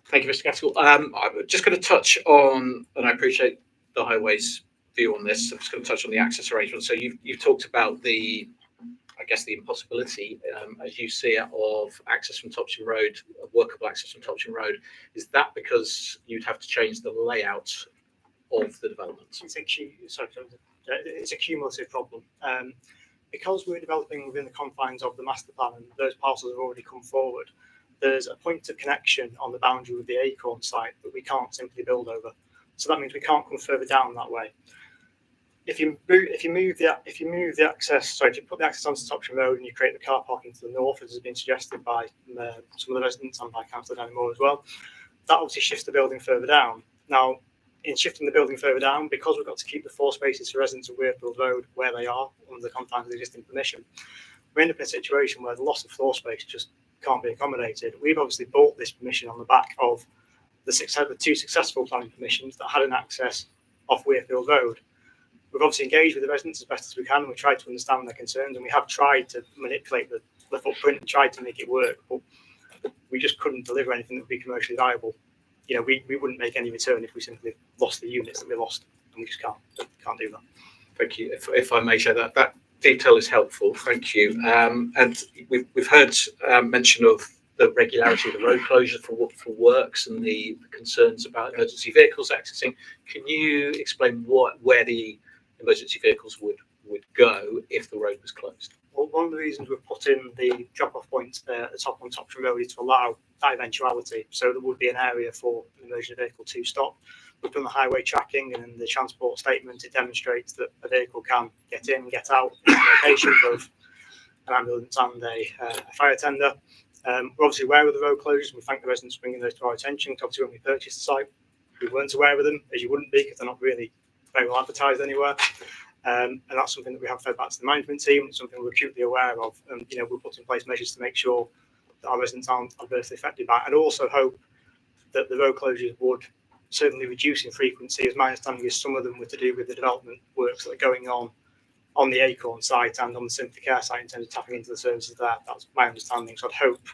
Thank you, Mr. Gaskell. I'm just going to touch on, and I appreciate the Highways view on this. I'm just going to touch on the access arrangement. So you've talked about the, I guess, the impossibility, as you see it, of access from Topsham Road, workable access from Topsham Road. Is that because you'd have to change the layout of the development? It's a cumulative problem. Because we're developing within the confines of the master plan and those parcels have already come forward, there's a point of connection on the boundary with the Acorn site that we can't simply build over. So that means we can't come further down that way. If you move the access, sorry, if you put the access onto Topsham Road and you create the car parking to the north, as has been suggested by some of the residents and by Councillor Danny Moore as well, that obviously shifts the building further down. Now, in shifting the building further down, because we've got to keep the 4 spaces for residents of Weirfield Road where they are under the confines of the existing permission, we end up in a situation where the loss of floor space just can't be accommodated. We've obviously bought this permission on the back of the 2 successful planning permissions that had an access off Weirfield Road. We've obviously engaged with the residents as best as we can, and we've tried to understand their concerns, and we have tried to manipulate the footprint and tried to make it work, but we just couldn't deliver anything that would be commercially viable. You know, we wouldn't make any return if we simply lost the units that we lost, and we just can't do that. Thank you. If I may share that detail is helpful. Thank you. And we've heard mention of the regularity of the road closure for works and the concerns about emergency vehicles accessing. Can you explain where the emergency vehicles would go if the road was closed? Well, one of the reasons we've put in the drop-off points at the top on Topsham Road is to allow that eventuality. So there would be an area for an emergency vehicle to stop. We've done the highway tracking, and in the transport statement, it demonstrates that a vehicle can get in and get out in the location, both an ambulance and a fire tender. We're obviously aware of the road closures. We thank the residents for bringing those to our attention. Obviously, when we purchased the site, we weren't aware of them, as you wouldn't be, because they're not really very well advertised anywhere. And that's something that we have fed back to the management team. It's something we're acutely aware of. And, you know, we'll put in place measures to make sure that our residents aren't adversely affected by it. And also hope that the road closures would certainly reduce in frequency, as my understanding is some of them were to do with the development works that are going on the Acorn site and on the Sympathy Care site in terms of tapping into the services there. That's my understanding. So I'd hope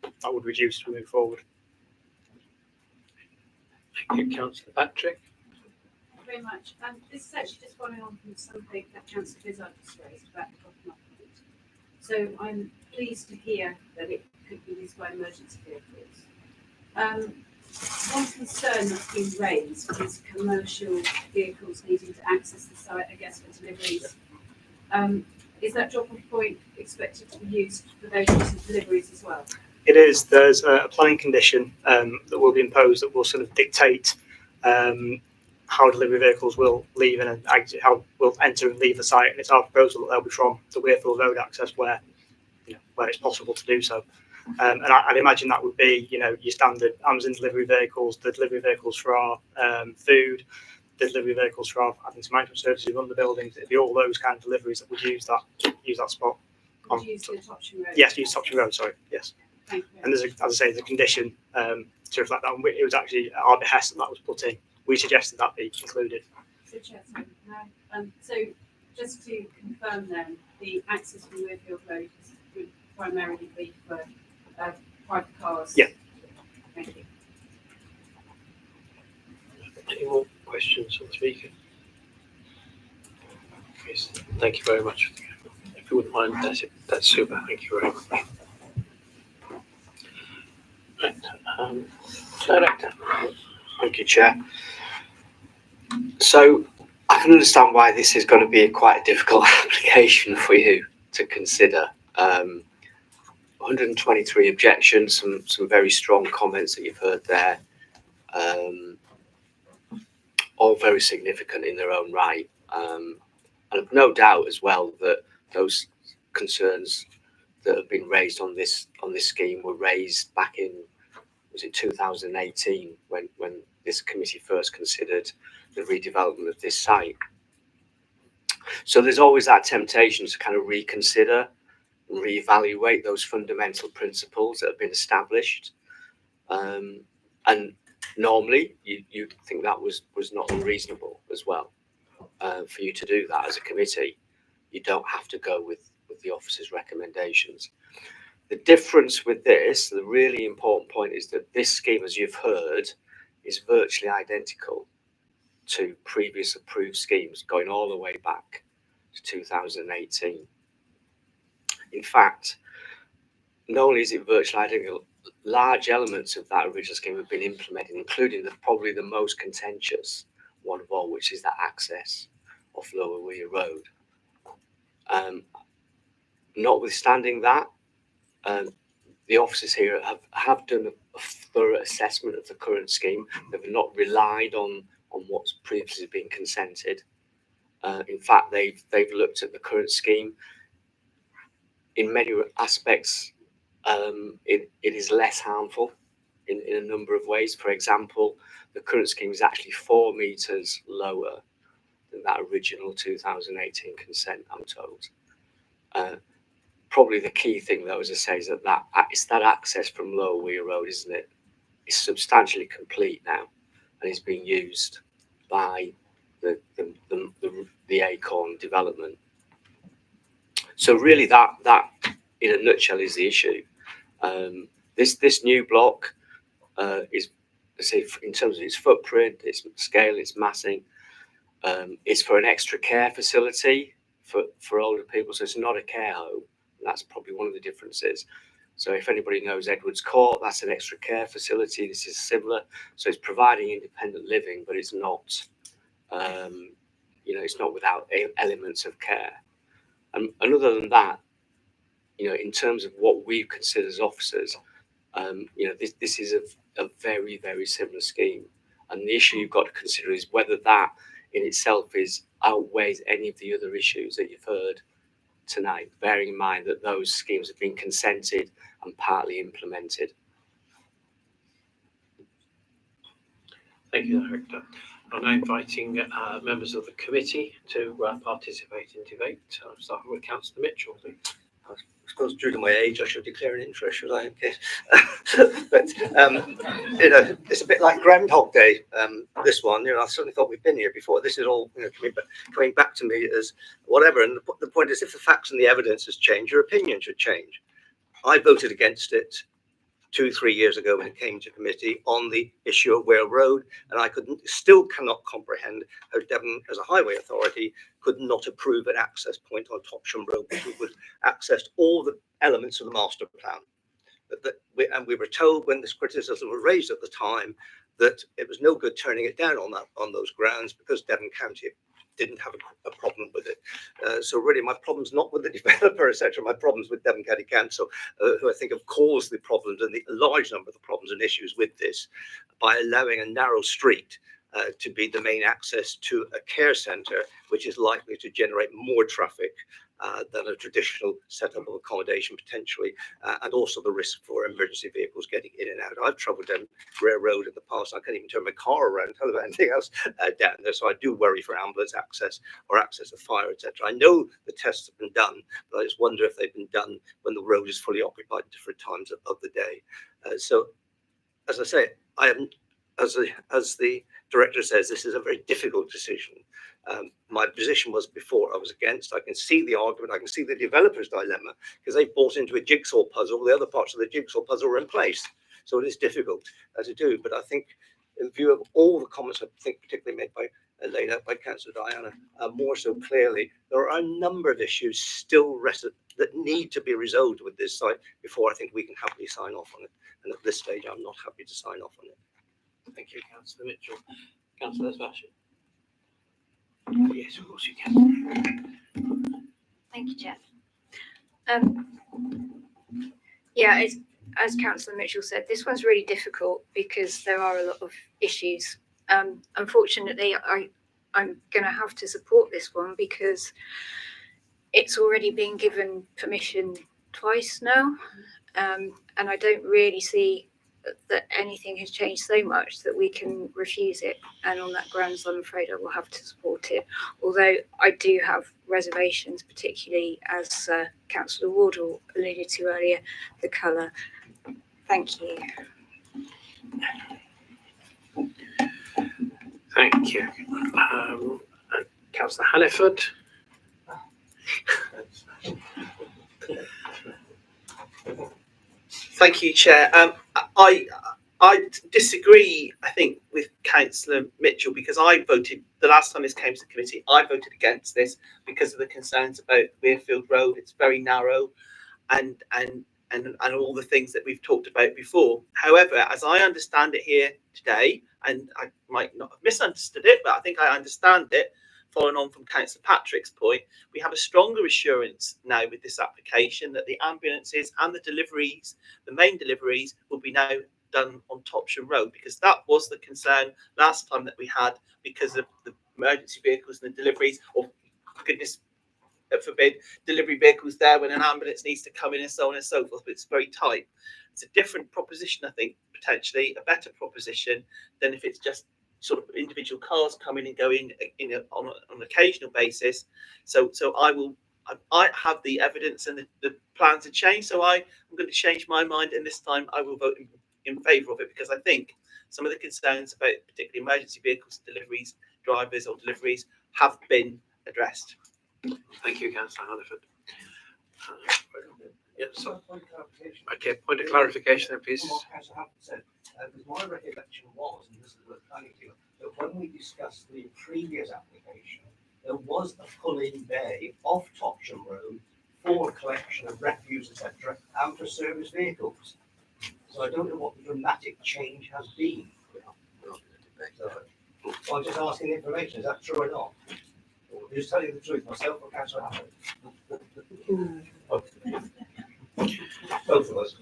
that would reduce as we move forward. Thank you, Councillor Patrick. Thank you very much. This is actually just following on from something that Councillor Vizard just raised about the bottom-up point. So I'm pleased to hear that it could be used by emergency vehicles. One concern that's been raised is commercial vehicles needing to access the site, I guess, for deliveries. Is that drop-off point expected to be used for those sorts of deliveries as well? It is. There's a planning condition that will be imposed that will sort of dictate how delivery vehicles will leave and exit, how will enter and leave the site. And it's our proposal that they'll be from the Weirfield Road access where it's possible to do so. And I'd imagine that would be, your standard Amazon delivery vehicles, the delivery vehicles for our food, the delivery vehicles for our management services who run the buildings. It'd be all those kind of deliveries that would use that spot. Would use the Topsham Road? Yes, use Topsham Road. Sorry, yes. Thank you. And there's, as I say, the condition to reflect that. And it was actually at our behest that was put in. We suggested that be included. So, Chair, so just to confirm then, the access from Weirfield Road would primarily be for private cars? Yeah. Thank you. Any more questions from the speaker? Yes, thank you very much. If you wouldn't mind, that's super. Thank you very much. Right, Director. Thank you, Chair. So I can understand why this is going to be quite a difficult application for you to consider. 123 objections, some very strong comments that you've heard there, all very significant in their own right. And I've no doubt as well that those concerns that have been raised on this scheme were raised back in, was it 2018, when this committee first considered the redevelopment of this site. So there's always that temptation to kind of reconsider and reevaluate those fundamental principles that have been established. And normally you think that was not unreasonable as well, for you to do that as a committee. You don't have to go with the officer's recommendations. The difference with this, the really important point, is that this scheme, as you've heard, is virtually identical to previous approved schemes going all the way back to 2018. In fact, not only is it virtually identical, large elements of that original scheme have been implemented, including probably the most contentious one of all, which is that access off Lower Weir Road. Notwithstanding that, the officers here have done a thorough assessment of the current scheme. They've not relied on what's previously been consented. In fact, they've looked at the current scheme. In many aspects, it is less harmful in a number of ways. For example, the current scheme is actually 4 metres lower than that original 2018 consent, I'm told. Probably the key thing, though, as I say, is that it's that access from Lower Weir Road, isn't it? It's substantially complete now, and it's being used by the Acorn development. So really, that in a nutshell is the issue. This new block is, let's say, in terms of its footprint, its scale, its massing, it's for an extra care facility for older people. So it's not a care home. That's probably one of the differences. So if anybody knows Edwards Court, that's an extra care facility. This is similar. So it's providing independent living, but it's not, it's not without elements of care. And other than that, in terms of what we consider as officers, this is a very, very similar scheme. And the issue you've got to consider is whether that in itself outweighs any of the other issues that you've heard tonight, bearing in mind that those schemes have been consented and partly implemented. Thank you, Director. I'm now inviting members of the committee to participate in debate. I'll start with Councillor Mitchell, please. I suppose due to my age, I should declare an interest, should I? Okay. But it's a bit like Groundhog Day. This one, I certainly thought we'd been here before. This is all coming back to me as whatever. And the point is, if the facts and the evidence has changed, your opinion should change. I voted against it 2-3 years ago when it came to committee on the issue of Whale Road, and I still cannot comprehend how Devon, as a highway authority, could not approve an access point on Topsham Road, which would access all the elements of the master plan. And we were told when this criticism was raised at the time that it was no good turning it down on those grounds because Devon County didn't have a problem with it. So really my problem's not with the developer, etc. My problem's with Devon County Council, who I think have caused the problems and the large number of the problems and issues with this by allowing a narrow street to be the main access to a care centre, which is likely to generate more traffic than a traditional setup of accommodation potentially, and also the risk for emergency vehicles getting in and out. I've travelled down Rare Road in the past. I can't even turn my car around, tell about anything else down there. So I do worry for ambulance access or access to fire, etc. I know the tests have been done, but I just wonder if they've been done when the road is fully occupied at different times of the day. So, as I say, I am, as the director says, this is a very difficult decision. My position was before I was against. I can see the argument. I can see the developer's dilemma because they've bought into a jigsaw puzzle. The other parts of the jigsaw puzzle are in place. So it is difficult to do. But I think in view of all the comments I think particularly made by laid out by Councillor Diana, more so clearly, there are a number of issues still that need to be resolved with this site before I think we can happily sign off on it. And at this stage, I'm not happy to sign off on it. Thank you, Councillor Mitchell. Councillor Spasham. Yes, of course you can. Thank you, Jeff. Yeah, as Councillor Mitchell said, this one's really difficult because there are a lot of issues. Unfortunately, I'm going to have to support this one because it's already been given permission twice now, and I don't really see that anything has changed so much that we can refuse it, and on that grounds I'm afraid I will have to support it, although I do have reservations, particularly as Councillor Wardle alluded to earlier, the colour. Thank you. Thank you. Councillor Hanniford. Thank you, Chair. I disagree, I think, with Councillor Mitchell because I voted, the last time this came to the committee, I voted against this because of the concerns about Weirfield Road. It's very narrow and all the things that we've talked about before. However, as I understand it here today, and I might not have misunderstood it, but I think I understand it, following on from Councillor Patrick's point, we have a stronger assurance now with this application that the ambulances and the deliveries, the main deliveries, will be now done on Topsham Road, because that was the concern last time that we had because of the emergency vehicles and the deliveries, or goodness forbid, delivery vehicles there when an ambulance needs to come in and so on and so forth, but it's very tight. It's a different proposition, I think, potentially a better proposition than if it's just sort of individual cars coming and going on an occasional basis. So I have the evidence and the plan to change. So I'm going to change my mind, and this time I will vote in favour of it, because I think some of the concerns about particularly emergency vehicles, deliveries, drivers or deliveries have been addressed. Thank you, Councillor Hannaford. Yes. Okay, point of clarification then, please. My recollection was, and this is what I'm trying to do, that when we discussed the previous application, there was a pull-in bay off Topsham Road for collection of refuse, etc., out of service vehicles. So I don't know what the dramatic change has been. So I'm just asking the information, is that true or not? Or just tell you the truth, myself or Councillor Hannaford? Both of us.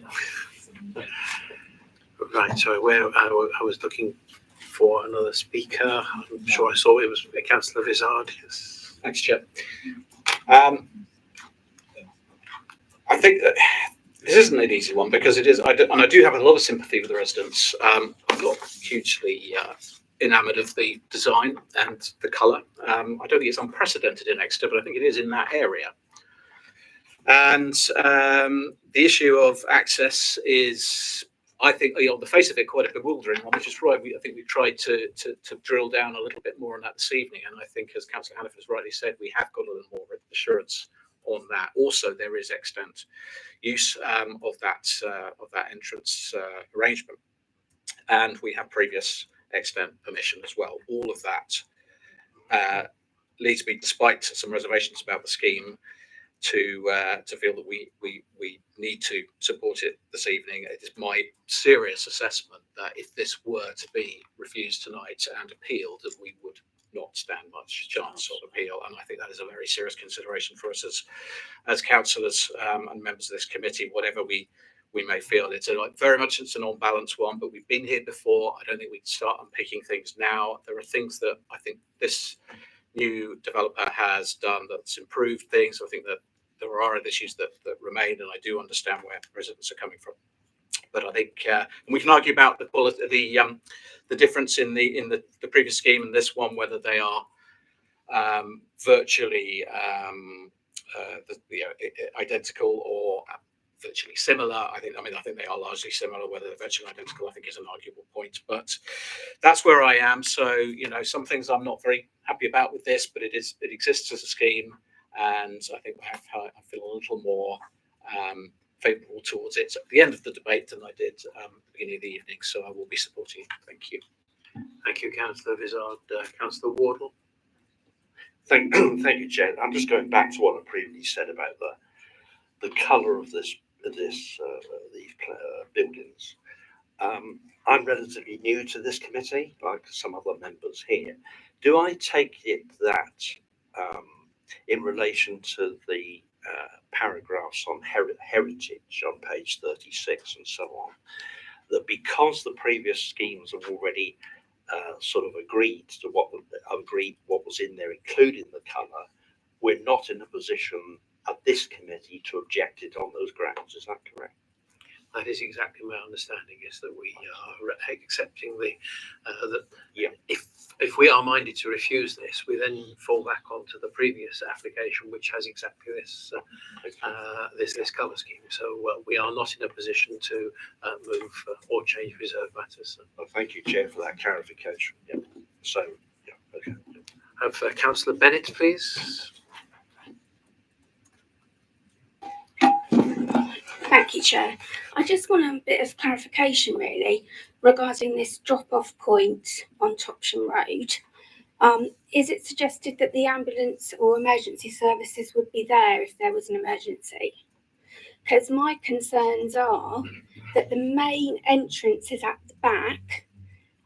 Right, so where I was looking for another speaker. I'm sure I saw it was Councillor Vizard. Yes. Thanks, Chair. I think that this isn't an easy one, because it is, and I do have a lot of sympathy with the residents. I'm not hugely enamoured of the design and the colour. I don't think it's unprecedented in Exeter, but I think it is in that area. And the issue of access is, I think, on the face of it, quite a bewildering one, which is right. I think we've tried to drill down a little bit more on that this evening. And I think, as Councillor Hannaford has rightly said, we have got a little more assurance on that. Also, there is extant use of that entrance arrangement. And we have previous extent permission as well. All of that leads me, despite some reservations about the scheme, to feel that we need to support it this evening. It is my serious assessment that if this were to be refused tonight and appealed, that we would not stand much chance of appeal. And I think that is a very serious consideration for us as councillors and members of this committee, whatever we may feel. It's very much an on-balance one, but we've been here before. I don't think we can start unpicking things now. There are things that I think this new developer has done that's improved things. I think that there are issues that remain, and I do understand where residents are coming from. But I think, and we can argue about the difference in the previous scheme and this one, whether they are virtually identical or virtually similar. I think they are largely similar. Whether they're virtually identical, I think, is an arguable point. But that's where I am. So, some things I'm not very happy about with this, but it exists as a scheme, and I think I feel a little more favourable towards it at the end of the debate than I did at the beginning of the evening. So I will be supporting it. Thank you. Thank you, Councillor Vizard. Councillor Wardle. Thank you, Chair. I'm just going back to what I previously said about the colour of these buildings. I'm relatively new to this committee, like some other members here. Do I take it that in relation to the paragraphs on heritage on page 36 and so on, that because the previous schemes have already sort of agreed what was in there, including the colour, we're not in a position at this committee to object it on those grounds? Is that correct? That is exactly my understanding, is that we are accepting that if we are minded to refuse this, we then fall back onto the previous application, which has exactly this this colour scheme. So we are not in a position to move or change reserved matters. Well, thank you, Chair, for that clarification. Yeah. So, okay. Have Councillor Bennett, please. Thank you, Chair. I just want a bit of clarification, really, regarding this drop-off point on Topsham Road. Is it suggested that the ambulance or emergency services would be there if there was an emergency? Because my concerns are that the main entrance is at the back,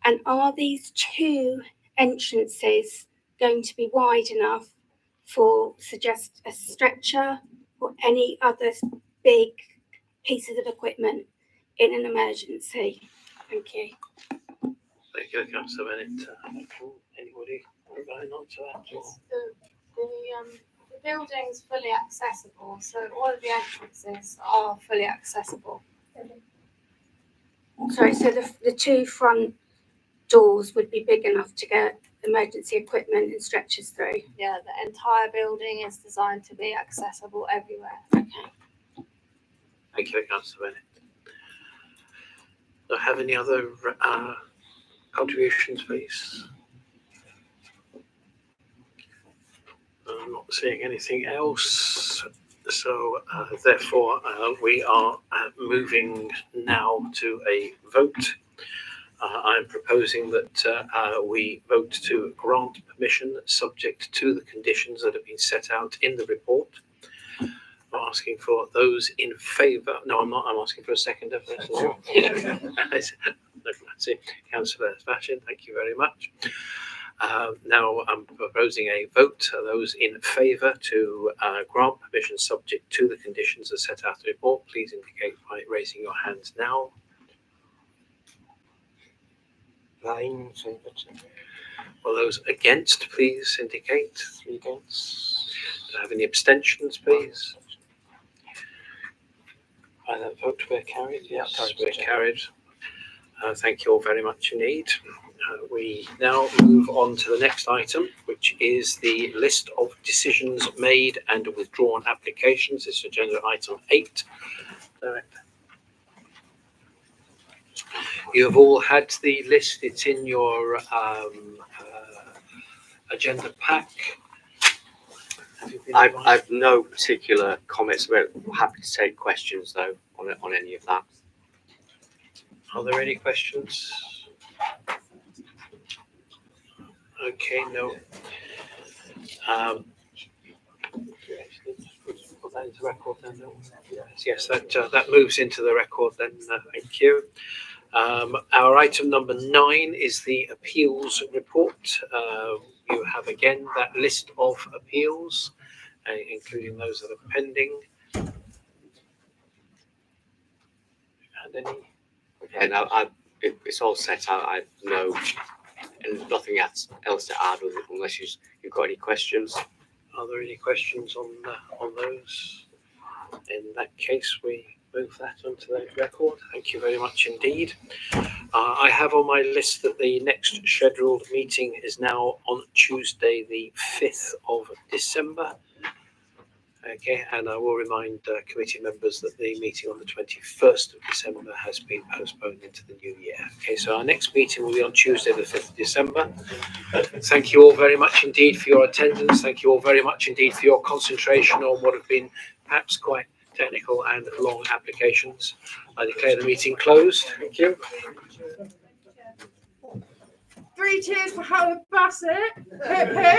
and are these two entrances going to be wide enough for, suggest, a stretcher or any other big pieces of equipment in an emergency? Thank you. Thank you, Councillor Bennett. Anybody going on to that? The building's fully accessible, so all of the entrances are fully accessible. sorry, so the two front doors would be big enough to get emergency equipment and stretchers through? Yeah, the entire building is designed to be accessible everywhere. Okay. Thank you, Councillor Bennett. Do I have any other contributions, please? I'm not seeing anything else. So therefore, we are moving now to a vote. I'm proposing that we vote to grant permission subject to the conditions that have been set out in the report. I'm asking for those in favour. No, I'm not. I'm asking for a seconder. That's it. Councillor Sebastian, thank you very much. Now I'm proposing a vote. Those in favour to grant permission subject to the conditions as set out in the report, please indicate by raising your hands now. 9. All those against, please indicate. 3 against. Do I have any abstentions, please? By that vote, we're carried. Yes, we're carried. Thank you all very much indeed. We now move on to the next item, which is the list of decisions made and withdrawn applications. This is agenda item 8. Director. You have all had the list. It's in your agenda pack. I've no particular comments. We're happy to take questions though on any of that. Are there any questions? Okay, no. Put that into record then. Yes, that moves into the record then. Thank you. Our item number 9 is the appeals report. You have again that list of appeals, including those that are pending. And any? Okay, now it's all set out. I know, and nothing else to add unless you've got any questions. Are there any questions on those? In that case, we move that onto the record. Thank you very much indeed. I have on my list that the next scheduled meeting is now on Tuesday, the 5th of December. Okay, and I will remind committee members that the meeting on the 21st of December has been postponed into the new year. Okay, so our next meeting will be on Tuesday, the 5th of December. Thank you all very much indeed for your attendance. Thank you all very much indeed for your concentration on what have been perhaps quite technical and long applications. I declare the meeting closed. Thank you. 3 cheers for Howard Bassett. Hip, hip.